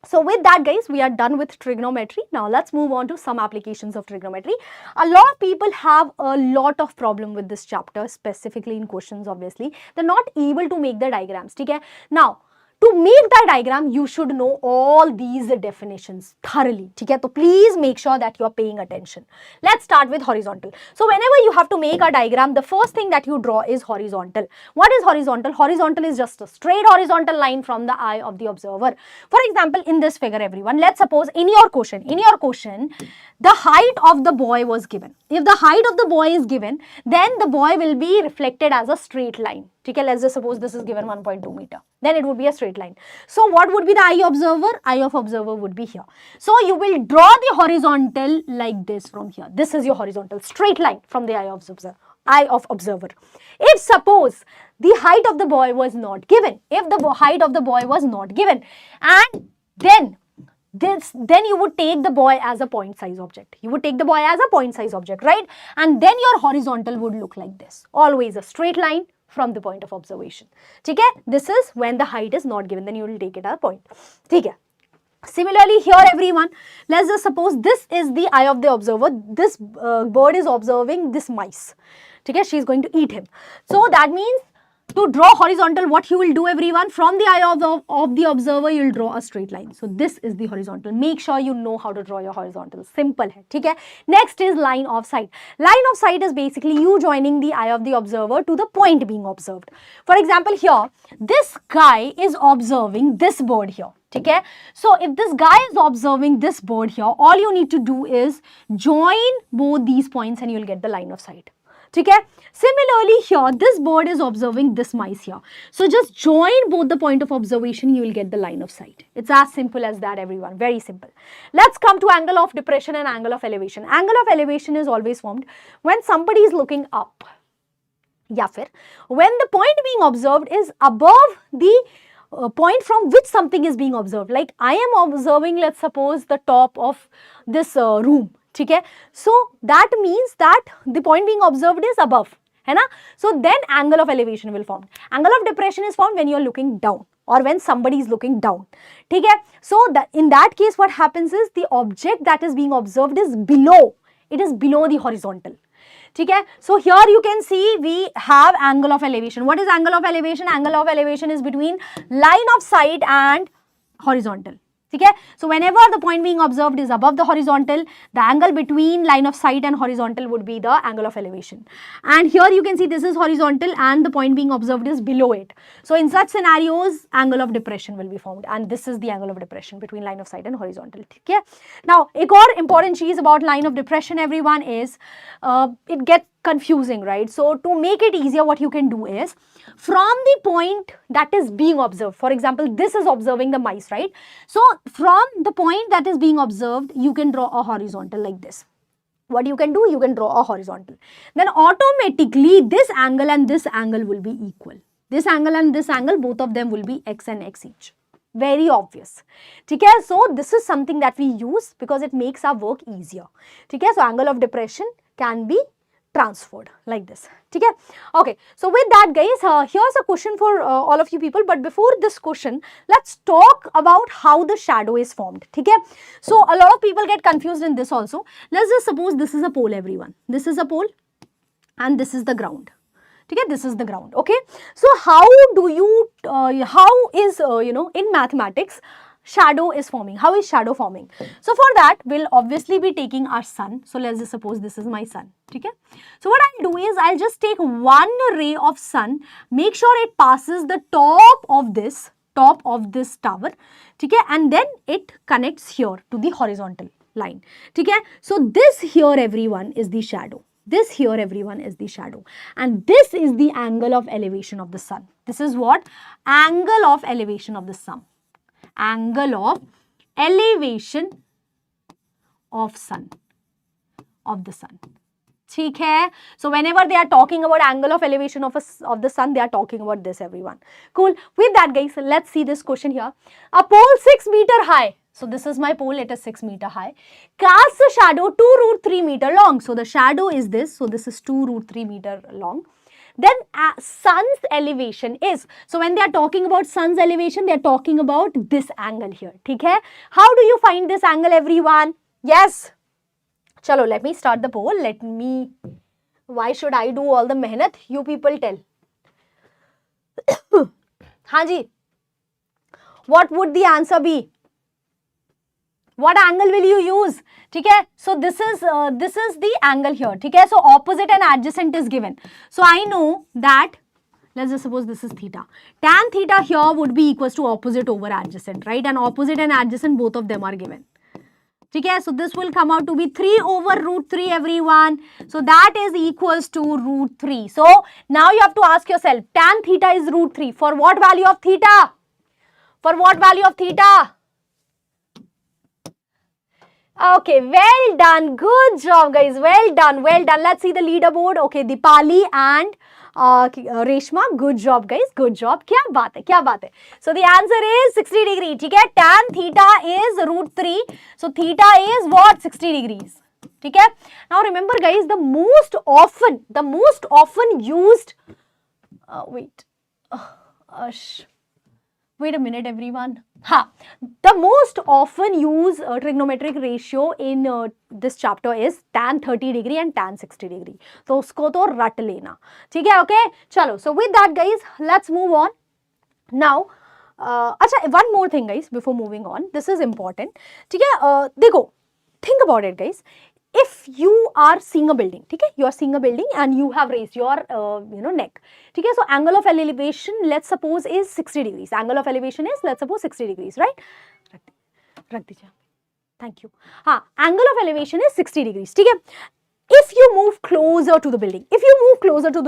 So with that, guys, we are done with trigonometry. Now let's move on to some applications of trigonometry. A lot of people have a lot of problem with this chapter, specifically in questions, obviously. They're not able to make the diagrams. Okay? Now, to make the diagram, you should know all these definitions thoroughly. Okay? So please make sure that you are paying attention. Let's start with horizontal. So whenever you have to make a diagram, the first thing that you draw is horizontal. What is horizontal? Horizontal is just a straight horizontal line from the eye of the observer. For example, in this figure, everyone, let's suppose in your question, the height of the boy was given. If the height of the boy is given, then the boy will be reflected as a straight line. Okay, let's just suppose this is given 1.2 meter. Then it would be a straight line. So what would be the eye observer? Eye of observer would be here. So you will draw the horizontal like this from here. This is your horizontal straight line from the eye of observer. If suppose the height of the boy was not given, and then you would take the boy as a point size object. Right? And then your horizontal would look like this. Always a straight line from the point of observation. Okay? This is when the height is not given, then you will take it as a point. Okay? Similarly here everyone, let's just suppose this is the eye of the observer. This bird is observing this mice. Okay, she is going to eat him. So that means to draw horizontal, what you will do everyone, from the eye of the observer you will draw a straight line. So this is the horizontal. Make sure you know how to draw your horizontal. Simple hai, okay? Next is line of sight. Line of sight is basically you joining the eye of the observer to the point being observed. For example here, this guy is observing this bird here. Okay? So if this guy is observing this bird here, all you need to do is join both these points and you will get the line of sight. Okay? Similarly here, this bird is observing this mice here. So just join both the point of observation, you will get the line of sight. It's as simple as that everyone, very simple. Let's come to angle of depression and angle of elevation. Angle of elevation is always formed when somebody is looking up. Ya fir, when the point being observed is above the point from which something is being observed. Like I am observing, let's suppose, the top of this room. Okay? So that means that the point being observed is above. Hai na? So then angle of elevation will form. Angle of depression is formed when you are looking down or when somebody is looking down. Okay? So in that case what happens is the object that is being observed is below. It is below the horizontal. Okay? So here you can see we have angle of elevation. What is angle of elevation? Angle of elevation is between line of sight and horizontal. Okay? So whenever the point being observed is above the horizontal, the angle between line of sight and horizontal would be the angle of elevation. And here you can see this is horizontal and the point being observed is below it. So in such scenarios, angle of depression will be formed, and this is the angle of depression between line of sight and horizontal. Okay? Now, एक और important चीज about line of depression everyone is, it gets confusing, right? So to make it easier, what you can do is, from the point that is being observed, for example, this is observing the mice, right? So from the point that is being observed, you can draw a horizontal like this. What you can do? You can draw a horizontal. Then automatically this angle and this angle will be equal. This angle and this angle, both of them will be x and x each. Very obvious. Okay? So this is something that we use because it makes our work easier. Okay? So angle of depression can be transferred like this. Okay, so with that guys, here's a question for all of you people, but before this question, let's talk about how the shadow is formed. Okay? So a lot of people get confused in this also. Let's just suppose this is a pole everyone. This is a pole and this is the ground. Okay? This is the ground. Okay? So how do you, how is, in mathematics, shadow is forming. How is shadow forming? So for that, we'll obviously be taking our sun. So let's just suppose this is my sun. Okay? So what I'll do is, I'll just take one ray of sun, make sure it passes the top of this tower. Okay? And then it connects here to the horizontal line. Okay? So this here everyone is the shadow. This here everyone is the shadow, and this is the angle of elevation of the sun. This is what? Angle of elevation of the sun. Angle of elevation of the sun. Okay? So whenever they are talking about angle of elevation of the sun, they are talking about this everyone. Cool. With that guys, let's see this question here. A pole 6 meter high. So this is my pole, it is 6 meter high. Casts a shadow 2√3 meter long. So the shadow is this. So this is 2√3 meter long. Then sun's elevation is, so when they are talking about sun's elevation, they are talking about this angle here. Okay? How do you find this angle everyone? Yes. Chalo, let me start the poll. Why should I do all the mehnat? You people tell. Hanji. What would the answer be? What angle will you use? Okay? So this is the angle here. Okay? So opposite and adjacent is given. So I know that, let's just suppose this is theta. Tan theta here would be equals to opposite over adjacent, right? And opposite and adjacent, both of them are given. Okay? So this will come out to be 3 over √3 everyone. So that is equals to √3. So now you have to ask yourself, tan theta is √3. For what value of theta? For what value of theta? Okay, well done. Good job, guys. Well done. Well done. Let's see the leaderboard. Okay, Dipali and Reshma. Good job, guys. Good job. Kya baat hai? Kya baat hai? So the answer is 60 degree. Okay, tan theta is √3. So theta is what? 60 degrees. Okay. Now remember, guys, the most often used. Wait a minute, everyone. हाँ, the most often used trigonometric ratio in this chapter is tan 30 degree and tan 60 degree. तो उसको तो रट लेना, ठीक है? Okay, चलो. So with that, guys, let's move on. Now, अच्छा, one more thing, guys, before moving on. This is important. ठीक है? देखो, think about it, guys. If you are seeing a building, ठीक है, you are seeing a building and you have raised your neck, ठीक है, so angle of elevation, let's suppose, is 60 degrees. Angle of elevation is, let's suppose, 60 degrees, right? रख दीजिए, thank you. हाँ, angle of elevation is 60 degrees, ठीक है. If you move closer to the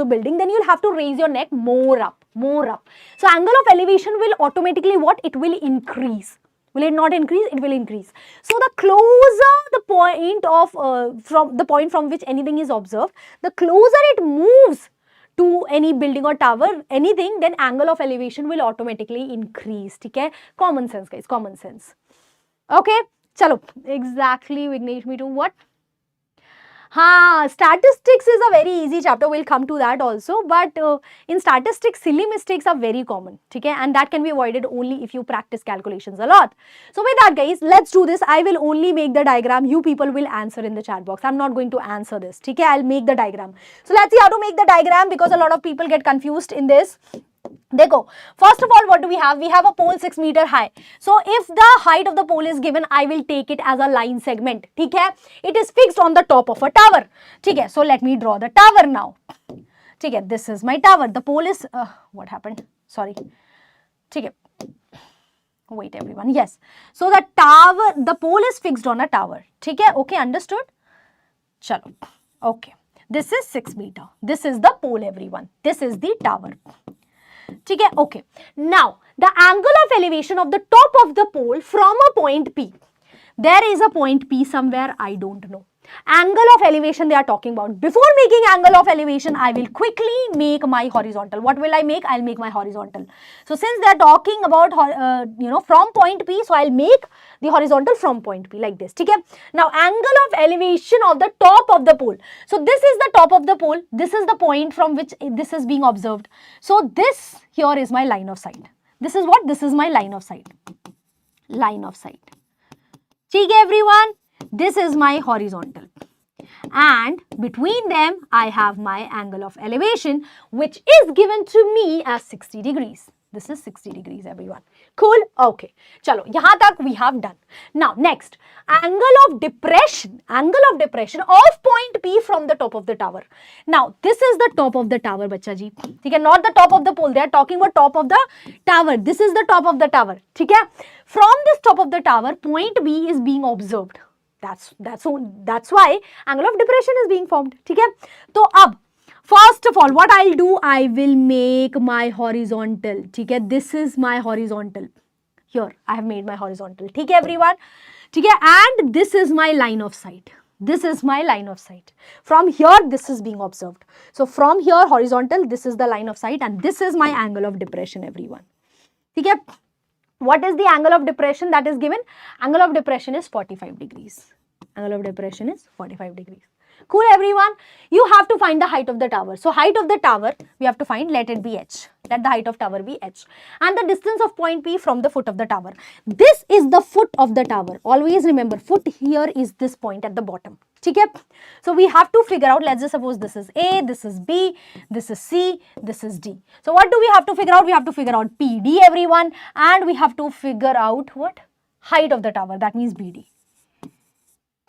building, then you'll have to raise your neck more up. So angle of elevation will automatically what? It will increase. Will it not increase? It will increase. So the closer the point of from the point from which anything is observed, the closer it moves to any building or tower, anything, then angle of elevation will automatically increase. Okay? Common sense, guys. Common sense. Okay? Chalo. Exactly. Vignesh, me too. What? Statistics is a very easy chapter. We'll come to that also. But in statistics, silly mistakes are very common. Okay? And that can be avoided only if you practice calculations a lot. So with that, guys, let's do this. I will only make the diagram. You people will answer in the chat box. I'm not going to answer this. Okay? I'll make the diagram. So let's see how to make the diagram, because a lot of people get confused in this. Dekho, first of all, what do we have? We have a pole 6 meter high. So if the height of the pole is given, I will take it as a line segment. ठीक है? It is fixed on the top of a tower. ठीक है? So let me draw the tower now. ठीक है? This is my tower. The pole is what happened? Sorry. ठीक है? Wait, everyone. Yes. So the tower, the pole is fixed on a tower. ठीक है? Okay, understood? Chalo. Okay. This is 6 meter. This is the pole, everyone. This is the tower. ठीक है? Okay. Now, the angle of elevation of the top of the pole from a point P. There is a point P somewhere, I don't know. Angle of elevation they are talking about. Before making angle of elevation, I will quickly make my horizontal. What will I make? I'll make my horizontal. So since they are talking about, from point P, so I'll make the horizontal from point P like this. Okay? Now, angle of elevation of the top of the pole. So this is the top of the pole. This is the point from which this is being observed. So this here is my line of sight. This is what? This is my line of sight. Line of sight. Okay, everyone? This is my horizontal, and between them I have my angle of elevation, which is given to me as 60 degrees. This is 60 degrees, everyone. Cool? Okay. Chalo, yahan tak we have done. Now, next, angle of depression of point P from the top of the tower. Now, this is the top of the tower, bacha ji. Okay, not the top of the pole. They are talking about top of the tower. This is the top of the tower. Okay? From this top of the tower, point B is being observed. That's why angle of depression is being formed. Okay? So, first of all, what I'll do, I will make my horizontal. Okay? This is my horizontal. Here, I have made my horizontal. Okay, everyone? Okay? And this is my line of sight. This is my line of sight. From here, this is being observed. So, from here, horizontal, this is the line of sight, and this is my angle of depression, everyone. Okay? What is the angle of depression that is given? Angle of depression is 45 degrees. Angle of depression is 45 degrees. Cool, everyone? You have to find the height of the tower. So, height of the tower, we have to find, let it be h. Let the height of tower be h. And the distance of point P from the foot of the tower. This is the foot of the tower. Always remember, foot here is this point at the bottom. Okay? So, we have to figure out, let's just suppose this is A, this is B, this is C, this is D. So, what do we have to figure out? We have to figure out PD, everyone. And we have to figure out what? Height of the tower. That means BD.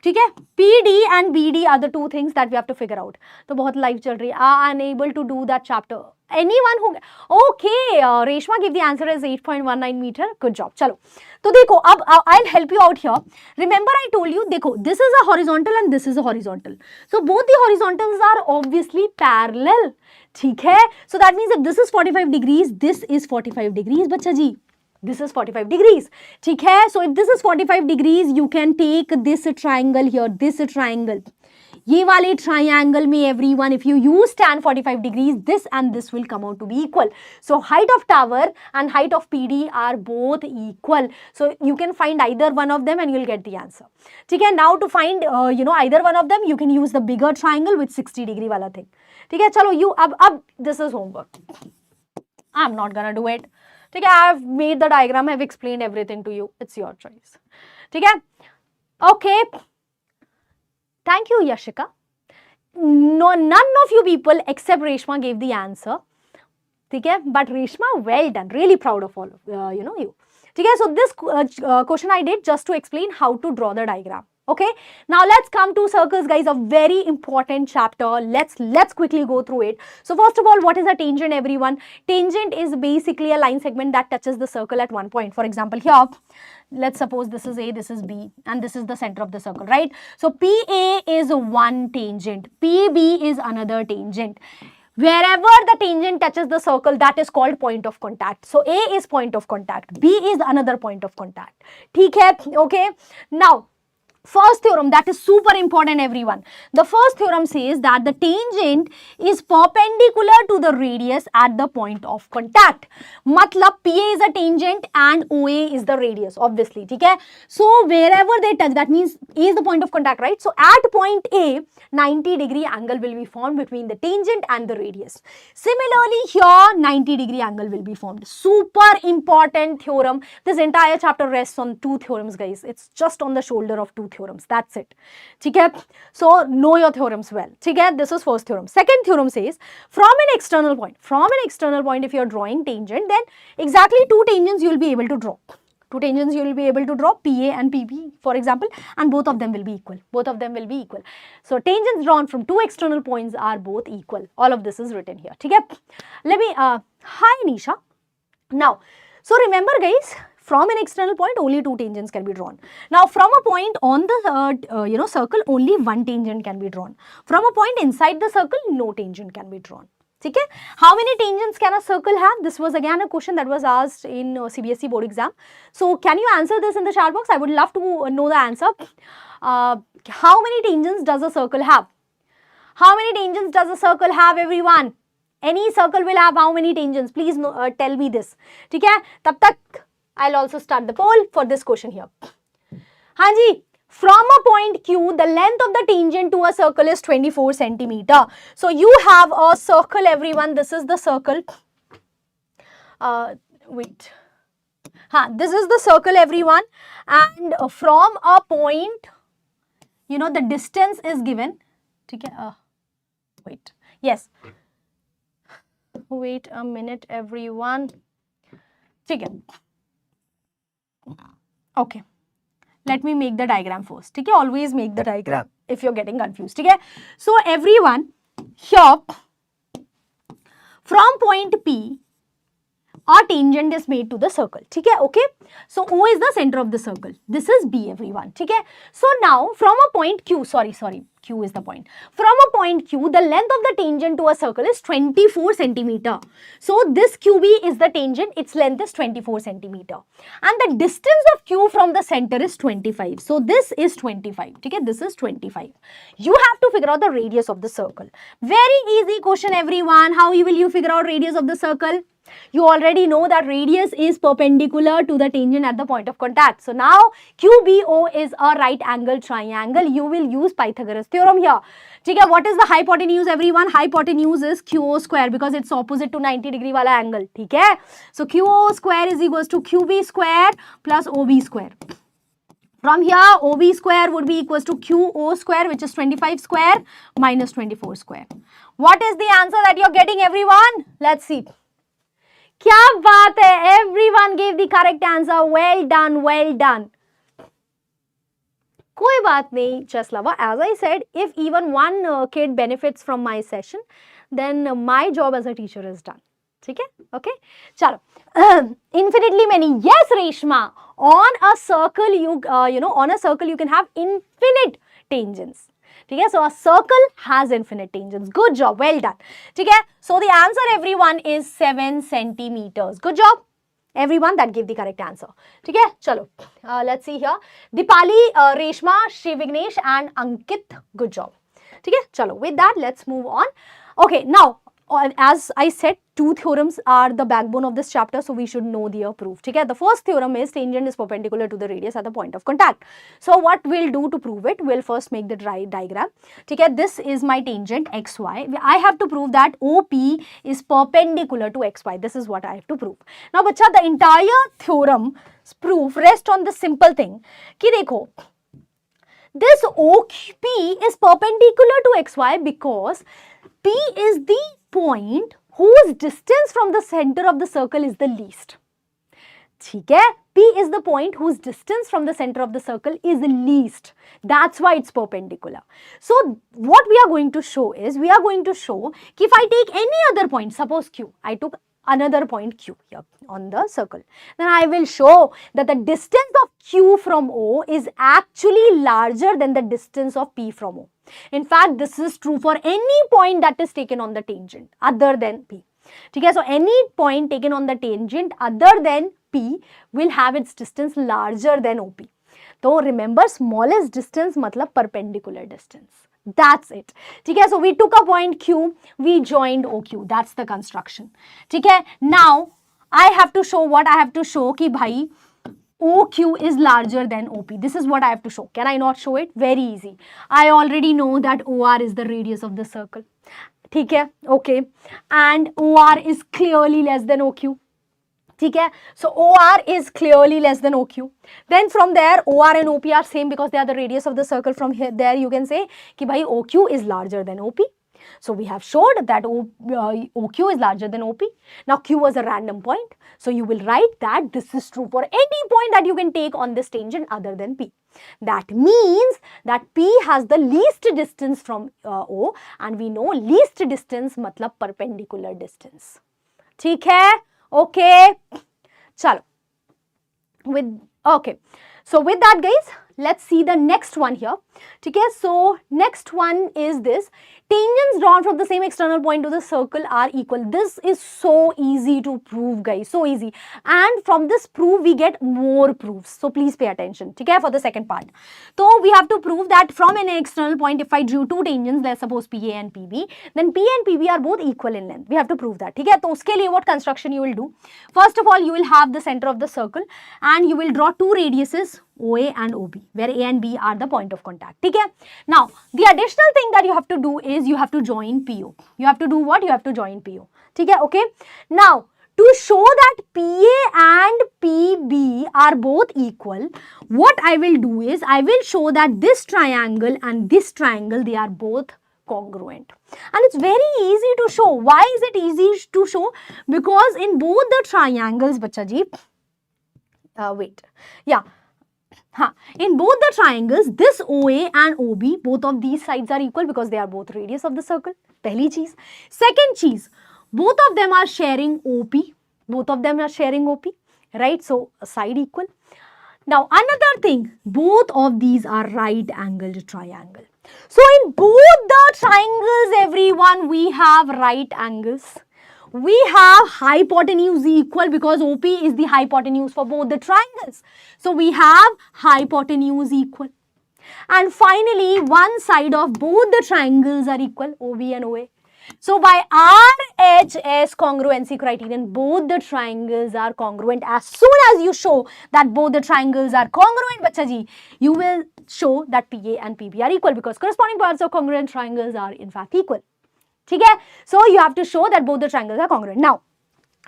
ठीक है? PD and BD are the two things that we have to figure out. तो बहुत live चल रही है. Unable to do that chapter. Anyone who... Okay, Reshma gave the answer as 8.19 meter. Good job. चलो. तो देखो, अब I'll help you out here. Remember I told you, देखो, this is a horizontal and this is a horizontal. So both the horizontals are obviously parallel. ठीक है? So that means if this is 45 degrees, this is 45 degrees, बच्चा जी. This is 45 degrees. ठीक है? So if this is 45 degrees, you can take this triangle here, this triangle. ये वाले triangle में, everyone, if you use tan 45 degrees, this and this will come out to be equal. So height of tower and height of PD are both equal. So you can find either one of them and you'll get the answer. ठीक है? Now to find either one of them, you can use the bigger triangle with 60 degree वाला thing. ठीक है? चलो, you अब this is homework. I'm not gonna do it. ठीक है, I have made the diagram, I have explained everything to you, it's your choice. ठीक है, okay, thank you Yashika. No, none of you people except Reshma gave the answer. ठीक है, but Reshma, well done, really proud of all of you. ठीक है, so this question I did just to explain how to draw the diagram. Okay, now let's come to circles, guys, a very important chapter. Let's quickly go through it. So first of all, what is a tangent, everyone? Tangent is basically a line segment that touches the circle at one point. For example, here, let's suppose this is A, this is B, and this is the center of the circle, right? So PA is one tangent, PB is another tangent. Wherever the tangent touches the circle, that is called point of contact. So A is point of contact, B is another point of contact. ठीक है, okay? Now, first theorem that is super important, everyone. The first theorem says that the tangent is perpendicular to the radius at the point of contact. मतलब PA is a tangent and OA is the radius, obviously. ठीक है? So wherever they touch, that means A is the point of contact, right? So at point A, 90-degree angle will be formed between the tangent and the radius. Similarly, here 90-degree angle will be formed. Super important theorem. This entire chapter rests on two theorems, guys. It's just on the shoulder of two theorems. That's it. ठीक है? So know your theorems well. ठीक है? This is first theorem. Second theorem says from an external point, if you are drawing tangent, then exactly two tangents you will be able to draw. Two tangents you will be able to draw, PA and PB, for example, and both of them will be equal. Both of them will be equal. So tangents drawn from two external points are both equal. All of this is written here. ठीक है? Let me hi Nisha. Now, so remember, guys, from an external point, only two tangents can be drawn. Now, from a point on the circle, only one tangent can be drawn. From a point inside the circle, no tangent can be drawn. ठीक है? How many tangents can a circle have? This was again a question that was asked in CBSE board exam. So, can you answer this in the chat box? I would love to know the answer. How many tangents does a circle have? How many tangents does a circle have, everyone? Any circle will have how many tangents? Please tell me this. ठीक है? तब तक I'll also start the poll for this question here. हाँ जी, from a point Q, the length of the tangent to a circle is 24 centimeter. So you have a circle, everyone. This is the circle. Wait. This is the circle, everyone. And from a point, the distance is given. ठीक है? Wait. Yes. Wait a minute, everyone. ठीक है? Okay. Let me make the diagram first. Okay, always make the diagram if you're getting confused. Okay, so everyone, here from point P, a tangent is made to the circle. Okay, so O is the center of the circle. This is B, everyone. Okay, so now from a point Q, sorry, Q is the point. From a point Q, the length of the tangent to a circle is 24 centimeter. So this QB is the tangent, its length is 24 centimeter. And the distance of Q from the center is 25. So this is 25. Okay, this is 25. You have to figure out the radius of the circle. Very easy question, everyone. How will you figure out radius of the circle? You already know that radius is perpendicular to the tangent at the point of contact. So now QBO is a right angle triangle. You will use Pythagoras theorem here. Okay, what is the hypotenuse, everyone? Hypotenuse is QO square because it's opposite to 90-degree wala angle. Okay, so QO square is equals to QB square plus OB square. From here, OB square would be equals to QO square, which is 25 square minus 24 square. What is the answer that you're getting, everyone? Let's see. क्या बात है? Everyone gave the correct answer. Well done, well done. कोई बात नहीं, just love. As I said, if even one kid benefits from my session, then my job as a teacher is done. ठीक है? Okay? चलो. Infinitely many. Yes, Reshma. On a circle, on a circle you can have infinite tangents. Okay, so a circle has infinite tangents. Good job, well done. Okay, so the answer, everyone, is 7 centimeters. Good job, everyone that gave the correct answer. Okay, chalo. Let's see here. Dipali, Reshma, Shri Vignesh and Ankit. Good job. Okay, chalo. With that, let's move on. Okay, now as I said, two theorems are the backbone of this chapter, so we should know their proof. Okay? The first theorem is tangent is perpendicular to the radius at the point of contact. So what we'll do to prove it, we'll first make the diagram. Okay? This is my tangent xy. I have to prove that OP is perpendicular to xy. This is what I have to prove. Now, bacha, the entire theorem's proof rests on the simple thing ki dekho, this OP is perpendicular to xy because P is the point whose distance from the center of the circle is the least. ठीक है? P is the point whose distance from the center of the circle is the least. That's why it's perpendicular. So what we are going to show is, we are going to show if I take any other point, suppose Q, I took another point Q here on the circle, then I will show that the distance of Q from O is actually larger than the distance of P from O. In fact, this is true for any point that is taken on the tangent other than P. Okay, so any point taken on the tangent other than P will have its distance larger than OP. So remember, smallest distance matlab perpendicular distance. That's it. Okay, so we took a point Q, we joined OQ. That's the construction. Okay, now I have to show what I have to show ki bhai OQ is larger than OP. This is what I have to show. Can I not show it? Very easy. I already know that OR is the radius of the circle. Okay, okay. And OR is clearly less than OQ. Okay, so OR is clearly less than OQ. Then from there, OR and OP are same because they are the radius of the circle. From here, there you can say ki bhai OQ is larger than OP. So we have showed that OQ is larger than OP. Now Q was a random point. So you will write that this is true for any point that you can take on this tangent other than P. That means that P has the least distance from O, and we know least distance matlab perpendicular distance. ठीक है? Okay. Chalo. Okay. So with that, guys, let's see the next one here. Okay, so next one is this. Tangents drawn from the same external point to the circle are equal. This is so easy to prove, guys. So easy. And from this proof, we get more proofs. So please pay attention. Okay, for the second part. So we have to prove that from an external point, if I drew two tangents, let's suppose PA and PB, then P and PB are both equal in length. We have to prove that. Okay, so uske liye what construction you will do? First of all, you will have the center of the circle and you will draw two radiuses, OA and OB, where A and B are the point of contact. Okay? Now, the additional thing that you have to do is you have to join PO. You have to do what? You have to join PO. Okay? Now, to show that PA and PB are both equal, what I will do is I will show that this triangle and this triangle, they are both congruent. And it's very easy to show. Why is it easy to show? Because in both the triangles, bacha ji, in both the triangles, this OA and OB, both of these sides are equal because they are both radius of the circle. Pehli cheez. Second cheez, both of them are sharing OP. Both of them are sharing OP, right? So, a side equal. Now, another thing, both of these are right-angled triangle. So, in both the triangles, everyone, we have right angles. We have hypotenuse equal because OP is the hypotenuse for both the triangles. So, we have hypotenuse equal. And finally, one side of both the triangles are equal, OB and OA. So, by RHS congruency criterion, both the triangles are congruent. As soon as you show that both the triangles are congruent, bacha ji, you will show that PA and PB are equal because corresponding parts of congruent triangles are in fact equal. Okay? So, you have to show that both the triangles are congruent. Now,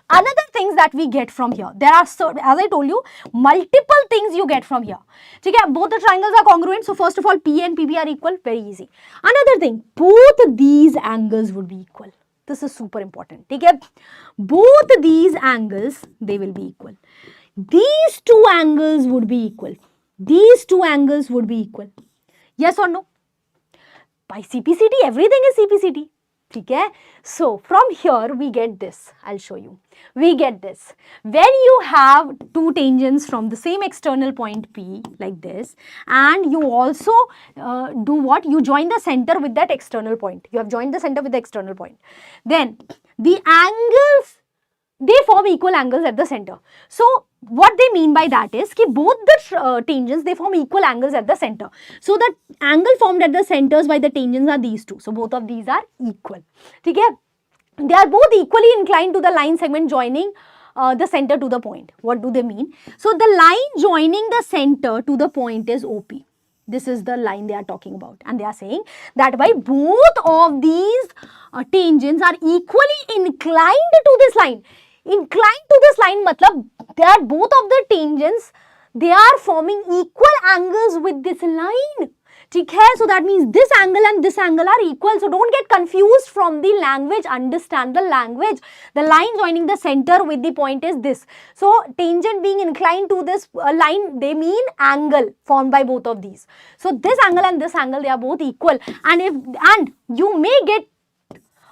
another things that we get from here, there are, as I told you, multiple things you get from here. Okay? Both the triangles are congruent. So, first of all, P and PB are equal. Very easy. Another thing, both these angles would be equal. This is super important. Okay? Both these angles, they will be equal. These two angles would be equal. These two angles would be equal. Yes or no? By CPCT, everything is CPCT. Okay? So, from here we get this. I'll show you. We get this. When you have two tangents from the same external point P like this, and you also do what? You join the center with that external point. You have joined the center with the external point. Then, the angles, they form equal angles at the center. So, what they mean by that is that both the tangents, they form equal angles at the center. So, the angle formed at the centers by the tangents are these two. So, both of these are equal. Okay? they are both equally inclined to the line segment joining the center to the point. What do they mean? So the line joining the center to the point is OP. This is the line they are talking about, and they are saying that by both of these tangents are equally inclined to this line. Inclined to this line matlab that both of the tangents, they are forming equal angles with this line. Okay, so that means this angle and this angle are equal. So don't get confused from the language. Understand the language. The line joining the center with the point is this. So tangent being inclined to this line, they mean angle formed by both of these. So this angle and this angle, they are both equal. And you may get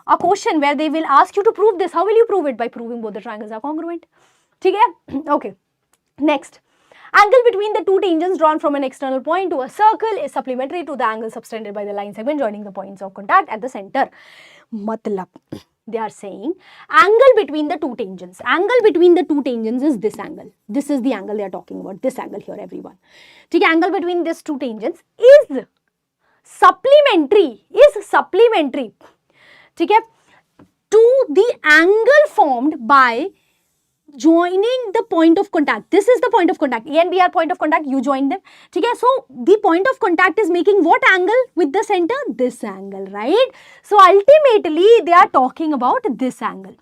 a question where they will ask you to prove this. How will you prove it? By proving both the triangles are congruent. Okay. Okay. Next. Angle between the two tangents drawn from an external point to a circle is supplementary to the angle subtended by the line segment joining the points of contact at the center. Matlab, they are saying angle between the two tangents. Angle between the two tangents is this angle. This is the angle they are talking about. This angle here, everyone. The angle between these two tangents is supplementary. Okay, to the angle formed by joining the point of contact. This is the point of contact. A and B are point of contact. You join them. Okay, so the point of contact is making what angle with the center? This angle, right? So ultimately, they are talking about this angle.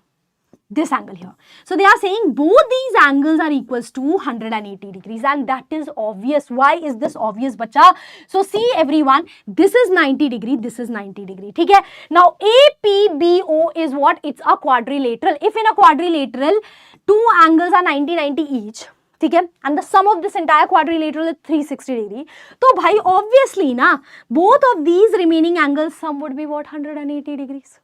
This angle here. So they are saying both these angles are equals to 180 degrees, and that is obvious. Why is this obvious, bacha? So see everyone, this is 90 degree, this is 90 degree. Okay? Now APBO is what? It's a quadrilateral. If in a quadrilateral, two angles are 90-90 each, okay, and the sum of this entire quadrilateral is 360 degree. So bhai, obviously na, both of these remaining angles sum would be what? 180 degrees.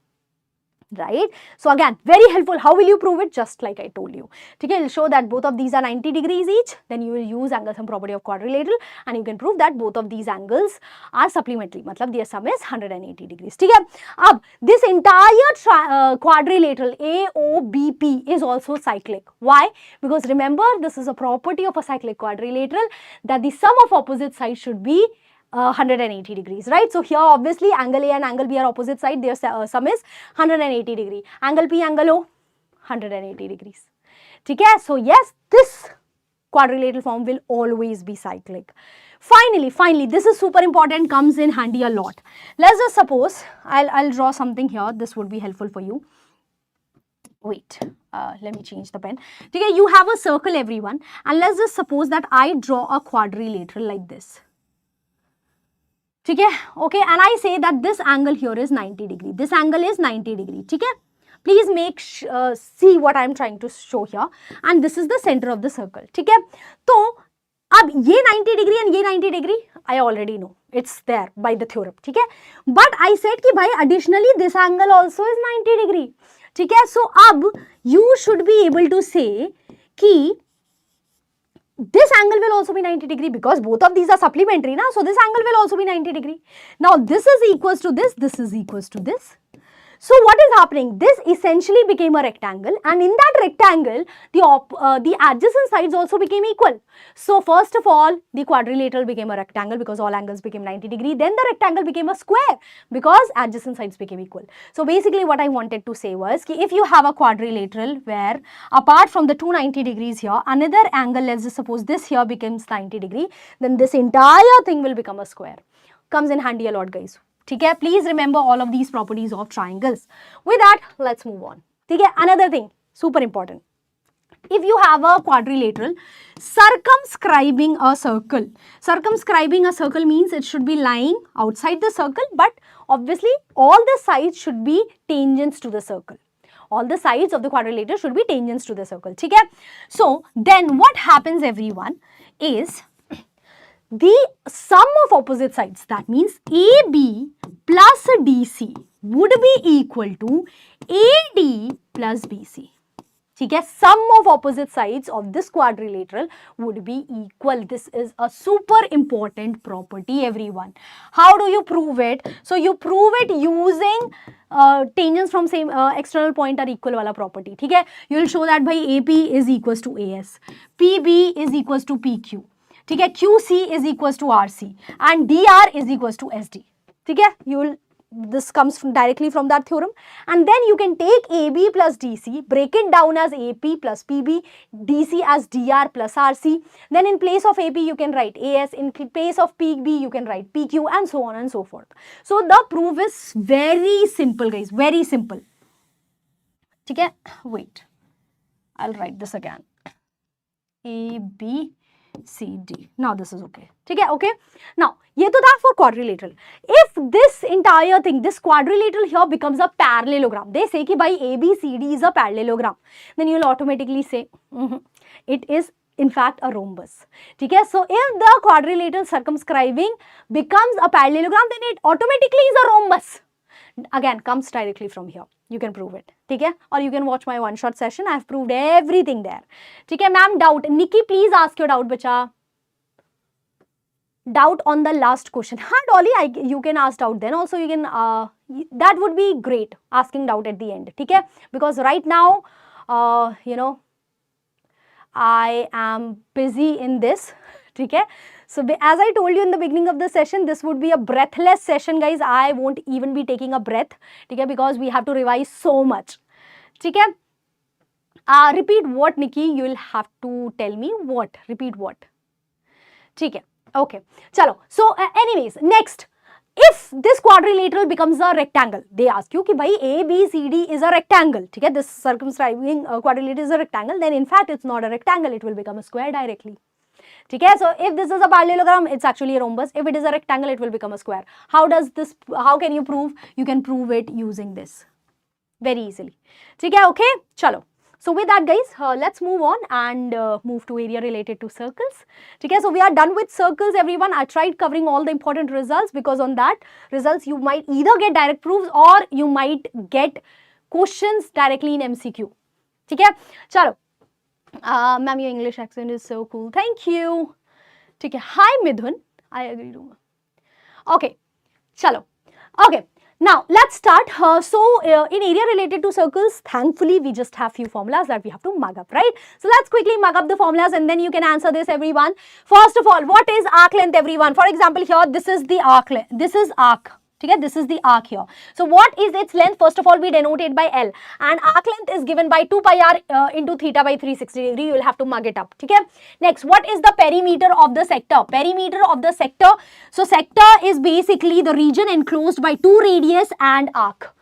Right? So again, very helpful. How will you prove it? Just like I told you. Okay, it will show that both of these are 90 degrees each. Then you will use angle sum property of quadrilateral, and you can prove that both of these angles are supplementary. Matlab their sum is 180 degrees. Okay? Ab, this entire quadrilateral AOBP is also cyclic. Why? Because remember, this is a property of a cyclic quadrilateral that the sum of opposite sides should be 180 degrees, right? So here obviously angle A and angle B are opposite side, their sum is 180 degree. Angle P, angle O, 180 degrees. Okay? So yes, this quadrilateral form will always be cyclic. Finally, this is super important, comes in handy a lot. Let's just suppose, I'll draw something here, this would be helpful for you. Wait, let me change the pen. Okay, you have a circle everyone, and let's just suppose that I draw a quadrilateral like this. Okay, and I say that this angle here is 90 degree. This angle is 90 degree. Okay, please make see what I am trying to show here. And this is the center of the circle. Okay, so ab ye 90 degree and ye 90 degree, I already know. It's there by the theorem. Okay, but I said ki bhai additionally this angle also is 90 degree. Okay, so ab you should be able to say ki this angle will also be 90 degree because both of these are supplementary now. So this angle will also be 90 degree. Now this is equals to this is equals to this. So what is happening? This essentially became a rectangle, and in that rectangle, the adjacent sides also became equal. So first of all, the quadrilateral became a rectangle because all angles became 90 degree. Then the rectangle became a square because adjacent sides became equal. So basically what I wanted to say was, if you have a quadrilateral where apart from the 290 degrees here, another angle, let's just suppose this here becomes 90 degree, then this entire thing will become a square. Comes in handy a lot, guys. Okay, please remember all of these properties of triangles. With that, let's move on. Okay, another thing, super important. If you have a quadrilateral circumscribing a circle. Circumscribing a circle means it should be lying outside the circle, but obviously all the sides should be tangents to the circle. All the sides of the quadrilateral should be tangents to the circle. Okay? So then what happens everyone is the sum of opposite sides, that means AB plus DC would be equal to AD plus BC. Okay, sum of opposite sides of this quadrilateral would be equal. This is a super important property everyone. How do you prove it? So you prove it using tangents from same external point are equal wala property. Okay, you will show that by AP is equals to AS, PB is equals to PQ. Okay, QC is equals to RC and DR is equals to SD. Okay, you will this comes directly from that theorem. And then you can take AB plus DC, break it down as AP plus PB, DC as DR plus RC. Then in place of AP, you can write AS. In place of PB, you can write PQ, and so on and so forth. So the proof is very simple, guys. Very simple. Okay? Wait. I'll write this again. A, B, C, D. Now this is okay. Okay? Now, ये तो था for quadrilateral. If this entire thing, this quadrilateral here becomes a parallelogram, they say कि भाई ABCD is a parallelogram, then you'll automatically say it is in fact a rhombus. Okay? So if the quadrilateral circumscribing becomes a parallelogram, then it automatically is a rhombus. Again, comes directly from here. You can prove it. Okay? Or you can watch my one-shot session. I have proved everything there. Okay, ma'am, doubt. Nikki, please ask your doubt, bacha. Doubt on the last question. Huh, Dolly, you can ask doubt then. Also, you can, that would be great, asking doubt at the end. Okay? Because right now, you know, I am busy in this. Okay? So, as I told you in the beginning of the session, this would be a breathless session, guys. I won't even be taking a breath, okay, because we have to revise so much. Okay? Repeat what, Nikki? You will have to tell me what. Repeat what? Okay. Okay. Chalo. So, anyways, next. If this quadrilateral becomes a rectangle, they ask you, ki bhai A, B, C, D is a rectangle. Okay? This circumscribing quadrilateral is a rectangle. Then, in fact, it's not a rectangle. It will become a square directly. Okay, so if this is a parallelogram, it's actually a rhombus. If it is a rectangle, it will become a square. How can you prove? You can prove it using this very easily. Okay, chalo. So with that, guys, let's move on and move to area related to circles. Okay, so we are done with circles, everyone. I tried covering all the important results, because on that results you might either get direct proofs or you might get questions directly in MCQ. Okay, chalo. Ma'am, your English accent is so cool. Thank you. Okay. Hi, Midhun. I agree to. Okay. Chalo. Okay. Now, let's start. In area related to circles, thankfully, we just have few formulas that we have to mug up, right? So, let's quickly mug up the formulas and then you can answer this, everyone. First of all, what is arc length, everyone? For example, here, this is the arc length. This is arc. Okay, this is the arc here. So, what is its length? First of all, we denote it by L. And arc length is given by 2 pi r into theta by 360 degree. You will have to mug it up. Okay. Next, what is the perimeter of the sector? Perimeter of the sector. So, sector is basically the region enclosed by 2 radius and arc.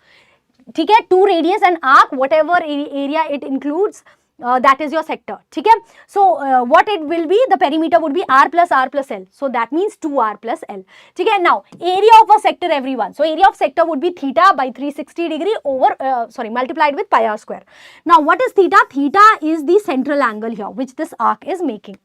Okay, 2 radius and arc, whatever area it includes. That is your sector. Okay? So, what it will be, the perimeter would be R plus L. So, that means 2R plus L. Okay? Now, area of a sector, everyone. So, area of sector would be theta by 360 degree over, multiplied with pi r square. Now, what is theta? Theta is the central angle here, which this arc is making.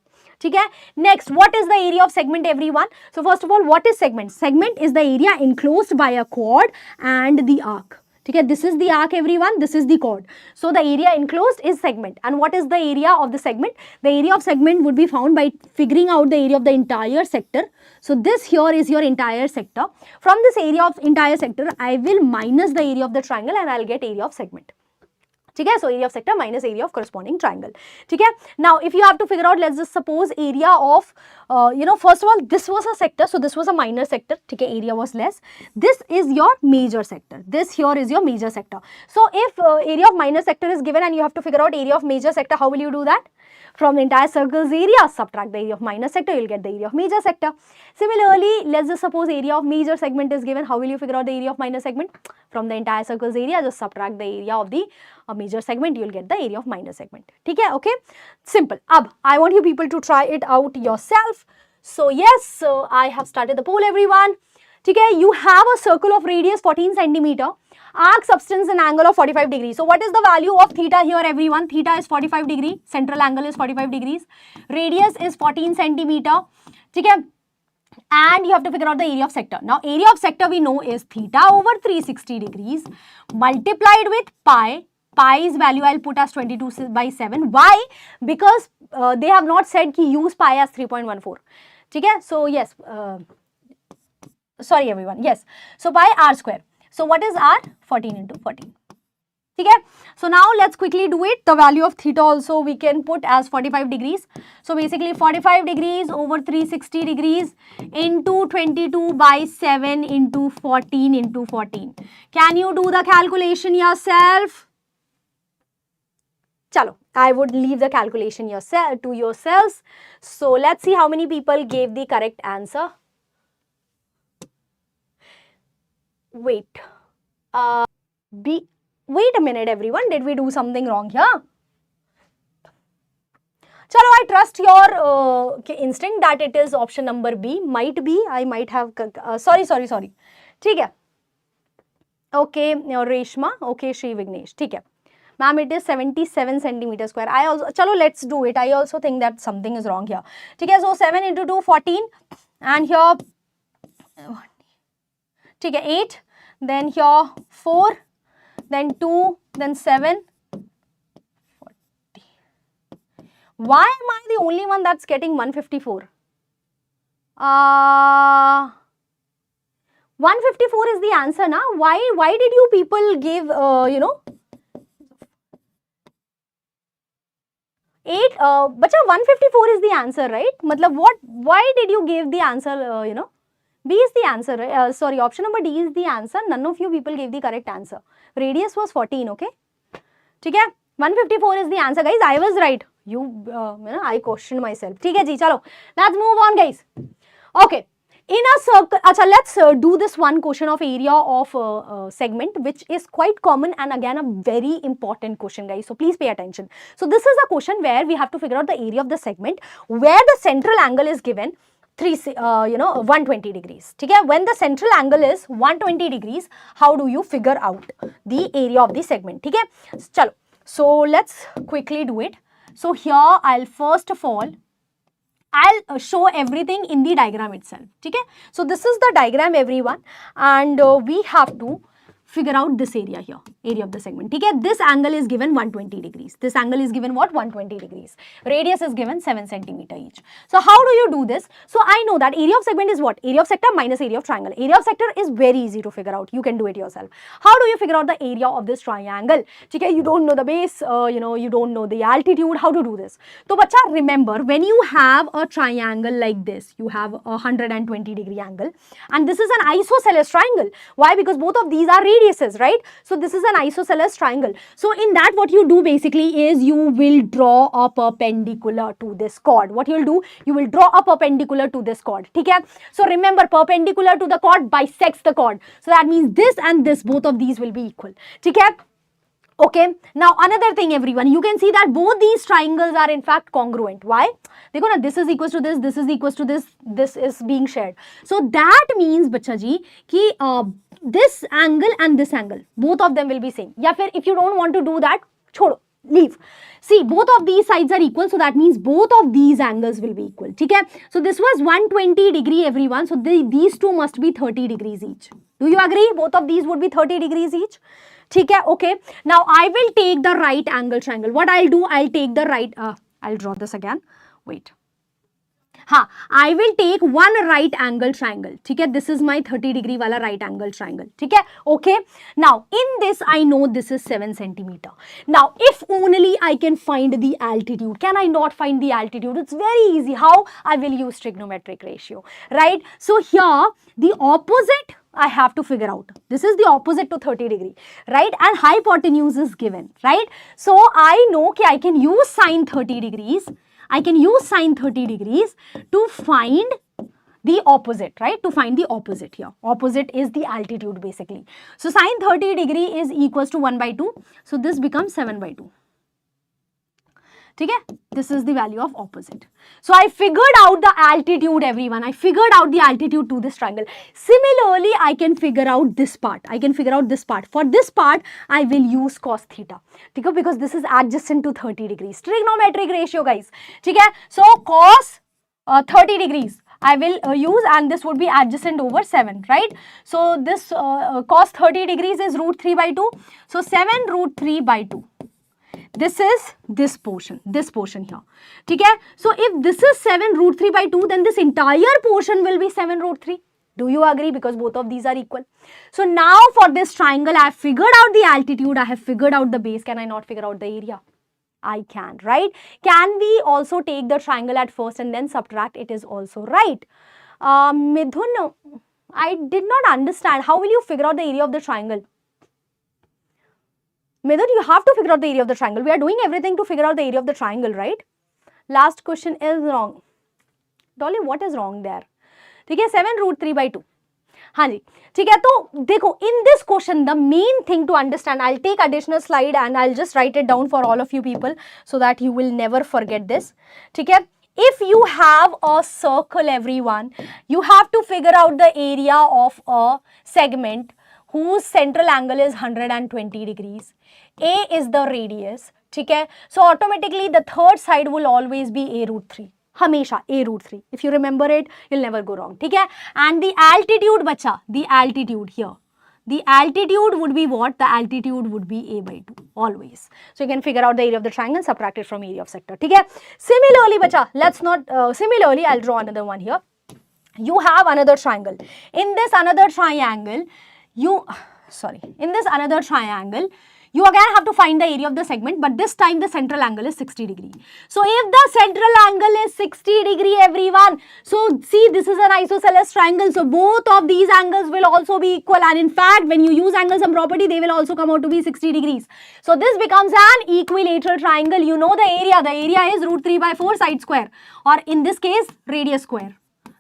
Okay? Next, what is the area of segment, everyone? So, first of all, what is segment? Segment is the area enclosed by a chord and the arc. Okay, this is the arc, everyone. This is the chord. So, the area enclosed is segment. And what is the area of the segment? The area of segment would be found by figuring out the area of the entire sector. So, this here is your entire sector. From this area of entire sector, I will minus the area of the triangle and I will get area of segment. Okay, so area of sector minus area of corresponding triangle. Okay, now if you have to figure out, let's just suppose area of, first of all, this was a sector, so this was a minor sector. Okay, area was less. This is your major sector. This here is your major sector. So if area of minor sector is given and you have to figure out area of major sector, how will you do that? From the entire circle's area, subtract the area of minor sector, you will get the area of major sector. Similarly, let's just suppose area of major segment is given. How will you figure out the area of minor segment? From the entire circle's area, just subtract the area of the major segment, you will get the area of minor segment. Okay? Simple. Ab, I want you people to try it out yourself. So, yes, so I have started the poll, everyone. Okay, you have a circle of radius 14 centimeter. Arc, substance and angle of 45 degrees. So, what is the value of theta here, everyone? Theta is 45 degree. Central angle is 45 degrees. Radius is 14 centimeter. Okay. And you have to figure out the area of sector. Now, area of sector we know is theta over 360 degrees multiplied with pi. Pi's value I'll put as 22 by 7. Why? Because they have not said ki use pi as 3.14. Okay. So, yes. Sorry, everyone. Yes. So, pi r square. So, what is r? 14 into 14. ठीक है. So now let's quickly do it. The value of theta also we can put as 45 degrees. So basically 45 degrees over 360 degrees into 22 by 7 into 14 into 14. Can you do the calculation yourself? Chalo, I would leave the calculation to yourselves. So let's see how many people gave the correct answer. Wait. Wait a minute, everyone. Did we do something wrong here? Chalo, I trust your instinct that it is option number B. Might be. I might have. Sorry. ठीक है. Okay, Reshma. Okay, Shri Vignesh. ठीक है. Ma'am, it is 77 centimeter square. I also. Chalo, let's do it. I also think that something is wrong here. ठीक है. So 7 into 2, 14, and here. ठीक है. 8. Then here 4. Then 2, then 7, 40. Why am I the only one that's getting 154? 154 is the answer, na? Why did you people give, 8, bacha 154 is the answer, right? Matlab why did you give the answer, B is the answer, sorry, option number D is the answer. None of you people gave the correct answer. Radius was 14, okay? ठीक है? 154 is the answer, guys. I was right. I questioned myself. ठीक है जी, चलो. Let's move on, guys. Okay. In a circle, acha, let's do this one question of area of segment, which is quite common and again a very important question, guys. So please pay attention. So this is a question where we have to figure out the area of the segment where the central angle is given 120 degrees. Okay? When the central angle is 120 degrees, how do you figure out the area of the segment? Okay? Chalo. So let's quickly do it. So here I'll first of all, I'll show everything in the diagram itself. Okay? So this is the diagram, everyone, and we have to figure out this area here, area of the segment. Okay? This angle is given 120 degrees. This angle is given what? 120 degrees. Radius is given 7 centimeter each. So how do you do this? So I know that area of segment is what? Area of sector minus area of triangle. Area of sector is very easy to figure out. You can do it yourself. How do you figure out the area of this triangle? Okay? You don't know the base, you don't know the altitude. How to do this? So bacha, remember, when you have a triangle like this, you have a 120 degree angle, and this is an isosceles triangle. Why? Because both of these are radiuses, right? So this is an isosceles triangle. So in that, what you do basically is you will draw a perpendicular to this chord. What you will do? You will draw a perpendicular to this chord. Okay? So remember, perpendicular to the chord bisects the chord. So that means this and this, both of these will be equal. Okay? Okay, now another thing, everyone, you can see that both these triangles are in fact congruent. Why? This is equals to this is equals to this is being shared. So that means, bacha ji, ki this angle and this angle, both of them will be same. Ya fir if you don't want to do that, chodo, leave. See, both of these sides are equal, so that means both of these angles will be equal. Okay? So this was 120 degree, everyone. So these two must be 30 degrees each. Do you agree? Both of these would be 30 degrees each. Okay, now I will take the right angle triangle. What I'll do, I'll take the right, I'll draw this again. Wait. I will take one right angle triangle. This is my 30 degree wala right angle triangle. Okay. Now, in this, I know this is 7 centimeter. Now, if only I can find the altitude. Can I not find the altitude? It's very easy. How? I will use trigonometric ratio, right? So, here, the opposite I have to figure out. This is the opposite to 30 degree, right? And hypotenuse is given, right? So, I know that I can use sine 30 degrees. I can use sine 30 degrees to find the opposite, right? To find the opposite here. Opposite is the altitude basically. So, sine 30 degree is equals to 1 by 2. So, this becomes 7 by 2. Okay? This is the value of opposite. So, I figured out the altitude, everyone. I figured out the altitude to this triangle. Similarly, I can figure out this part. I can figure out this part. For this part, I will use cos theta. Okay? Because this is adjacent to 30 degrees. Trigonometric ratio, guys. Okay? So, cos 30 degrees. I will use, and this would be adjacent over 7, right? So, this cos 30 degrees is root 3 by 2. So, 7 root 3 by 2. This is this portion here. Okay? So, if this is 7 root 3 by 2, then this entire portion will be 7 root 3. Do you agree? Because both of these are equal. So now for this triangle, I have figured out the altitude, I have figured out the base. Can I not figure out the area? I can, right? Can we also take the triangle at first and then subtract? It is also right. Midhun, I did not understand. How will you figure out the area of the triangle? Midhun, you have to figure out the area of the triangle. We are doing everything to figure out the area of the triangle, right? Last question is wrong. Dolly, what is wrong there? ठीक है, 7√3/2. हाँ जी, ठीक है. तो देखो, in this question the main thing to understand, I'll take additional slide and I'll just write it down for all of you people so that you will never forget this. ठीक है. If you have a circle, everyone, you have to figure out the area of a segment whose central angle is 120 degrees. A is the radius. ठीक है. So automatically the third side will always be a√3. Hamesha a√3. If you remember it, you'll never go wrong. ठीक है. And the altitude, bacha, the altitude here. The altitude would be what? The altitude would be a/2 always. So you can figure out the area of the triangle, subtract it from area of sector. ठीक है. Similarly, bacha, let's not. Similarly, I'll draw another one here. You have another triangle. In this another triangle, you again have to find the area of the segment, but this time the central angle is 60 degree. So if the central angle is 60 degree, everyone, so see, this is an isosceles triangle, so both of these angles will also be equal, and in fact when you use angle sum property, they will also come out to be 60 degrees. So this becomes an equilateral triangle. You know the area is √3/4 side square, or in this case radius square.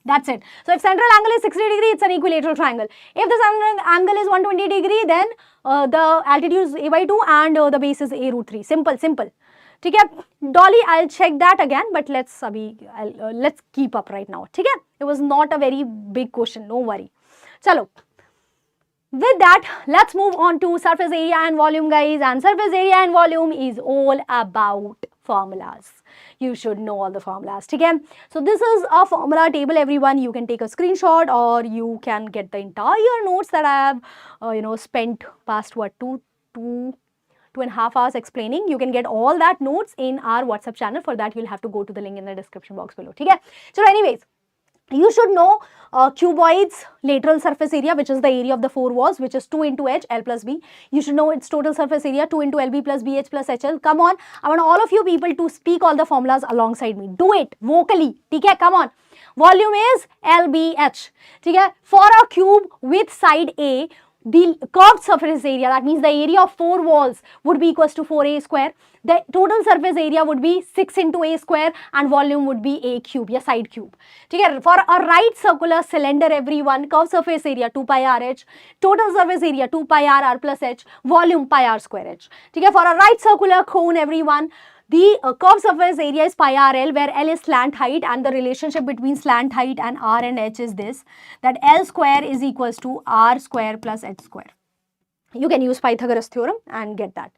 That's it. So if central angle is 60 degree, it's an equilateral triangle. If the central angle is 120 degree, then the altitude is a/2 and the base is a√3. Simple. ठीक है. Dolly, I'll check that again, but let's keep up right now. ठीक है. It was not a very big question. No worry. Chalo. With that, let's move on to surface area and volume, guys. And surface area and volume is all about formulas. You should know all the formulas. Okay? So this is a formula table, everyone. You can take a screenshot or you can get the entire notes that I have spent past what two and a half hours explaining. You can get all that notes in our WhatsApp channel. For that, you'll have to go to the link in the description box below. Okay? So anyways, you should know cuboid's lateral surface area, which is the area of the four walls, which is 2 into h, L plus b. You should know its total surface area, 2 into LB plus BH plus HL. Come on, I want all of you people to speak all the formulas alongside me. Do it vocally. Okay, come on. Volume is LBH. Okay, for a cube with side A, the curved surface area, that means the area of four walls, would be equals to 4a square. The total surface area would be 6 into a square and volume would be a cube, yeah, side cube. Okay, for a right circular cylinder, everyone, curved surface area 2 pi r h, total surface area 2 pi r plus h, volume pi r square h. Okay, for a right circular cone, everyone, the curved surface area is pi r L, where L is slant height, and the relationship between slant height and r and h is this, that L square is equals to r square plus h square. You can use Pythagoras theorem and get that.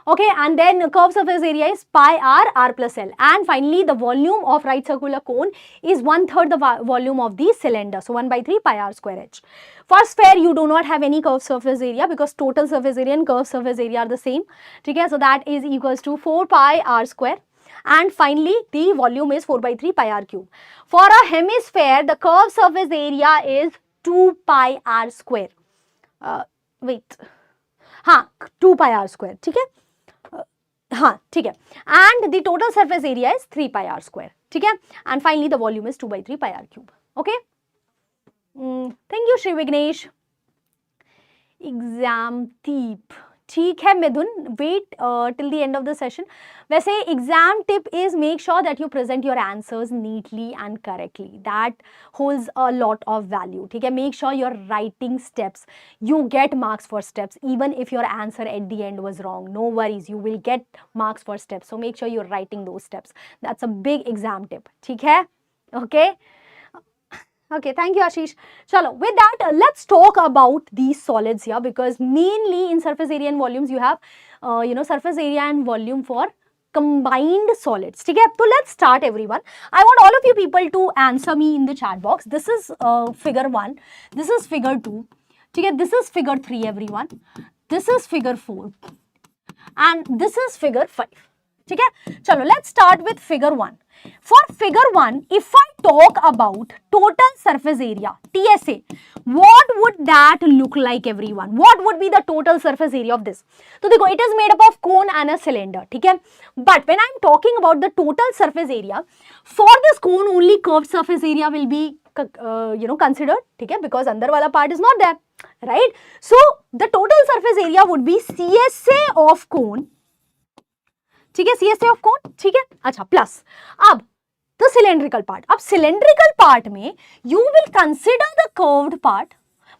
Okay, and then curved surface area is pi r plus L. And finally, the volume of right circular cone is 1/3 the volume of the cylinder. So 1/3 pi r square h. For sphere, you do not have any curved surface area because total surface area and curved surface area are the same. Okay, so that is equals to 4 pi r square. And finally, the volume is 4/3 pi r cube. For a hemisphere, the curved surface area is 2 pi r square. Wait, 2 pi r square, ठीक है, ठीक है, and the total surface area is 3 pi r square, ठीक है, and finally the volume is 2/3 pi r cube. Okay, thank you Shri Vignesh. Exam tip, ठीक है मिथुन, wait till the end of the session. वैसे exam tip is make sure that you present your answers neatly and correctly. That holds a lot of value. ठीक है, make sure you're writing steps. You get marks for steps even if your answer at the end was wrong. No worries, you will get marks for steps. So make sure you're writing those steps. That's a big exam tip. ठीक है, okay. Okay, thank you Ashish. Chalo, with that, let's talk about these solids here, because mainly in surface area and volumes you have, surface area and volume for combined solids. Okay, so let's start everyone. I want all of you people to answer me in the chat box. This is figure 1, this is figure 2, okay, this is figure 3 everyone, this is figure 4 and this is figure 5. ठीक है, चलो let's start with figure 1. For figure 1, if I talk about total surface area, TSA, what would that look like everyone? What would be the total surface area of this? तो देखो, it is made up of cone and a cylinder, ठीक है? But when I'm talking about the total surface area, for this cone only curved surface area will be considered, ठीक है? Because अंदर वाला part is not there, right? So the total surface area would be CSA of cone, ठीक है, CSA of cone, ठीक है, अच्छा, plus अब द सिलेंड्रिकल पार्ट. अब सिलेंड्रिकल पार्ट में you will consider the curved part,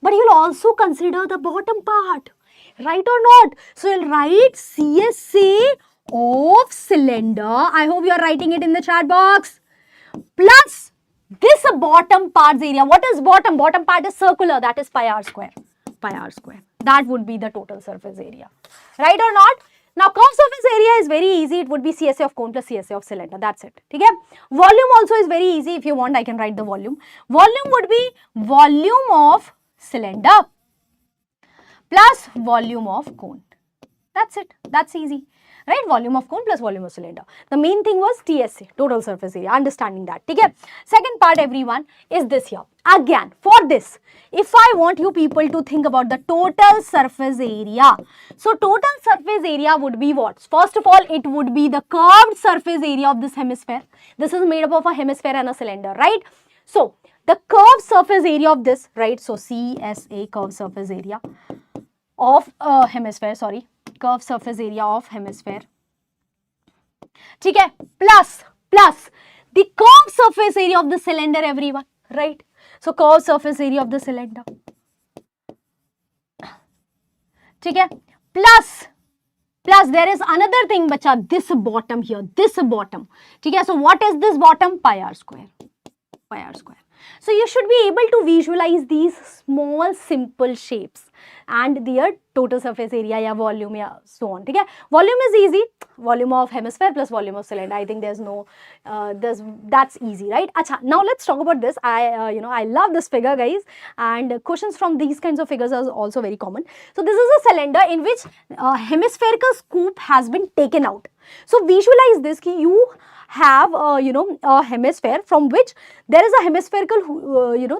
but you will also consider the bottom part, right or not? So you will write CSA of cylinder, I hope you are writing it in the chat box, plus this bottom part's area. What is bottom? Bottom part is circular, that is pi r square, pi r square. That would be the total surface area, right or not? Now curved surface area is very easy, it would be CSA of cone plus CSA of cylinder, that's it, ठीक है? Volume also is very easy, if you want I can write the volume. Volume would be volume of cylinder plus volume of cone, that's it, that's easy, right? Volume of cone plus volume of cylinder. The main thing was TSA, total surface area, understanding that, ठीक है? Second part everyone is this here. Again, for this, if I want you people to think about the total surface area, so total surface area would be what? First of all, it would be the curved surface area of this hemisphere. This is made up of a hemisphere and a cylinder, right? So the curved surface area of this, right? So CSA, curved surface area of hemisphere, sorry, curved surface area of hemisphere, ठीक है, plus the curved surface area of the cylinder everyone, right? So curved surface area of the cylinder, ठीक है, plus there is another thing बच्चा, this bottom here, this bottom, ठीक है? So what is this bottom? Pi r square, pi r square. So you should be able to visualize these small simple shapes and their total surface area या volume या so on, ठीक है? Volume is easy, volume of hemisphere plus volume of cylinder. I think there's no, that's easy, right? Acha, now let's talk about this. I love this figure, guys, and questions from these kinds of figures are also very common. So this is a cylinder in which hemispherical scoop has been taken out. So visualize this, कि you have a hemisphere from which there is a hemispherical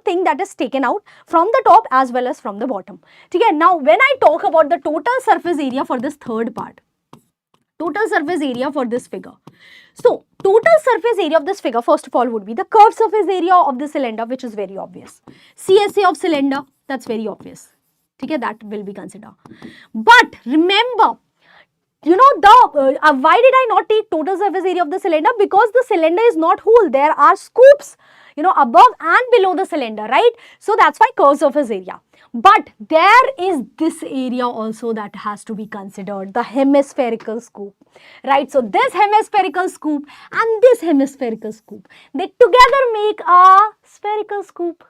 thing that is taken out from the top as well as from the bottom, ठीक है? Now when I talk about the total surface area for this third part, total surface area for this figure, so total surface area of this figure first of all would be the curved surface area of the cylinder, which is very obvious. CSA of cylinder, that's very obvious, ठीक है? That will be considered. But remember, why did I not take total surface area of the cylinder? Because the cylinder is not whole. There are scoops, above and below the cylinder, right? So that's why curved surface area. But there is this area also that has to be considered, the hemispherical scoop, right? So this hemispherical scoop and this hemispherical scoop, they together make a spherical scoop.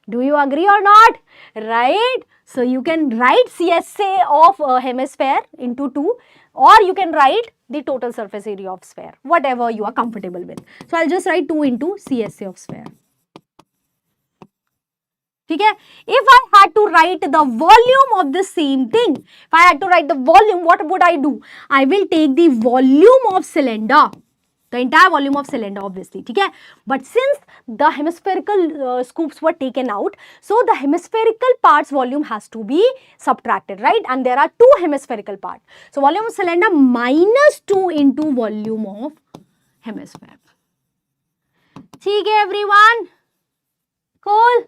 Do you agree or not? Right? So you can write CSA of hemisphere into 2, or you can write the total surface area of sphere, whatever you are comfortable with. So I'll just write 2 into CSA of sphere. Okay? If I had to write the volume of the same thing, if I had to write the volume, what would I do? I will take the volume of cylinder, the entire volume of cylinder obviously, okay? But since the hemispherical scoops were taken out, so the hemispherical part's volume has to be subtracted, right? And there are 2 hemispherical parts. So volume of cylinder minus 2 into volume of hemisphere. Okay, everyone? Cool.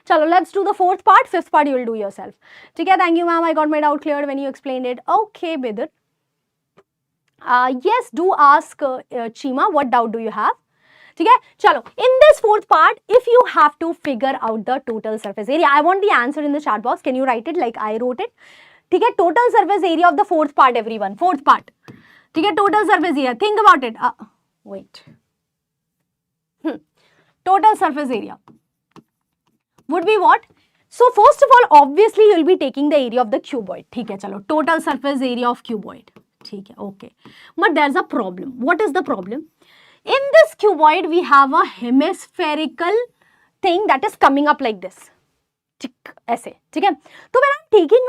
Chalo, let's do the 4th part. 5th part you will do yourself. Okay, thank you, ma'am. I got my doubt cleared when you explained it. Okay, Bidar. Yes, do ask Chima, what doubt do you have? Okay, chalo. In this 4th part, if you have to figure out the total surface area, I want the answer in the chat box. Can you write it like I wrote it? Okay, total surface area of the 4th part, everyone. 4th part. Okay, total surface area. Think about it. Wait. Total surface area would be what? So first of all, obviously you will be taking the area of the cuboid. Okay, chalo. Total surface area of cuboid. Okay. But there's a problem. What is the problem? In this cuboid, we have a hemispherical thing that is coming up like this. टिक ऐसे, ठीक है. तो when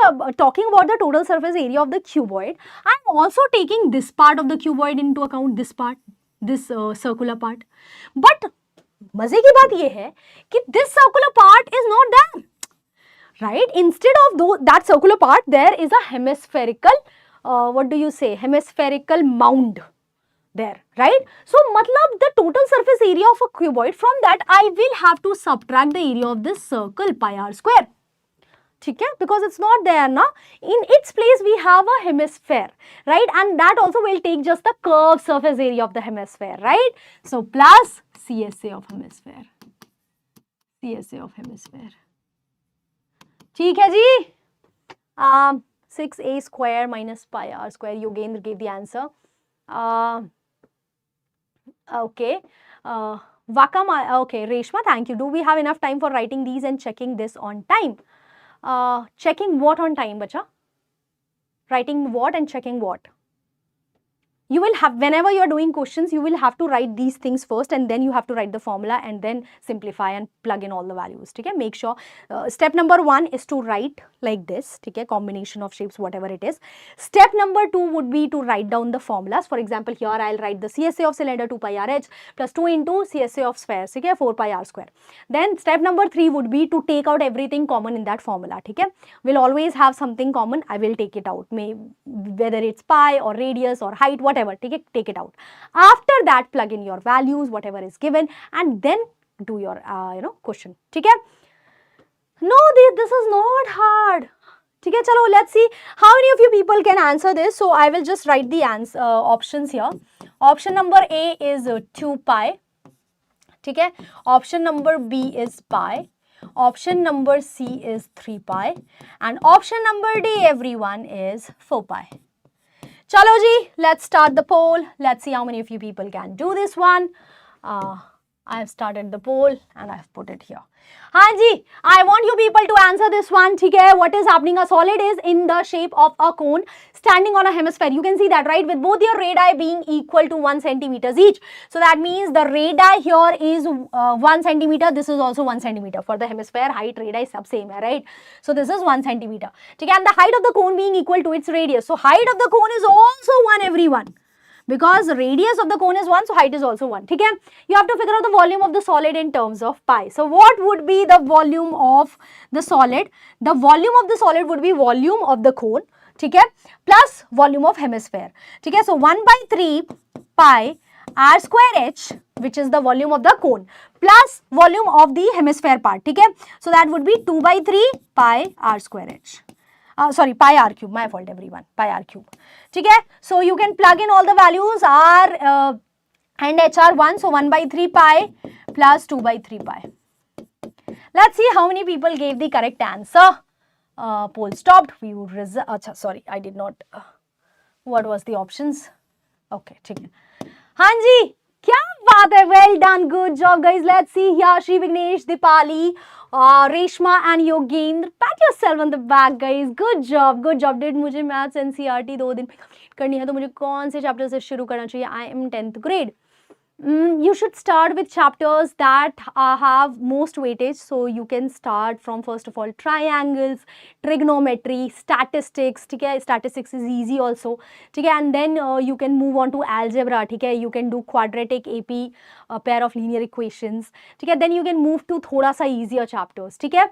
I'm talking about the total surface area of the cuboid, I'm also taking this part of the cuboid into account, this part, this circular part. But मजे की बात ये है कि this circular part is not there, right? Instead of that circular part, there is a hemispherical, what do you say, hemispherical mound there, right? So matlab the total surface area of a cuboid, from that I will have to subtract the area of this circle pi r square, ठीक है, because it's not there na. In its place we have a hemisphere, right? And that also will take just the curved surface area of the hemisphere, right? So plus CSA of hemisphere, CSA of hemisphere, ठीक है जी. 6a square minus pi r square, you again gave the answer. Okay, okay, Reshma, thank you. Do we have enough time for writing these and checking this on time? Checking what on time, bacha? Writing what and checking what? You will have, whenever you are doing questions, you will have to write these things first, and then you have to write the formula and then simplify and plug in all the values. Okay, make sure step number 1 is to write like this. Okay, combination of shapes, whatever it is. Step number 2 would be to write down the formulas. For example, here I'll write the CSA of cylinder 2 pi r h plus 2 into CSA of sphere, okay, 4 pi r square. Then step number 3 would be to take out everything common in that formula. Okay, we'll always have something common. I will take it out, whether it's pi or radius or height, whatever, take it out. After that, plug in your values, whatever is given, and then do your question. Okay? No, this is not hard. Okay, chalo, let's see how many of you people can answer this. So I will just write the answer options here. Option number A is 2 pi. Okay? Option number B is pi. Option number C is 3 pi, and option number D, everyone, is 4 pi. Chalo ji, let's start the poll. Let's see how many of you people can do this one. I have started the poll and I have put it here. Hanji, I want you people to answer this one. Okay, what is happening? A solid is in the shape of a cone standing on a hemisphere. You can see that, right? With both your radii being equal to 1 centimeters each. So that means the radii here is 1 centimeter. This is also 1 centimeter. For the hemisphere, height radii is sub same, right? So this is 1 centimeter. Okay, and the height of the cone being equal to its radius. So height of the cone is also 1, everyone. Because the radius of the cone is 1, so height is also 1. Okay? You have to figure out the volume of the solid in terms of pi. So what would be the volume of the solid? The volume of the solid would be volume of the cone, okay, plus volume of hemisphere. Okay? So 1 by 3 pi r square h, which is the volume of the cone, plus volume of the hemisphere part. Okay? So that would be 2 by 3 pi r square h. Sorry, pi r cube, my fault everyone, pi r cube. Okay? So you can plug in all the values, r and h are 1, so 1 by 3 pi plus 2 by 3 pi. Let's see how many people gave the correct answer. Poll stopped. We would sorry, I did not. What was the options? Okay, okay. Hanji, kya baat hai? Well done, good job, guys. Let's see here. Shri Vignesh, Dipali, Reshma and Yogendra. Pat yourself on the back, guys. Good job, good job. Did मुझे maths NCERT 2 दिन करनी है तो मुझे कौन से chapter से शुरू करना चाहिए? I am 10th grade. You should start with chapters that have most weightage. So you can start from, first of all, triangles, trigonometry, statistics. Okay? Statistics is easy also. Okay? And then you can move on to algebra. Okay? You can do quadratic AP, a pair of linear equations. Okay? Then you can move to thoda sa easier chapters. Okay?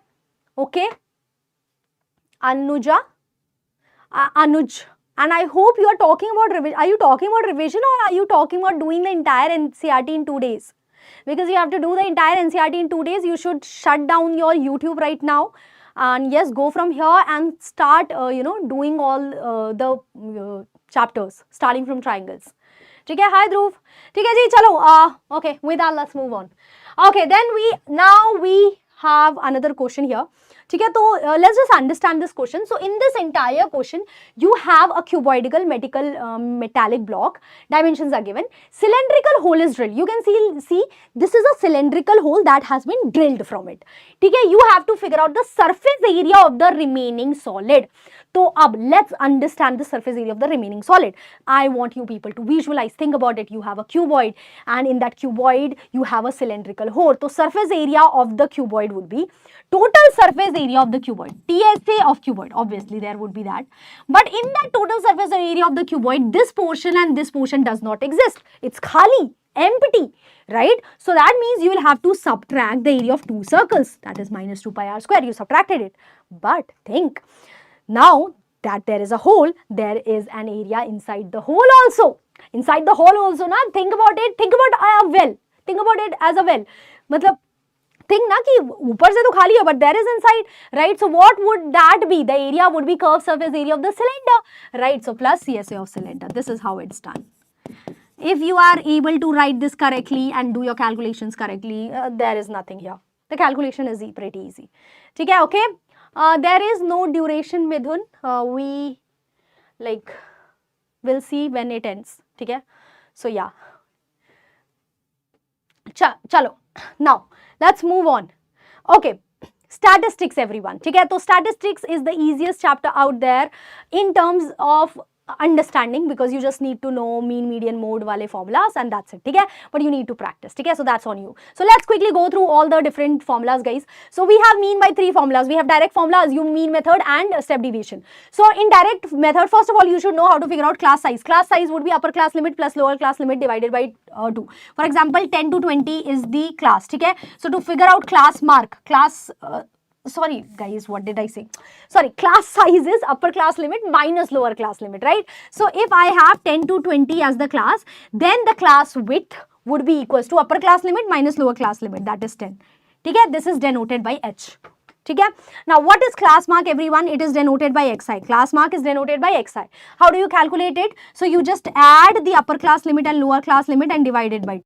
Okay? Anuja? Anuj. And I hope you are talking about revision. Are you talking about revision or are you talking about doing the entire NCERT in 2 days? Because you have to do the entire NCERT in 2 days. You should shut down your YouTube right now. And yes, go from here and start, doing all the chapters, starting from triangles. Okay, hi Dhruv. Okay, ji, chalo. Okay, with that, let's move on. Okay, then we have another question here. Okay, so let's just understand this question. So in this entire question, you have a cuboidal metallic block. Dimensions are given. Cylindrical hole is drilled. You can see this is a cylindrical hole that has been drilled from it. Okay, you have to figure out the surface area of the remaining solid. तो अब let's understand the surface area of the remaining solid. I want you people to visualize, think about it. You have a cuboid and in that cuboid you have a cylindrical hole. So surface area of the cuboid would be total surface area of the cuboid, TSA of cuboid, obviously there would be that. But in that total surface area of the cuboid, this portion and this portion does not exist. It's khali, empty, right? So that means you will have to subtract the area of two circles, that is minus 2 pi r square. You subtracted it. But think, now that there is a hole, there is an area inside the hole also. Inside the hole also, na, think about it, think about a well. Think about it as a well. मतलब think ना कि ऊपर से तो खाली है, but there is inside, right? So what would that be? The area would be curved surface area of the cylinder, right? So plus CSA of cylinder. This is how it's done. If you are able to write this correctly and do your calculations correctly, there is nothing here. The calculation is pretty easy. ठीक है, okay? There is no duration, Midhun. We will see when it ends. ठीक है? So yeah. Chalo. Now let's move on. Okay. Statistics, everyone. ठीक है? So statistics is the easiest chapter out there in terms of understanding, because you just need to know mean, median, mode wale formulas and that's it. ठीक है? But you need to practice. ठीक है? So that's on you. So let's quickly go through all the different formulas, guys. So we have mean by three formulas. We have direct formula, assume mean method and step deviation. So in direct method, first of all, you should know how to figure out class size. Class size would be upper class limit plus lower class limit divided by 2. For example, 10 to 20 is the class. ठीक है? So to figure out class mark, sorry guys, what did I say? Sorry, class size is upper class limit minus lower class limit, right? So if I have 10 to 20 as the class, then the class width would be equals to upper class limit minus lower class limit, that is 10. Okay, this is denoted by H. Okay? Now what is class mark, everyone? It is denoted by xi. Class mark is denoted by xi. How do you calculate it? So you just add the upper class limit and lower class limit and divide it by 2.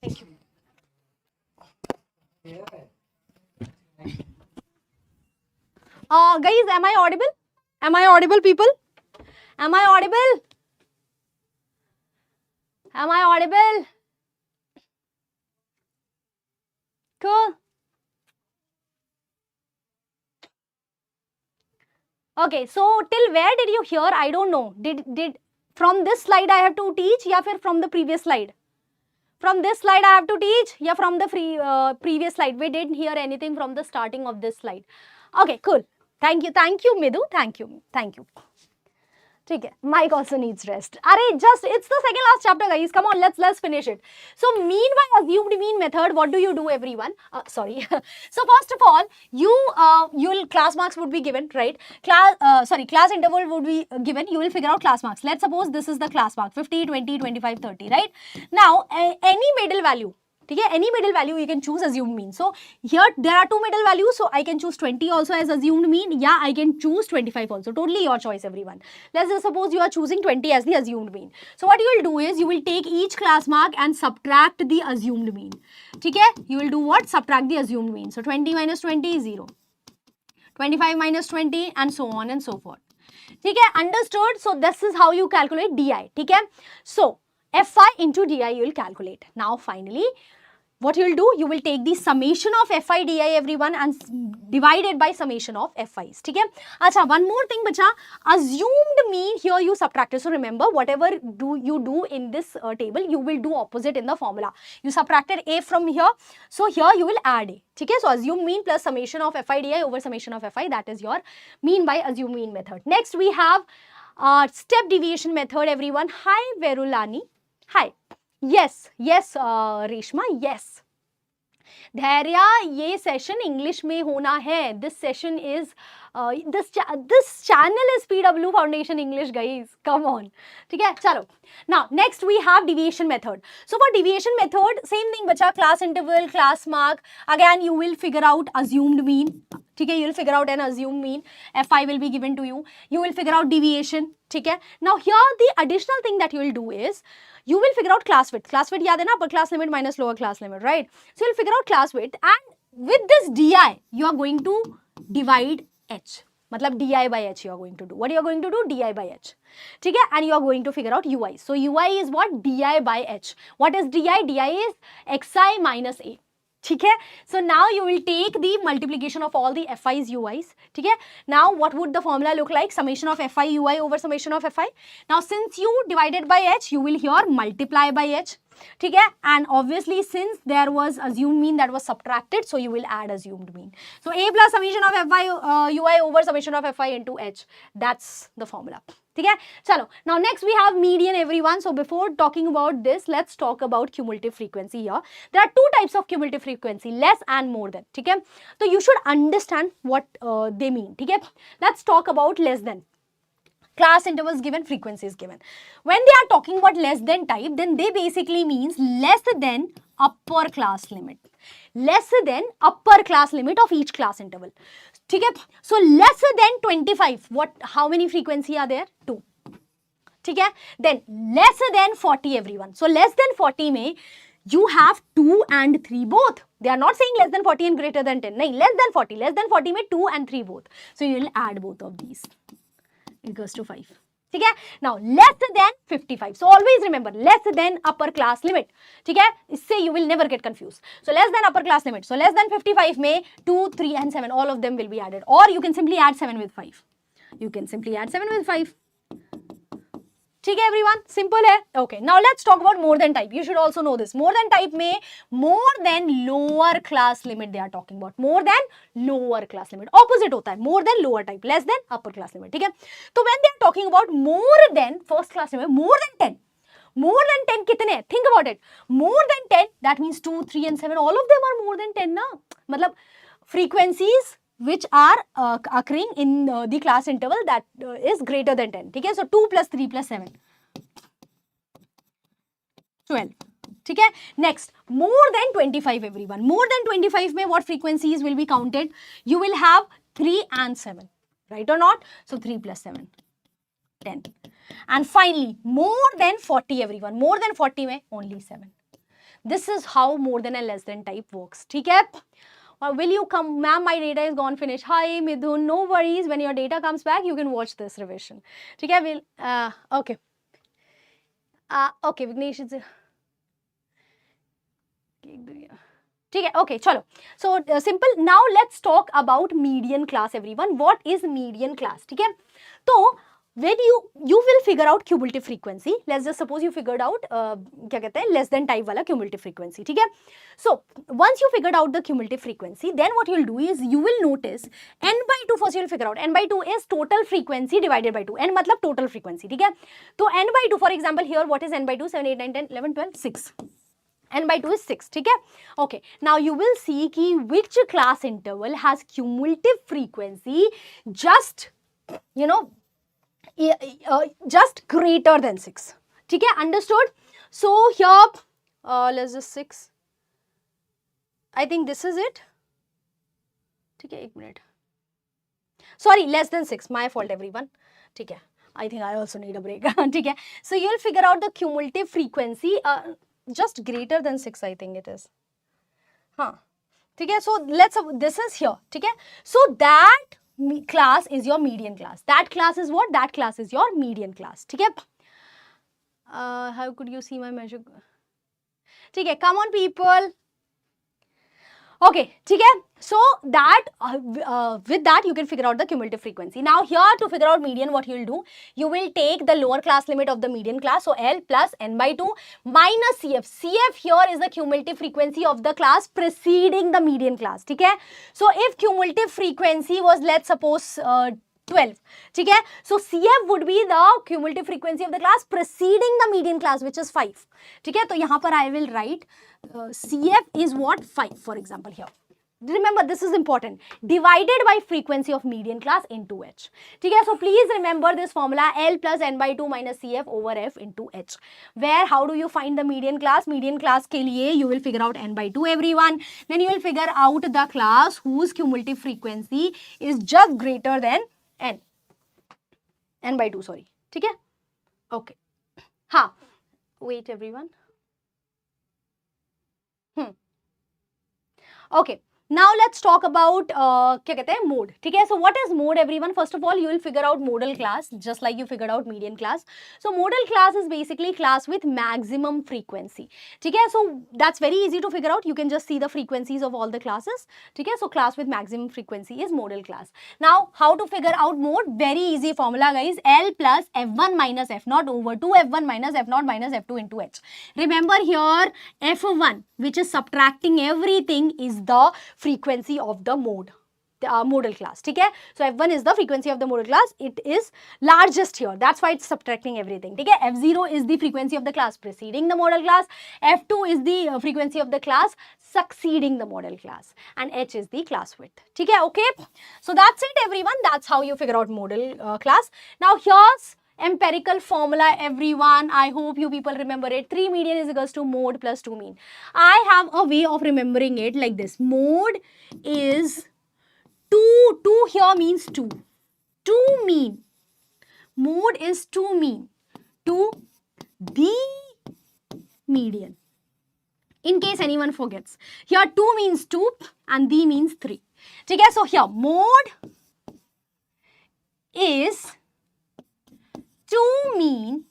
Thank you. Guys, am I audible? Am I audible, people? Am I audible? Am I audible? Cool. Okay, so till where did you hear? I don't know. Did from this slide I have to teach, या फिर from the previous slide? From this slide I have to teach, या from the previous slide? We didn't hear anything from the starting of this slide. Okay, cool. Thank you, Midhu. Thank you. ठीक है, Mike also needs rest. अरे just it's the second last chapter, guys. Come on, let's finish it. So mean by assumed mean method, what do you do, everyone? Sorry. So first of all, you'll class marks would be given, right? Class interval would be given. You will figure out class marks. Let's suppose this is the class mark 50, 20, 25, 30, right? Now any middle value. ठीक है, any middle value you can choose assumed mean. So here there are two middle values, so I can choose 20 also as assumed mean. Yeah, I can choose 25 also. Totally your choice, everyone. Let's just suppose you are choosing 20 as the assumed mean. So what you will do is you will take each class mark and subtract the assumed mean. ठीक है, you will do what? Subtract the assumed mean. So 20 minus 20 is 0. 25 minus 20 and so on and so forth. ठीक है, understood? So this is how you calculate DI. ठीक है, so Fi into DI you will calculate. Now finally, what you will do, you will take the summation of Fi di, everyone, and divide it by summation of Fi's. ठीक है, अच्छा, one more thing बचा, assumed mean here you subtracted. So remember, whatever you do in this table, you will do opposite in the formula. You subtracted a from here, so here you will add a. ठीक है, so assumed mean plus summation of Fi di over summation of Fi, that is your mean by assumed mean method. Next we have step deviation method, everyone. Hi Verulani. Hi. Yes, Reshma, yes. धैर्य, ये session English में होना है. This session is this channel is PW Foundation English, guys. Come on. ठीक है, चलो. Now next we have deviation method. So for deviation method, same thing बचा, class interval, class mark. Again you will figure out assumed mean. ठीक है, you will figure out an assumed mean. Fi will be given to you. You will figure out deviation. ठीक है. Now here the additional thing that you will do is you will figure out class width. Class width याद है ना, upper class limit minus lower class limit, right? So you'll figure out class width, and with this DI you are going to divide H. मतलब DI by H you are going to do. What you are going to do? DI by H. ठीक है, and you are going to figure out UI. So UI is what? DI by H. What is DI? DI is Xi minus A. ठीक है, so now you will take the multiplication of all the Fi's UI's. ठीक है, now what would the formula look like? Summation of Fi UI over summation of Fi. Now since you divided by H, you will here multiply by H. ठीक है, and obviously since there was assumed mean that was subtracted, so you will add assumed mean. So A plus summation of Fi UI over summation of Fi into H. That's the formula. ठीक है, चलो. Now next we have median, everyone. So before talking about this, let's talk about cumulative frequency here. There are two types of cumulative frequency, less and more than. ठीक है, so you should understand what they mean. ठीक है, let's talk about less than. Class intervals given, frequency is given. When they are talking about less than type, then they basically means less than upper class limit. Less than upper class limit of each class interval. ठीक है, so less than 25. What? How many frequency are there? 2. ठीक है, then less than 40, everyone. So less than 40 में you have 2 and 3 both. They are not saying less than 40 and greater than 10. नहीं, less than 40. Less than 40 में 2 and 3 both. So you will add both of these. Equals to 5. ठीक है, now less than 55. So always remember less than upper class limit. ठीक है, इससे you will never get confused. So less than upper class limit. So less than 55 में 2, 3 and 7, all of them will be added. Or you can simply add 7 with 5. You can simply add 7 with 5. ठीक है everyone, simple है. Okay, now let's talk about more than type. You should also know this. More than type में more than lower class limit they are talking about. More than lower class limit. Opposite होता है. More than lower type. Less than upper class limit. ठीक है. तो when they are talking about more than first class limit, more than 10. More than 10 कितने? Think about it. More than 10, that means 2, 3 and 7. All of them are more than 10 ना. मतलब frequencies which are occurring in the class interval that is greater than 10. ठीक है, so 2 plus 3 plus 7, 12. ठीक है, next more than 25, everyone. More than 25 में what frequencies will be counted? You will have 3 and 7, right or not? So 3 plus 7, 10. And finally more than 40, everyone. More than 40 में only 7. This is how more than and less than type works. ठीक है? Or will you come, ma'am, my data is gone, finish. Hi, Midhun, no worries. When your data comes back, you can watch this revision. ठीक है? Okay. Okay, Vignesh is... ठीक है, okay, चलो. So, simple. Now, let's talk about median class, everyone. What is median class? ठीक है? तो, when you will figure out cumulative frequency. Let's just suppose you figured out क्या कहते हैं less than type वाला cumulative frequency. ठीक है? So once you figured out the cumulative frequency, then what you'll do is you will notice n by 2. First you'll figure out n by 2 is total frequency divided by 2. n मतलब total frequency. ठीक है? तो n by 2, for example, here what is n by 2? 7, 8, 9, 10, 11, 12, 6. n by 2 is 6. ठीक है? Okay. Now you will see कि which class interval has cumulative frequency just, you know, just greater than 6. ठीक है? Understood? So here, let's just 6. I think this is it. ठीक है? 1 minute. Sorry, less than 6. My fault, everyone. ठीक है? I think I also need a break. ठीक है? So you'll figure out the cumulative frequency just greater than 6. I think it is. हाँ. ठीक है? So let's. This is here. ठीक है? So that class is your median class. That class is what? That class is your median class. ठीक है? How could you see my measure? ठीक है? Come on, people. Okay, ठीक है? So that with that you can figure out the cumulative frequency. Now here to figure out median, what you will do? You will take the lower class limit of the median class, so L plus n by 2 minus CF. CF here is the cumulative frequency of the class preceding the median class. ठीक है? So if cumulative frequency was, let's suppose 12. ठीक है? So CF would be the cumulative frequency of the class preceding the median class, which is 5. ठीक है? तो यहाँ पर I will write CF is what? 5, for example, here. Remember, this is important. Divided by frequency of median class into H. ठीक है? So please remember this formula, L plus n by 2 minus CF over F into H. Where how do you find the median class? Median class के लिए you will figure out n by 2, everyone. Then you will figure out the class whose cumulative frequency is just greater than n by 2, sorry. ठीक है? Okay. हाँ. Wait, everyone. Okay. Now let's talk about क्या कहते हैं mode. ठीक है? So what is mode, everyone? First of all, you will figure out modal class just like you figured out median class. So modal class is basically class with maximum frequency. ठीक है? So that's very easy to figure out. You can just see the frequencies of all the classes. ठीक है? So class with maximum frequency is modal class. Now how to figure out mode? Very easy formula, guys. L plus F1 minus F0 over 2 F1 minus F0 minus F2 into H. Remember here F1, which is subtracting everything, is the frequency of the mode, modal class. ठीक है? So F1 is the frequency of the modal class. It is largest here. That's why it's subtracting everything. ठीक है? F0 is the frequency of the class preceding the modal class. F2 is the frequency of the class succeeding the modal class. And H is the class width. ठीक है? Okay? So that's it, everyone. That's how you figure out modal class. Now here's empirical formula, everyone. I hope you people remember it. 3 median is equals to mode plus 2 mean. I have a way of remembering it like this. Mode is 2. 2 here means 2. 2 mean. Mode is 2 mean to the median. In case anyone forgets. Here 2 means 2 and the means 3. Okay, so here mode is 2 mean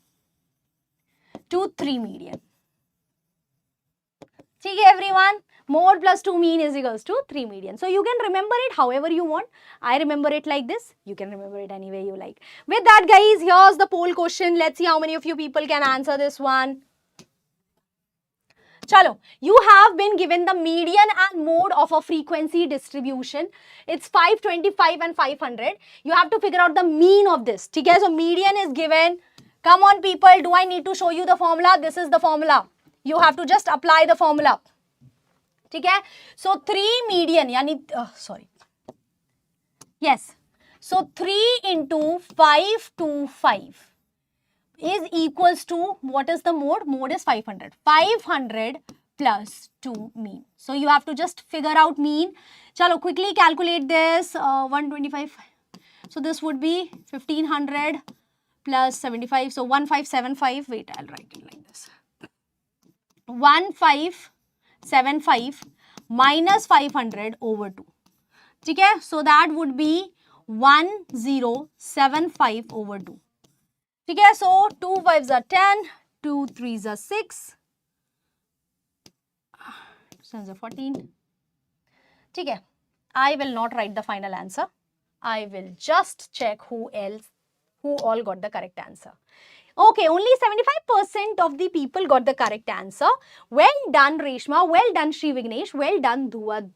to 3 median. Okay, everyone. Mode plus 2 mean is equals to 3 median. So you can remember it however you want. I remember it like this. You can remember it any way you like. With that, guys, here's the poll question. Let's see how many of you people can answer this one. Chalo, you have been given the median and mode of a frequency distribution. It's 525 and 500. You have to figure out the mean of this. Okay, so median is given. Come on, people. Do I need to show you the formula? This is the formula. You have to just apply the formula. Okay, so 3 median, yani, sorry. Yes. So 3 into 525 is equals to, what is the mode? Mode is 500. 500 plus 2 mean. So you have to just figure out mean. Chalo, quickly calculate this. 125. So this would be 1500 plus 75. So 1575. Wait, I'll write it like this. 1575 minus 500 over 2. ठीक है, so that would be 1075 over 2. ठीक है, so 2 5s are 10, 2 3s are 6, 7s are 14. ठीक है, I will not write the final answer. I will just check who all got the correct answer. Okay, only 75% of the people got the correct answer. Well done, Reshma. Well done, Sri Vignesh. Well done, Dhuva.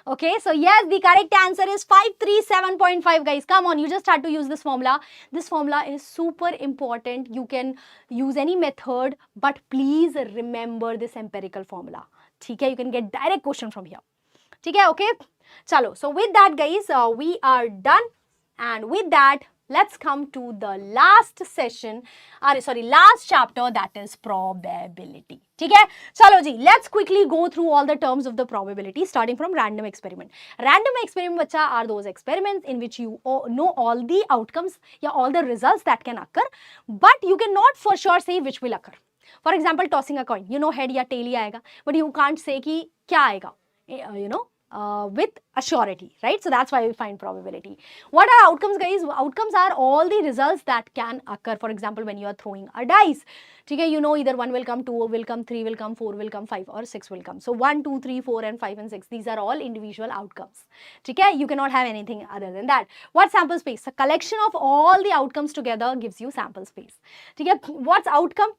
Okay, so yes, the correct answer is 537.5, guys. Come on, you just had to use this formula. This formula is super important. You can use any method, but please remember this empirical formula. Okay, you can get direct question from here. Okay, chalo. So with that, guys, we are done, and with that, let's come to the last session, last chapter, that is probability. Okay, chalo ji, let's quickly go through all the terms of the probability, starting from random experiment. Random experiment, bacha, are those experiments in which you know all the outcomes, all the results that can occur, but you cannot for sure say which will occur. For example, tossing a coin, you know head ya tail hi aayega, but you can't say ki kya aayega, with a surety, right? So that's why we find probability. What are outcomes, guys? Outcomes are all the results that can occur. For example, when you are throwing a dice, okay, you know either 1 will come, 2 will come, 3 will come, 4 will come, 5 or 6 will come. So 1, 2, 3, 4 and 5 and 6, these are all individual outcomes. Okay, you cannot have anything other than that. What sample space? A collection of all the outcomes together gives you sample space. Okay, what's outcome?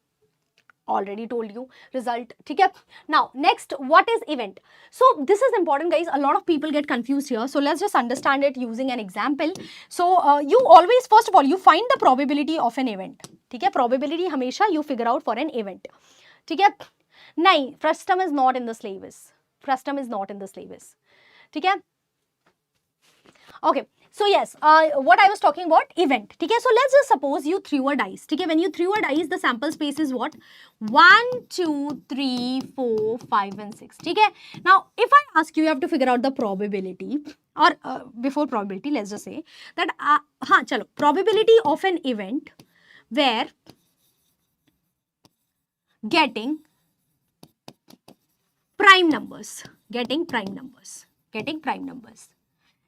Already told you. Result. Okay. Now next, what is event? So this is important, guys. A lot of people get confused here, so let's just understand it using an example. So you always, first of all, you find the probability of an event. Okay, probability hamesha you figure out for an event. Okay, nahi, first term is not in the syllabus. First term is not in the syllabus. Okay. Okay, so yes, what I was talking about, event. Okay, so let's just suppose you threw a dice. Okay, when you threw a dice, the sample space is what? 1, 2, 3, 4, 5 and 6. Okay, now if I ask you, you have to figure out the probability, or before probability, let's just say that chalo, probability of an event where getting prime numbers.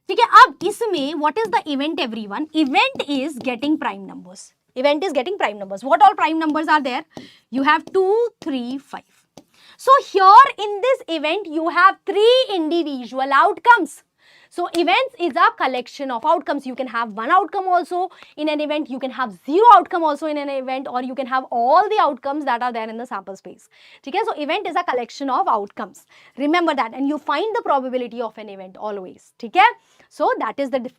ठीक है, अब इसमें what is the event, everyone? Event is getting prime numbers. Event is getting prime numbers. What all prime numbers are there? You have 2, 3, 5. So here in this event, you have 3 individual outcomes. So events is a collection of outcomes. You can have one outcome also in an event, you can have 0 outcome also in an event, or you can have all the outcomes that are there in the sample space. Okay, so event is a collection of outcomes. Remember that, and you find the probability of an event always. Okay, so that is the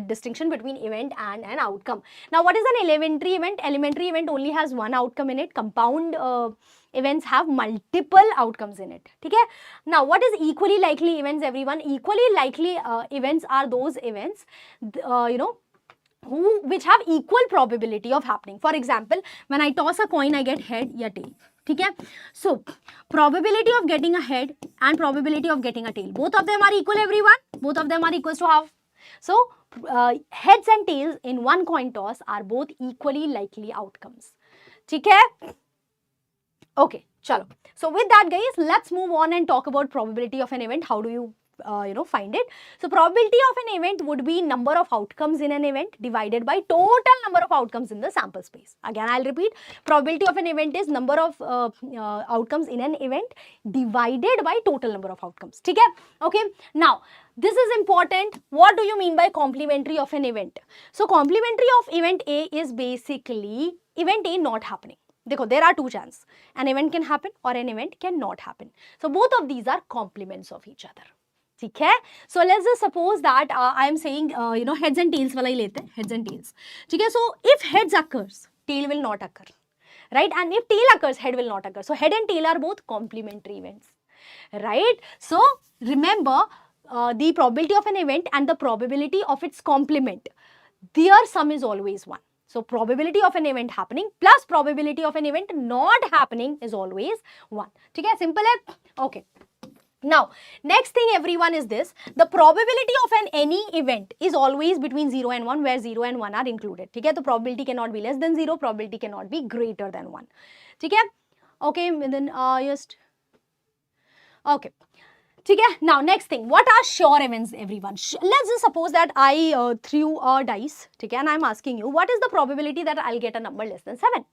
distinction between event and an outcome. Now what is an elementary event? Elementary event only has one outcome in it. Compound events have multiple outcomes in it. Okay, now what is equally likely events, everyone? Equally likely events are those events which have equal probability of happening. For example, when I toss a coin, I get head ya tail. Okay, so probability of getting a head and probability of getting a tail, both of them are equal, everyone. Both of them are equals to half. So heads and tails in one coin toss are both equally likely outcomes. Okay. Okay, chalo. So with that, guys, let's move on and talk about probability of an event. How do you find it? So probability of an event would be number of outcomes in an event divided by total number of outcomes in the sample space. Again, I'll repeat. Probability of an event is number of outcomes in an event divided by total number of outcomes. Okay. Now, this is important. What do you mean by complementary of an event? So complementary of event A is basically event A not happening. Dekho, there are two chances. An event can happen or an event cannot happen. So both of these are complements of each other. Okay? So let's just suppose that I am saying, heads and tails wala hi lete, heads and tails. Okay? So if heads occurs, tail will not occur. Right? And if tail occurs, head will not occur. So head and tail are both complementary events. Right? So remember, the probability of an event and the probability of its complement, their sum is always 1. So probability of an event happening plus probability of an event not happening is always 1. Okay, simple hai? Okay. Now, next thing, everyone, is this. The probability of any event is always between 0 and 1, where 0 and 1 are included. Okay, the probability cannot be less than 0, probability cannot be greater than 1. Okay. Okay, then just okay. Okay, now next thing, what are sure events, everyone? Let's just suppose that I threw a dice, okay, and I'm asking you, what is the probability that I'll get a number less than 7?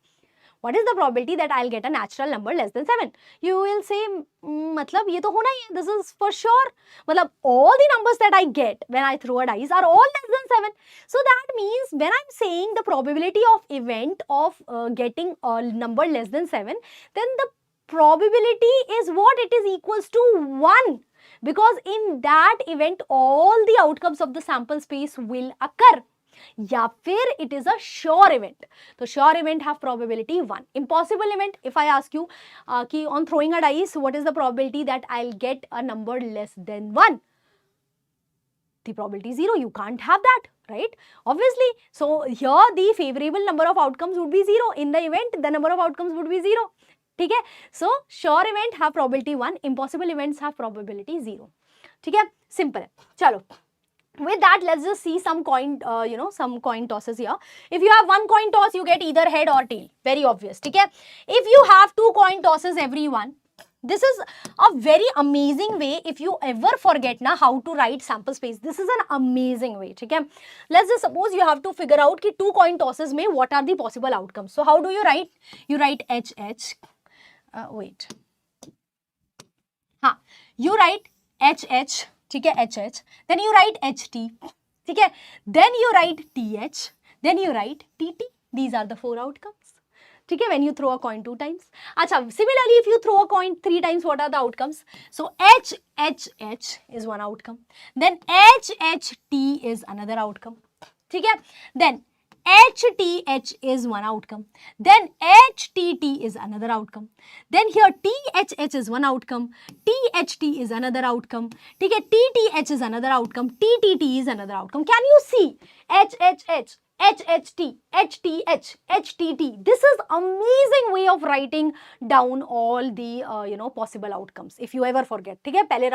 What is the probability that I'll get a natural number less than 7? You will say, matlab ye to hona hi hai, this is for sure. Matlab all the numbers that I get when I throw a dice are all less than 7. So that means when I'm saying the probability of event of getting a number less than 7, then the probability is what? It is equals to 1, because in that event all the outcomes of the sample space will occur. या फिर it is a sure event. So sure event have probability 1. Impossible event, if I ask you कि on throwing a dice, what is the probability that I'll get a number less than 1? The probability is 0. You can't have that, right? Obviously. So here the favorable number of outcomes would be 0. In the event, the number of outcomes would be 0. ठीक है? So sure event have probability 1. Impossible events have probability 0. ठीक है? Simple. चलो. With that, let's just see some coin, some coin tosses here. If you have one coin toss, you get either head or tail. Very obvious. Okay? If you have two coin tosses, everyone, this is a very amazing way. If you ever forget now how to write sample space, this is an amazing way. Okay? Let's just suppose you have to figure out ki two coin tosses mein what are the possible outcomes. So how do you write? You write HH. Wait. You write HH. ठीक है, HH, then you write HT, ठीक है, then you write TH, then you write TT. These are the 4 outcomes. ठीक है, when you throw a coin 2 times. अच्छा, similarly, if you throw a coin 3 times, what are the outcomes? So HHH is one outcome. Then HHT is another outcome. ठीक है, then HTH is one outcome. Then HTT is another outcome. Then here THH is one outcome. THT is another outcome. ठीक है, TTH is another outcome. TTT is another outcome. Can you see? HHH, HHT, HTH, HTT. This is amazing way of writing down all the possible outcomes. If you ever forget, ठीक है, पहले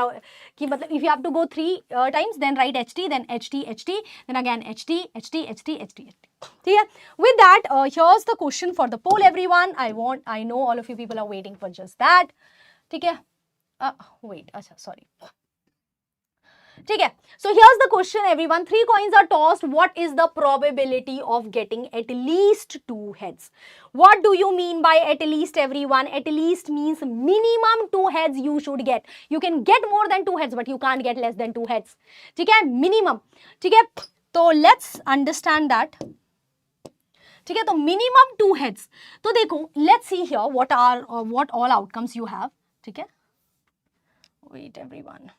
कि मतलब if you have to go 3 times, then write HT, then HT, HT, then again HT, HT, HT, HT, HT. ठीक है. With that, here's the question for the poll, everyone. I know all of you people are waiting for just that. ठीक है. Wait, अच्छा, sorry. ठीक है. So here's the question, everyone. 3 coins are tossed. What is the probability of getting at least 2 heads? What do you mean by at least, everyone? At least means minimum 2 heads you should get. You can get more than 2 heads, but you can't get less than 2 heads. ठीक है, minimum. ठीक है. तो let's understand that. ठीक है, तो minimum 2 heads. तो देखो, let's see here what all outcomes you have. ठीक है. Wait, everyone.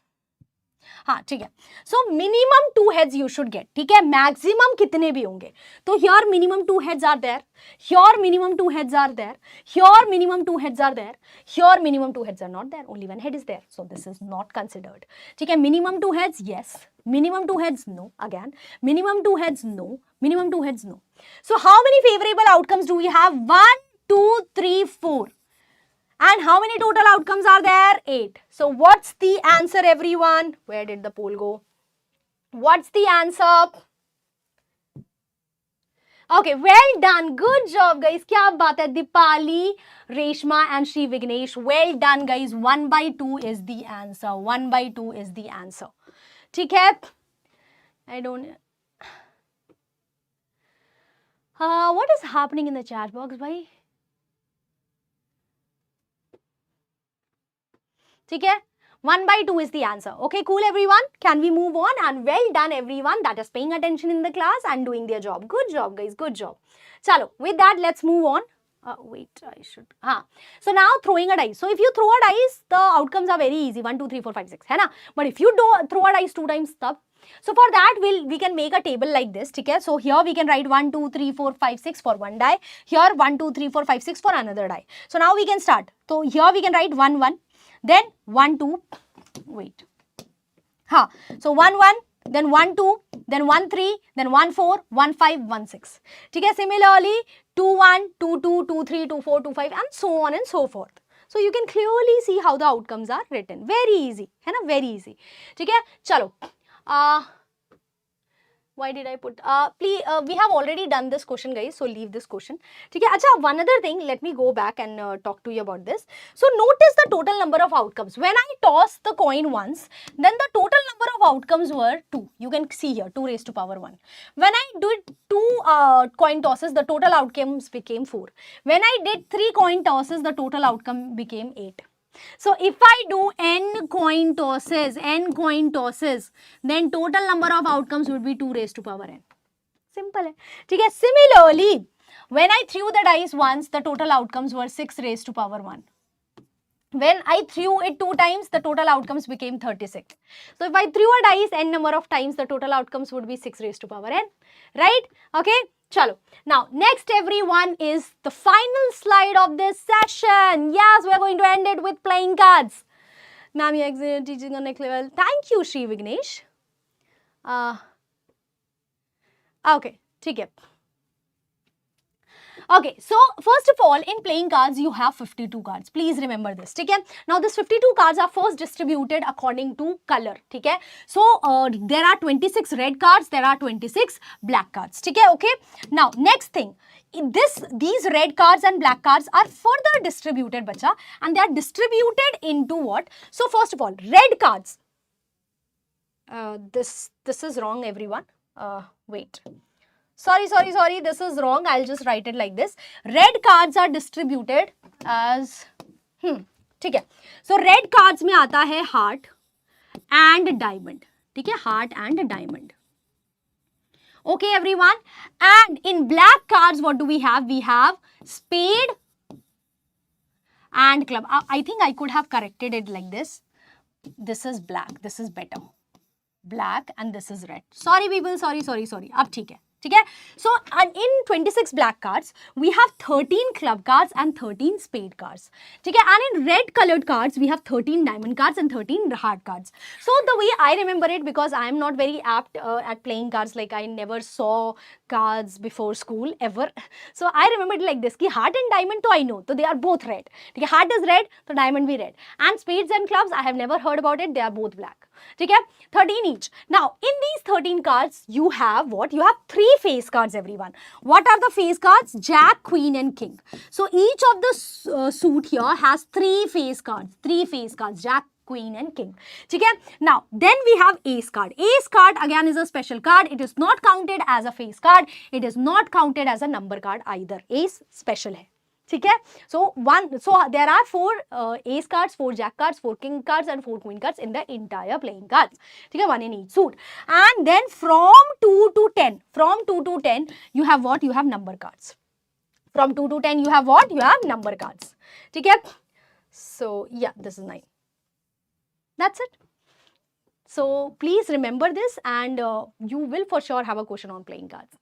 हाँ, ठीक है. So minimum 2 heads you should get. ठीक है, maximum कितने भी होंगे. तो here minimum 2 heads are there. Here minimum 2 heads are there. Here minimum 2 heads are there. Here minimum 2 heads are not there. Only 1 head is there. So this is not considered. ठीक है, minimum 2 heads, yes. Minimum 2 heads, no. Again, minimum 2 heads, no. Minimum 2 heads, no. So how many favorable outcomes do we have? 1, 2, 3, 4. And how many total outcomes are there? 8. So what's the answer, everyone? Where did the poll go? What's the answer? Okay, well done. Good job, guys. क्या बात है? Dipali, Reshma and Sri Vignesh. Well done, guys. 1/2 is the answer. 1/2 is the answer. ठीक है? I don't... what is happening in the chat box, bhai? ठीक है, 1/2 is the answer. Okay, cool, everyone. Can we move on? And well done, everyone that is paying attention in the class and doing their job. Good job, guys. Good job. Chalo, with that, let's move on. Wait, I should. So now throwing a dice. So if you throw a dice, the outcomes are very easy. 1, 2, 3, 4, 5, 6. है ना? But if you do throw a dice 2 times, tab. So for that, we can make a table like this. Okay? So here we can write 1, 2, 3, 4, 5, 6 for one die. Here 1, 2, 3, 4, 5, 6 for another die. So now we can start. So here we can write 1, 1. Then 1, 2, wait. So 1, 1, then 1, 2, then 1, 3, then 1, 4, 1, 5, 1, 6. Okay? Similarly, 2, 1, 2, 2, 2, 3, 2, 4, 2, 5, and so on and so forth. So you can clearly see how the outcomes are written. Very easy. है ना? Very easy. ठीक है? चलो. Why did I put, please, we have already done this question, guys, so leave this question. Okay, acha, one other thing, let me go back and talk to you about this. So notice the total number of outcomes. When I toss the coin once, then the total number of outcomes were 2. You can see here, 2 raised to power 1. When I did 2 coin tosses, the total outcomes became 4. When I did 3 coin tosses, the total outcome became 8. So if I do n coin tosses, then total number of outcomes would be 2 raised to power n. Simple hai. Okay. Similarly, when I threw the dice once, the total outcomes were 6 raised to power 1. When I threw it 2 times, the total outcomes became 36. So if I threw a dice n number of times, the total outcomes would be 6 raised to power n. Right? Okay. Chalo. Now, next everyone is the final slide of this session. Yes, we are going to end it with playing cards. Ma'am, you are teaching on next level. Thank you, Shri Vignesh. Okay, ठीक है. Okay, so first of all, in playing cards, you have 52 cards. Please remember this, okay? Now, these 52 cards are first distributed according to color, okay? So, there are 26 red cards, there are 26 black cards, okay? Now, next thing, these red cards and black cards are further distributed, bacha, and they are distributed into what? So, first of all, red cards. This is wrong, everyone. Wait. Sorry, this is wrong. I'll just write it like this. Red cards are distributed as, ठीक है. So, red cards में आता है heart and diamond, ठीक है, heart and diamond. Okay, everyone. And in black cards, what do we have? We have spade and club. I think I could have corrected it like this. This is black. This is better. Black and this is red. Sorry, people. Sorry. Ab theek hai. Okay? So, and in 26 black cards, we have 13 club cards and 13 spade cards. Okay? And in red colored cards, we have 13 diamond cards and 13 heart cards. So, the way I remember it, because I am not very apt at playing cards, like I never saw cards before school ever. So, I remember it like this, ki heart and diamond, to I know, so they are both red. Okay? Heart is red, so diamond be red. And spades and clubs, I have never heard about it, they are both black. Okay? 13 each. Now, in these 13 cards, you have what? You have 3 face cards, everyone. What are the face cards? Jack, Queen and King. So, each of the suit here has 3 face cards. 3 face cards. Jack, Queen and King. Okay? Now, then we have Ace card. Ace card again is a special card. It is not counted as a face card. It is not counted as a number card either. Ace special hai. Okay? So, there are 4 ace cards, 4 jack cards, 4 king cards and 4 queen cards in the entire playing cards. Okay? 1 in each suit. And then from 2 to 10, you have what? You have number cards. From 2 to 10, you have what? You have number cards. Okay? So, yeah, this is 9. That's it. So, please remember this and you will for sure have a question on playing cards.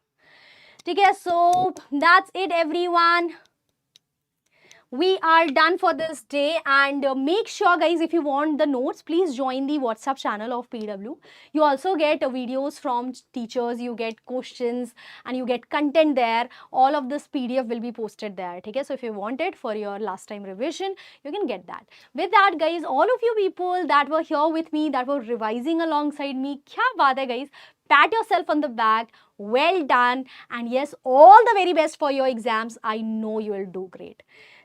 Okay? So, that's it, everyone. We are done for this day, and make sure, guys, if you want the notes, please join the WhatsApp channel of PW. You also get videos from teachers, you get questions and you get content there. All of this PDF will be posted there. Okay? So if you want it for your last time revision, you can get that. With that, guys, all of you people that were here with me, that were revising alongside me, kya baat hai, guys? Pat yourself on the back. Well done. And yes, all the very best for your exams. I know you will do great.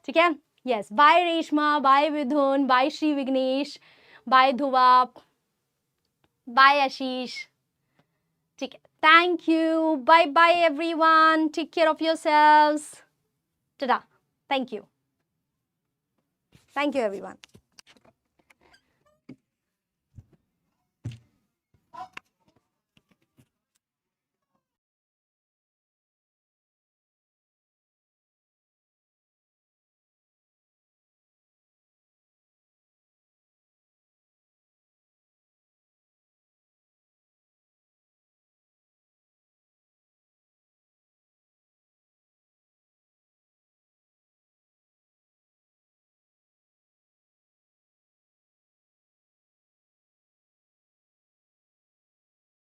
Okay? Yes. Bye Reshma. Bye Vidhun. Bye Shri Vignesh. Bye Dhuva. Bye Ashish. Okay. Thank you. Bye everyone. Take care of yourselves. Ta-da. Thank you. Thank you everyone.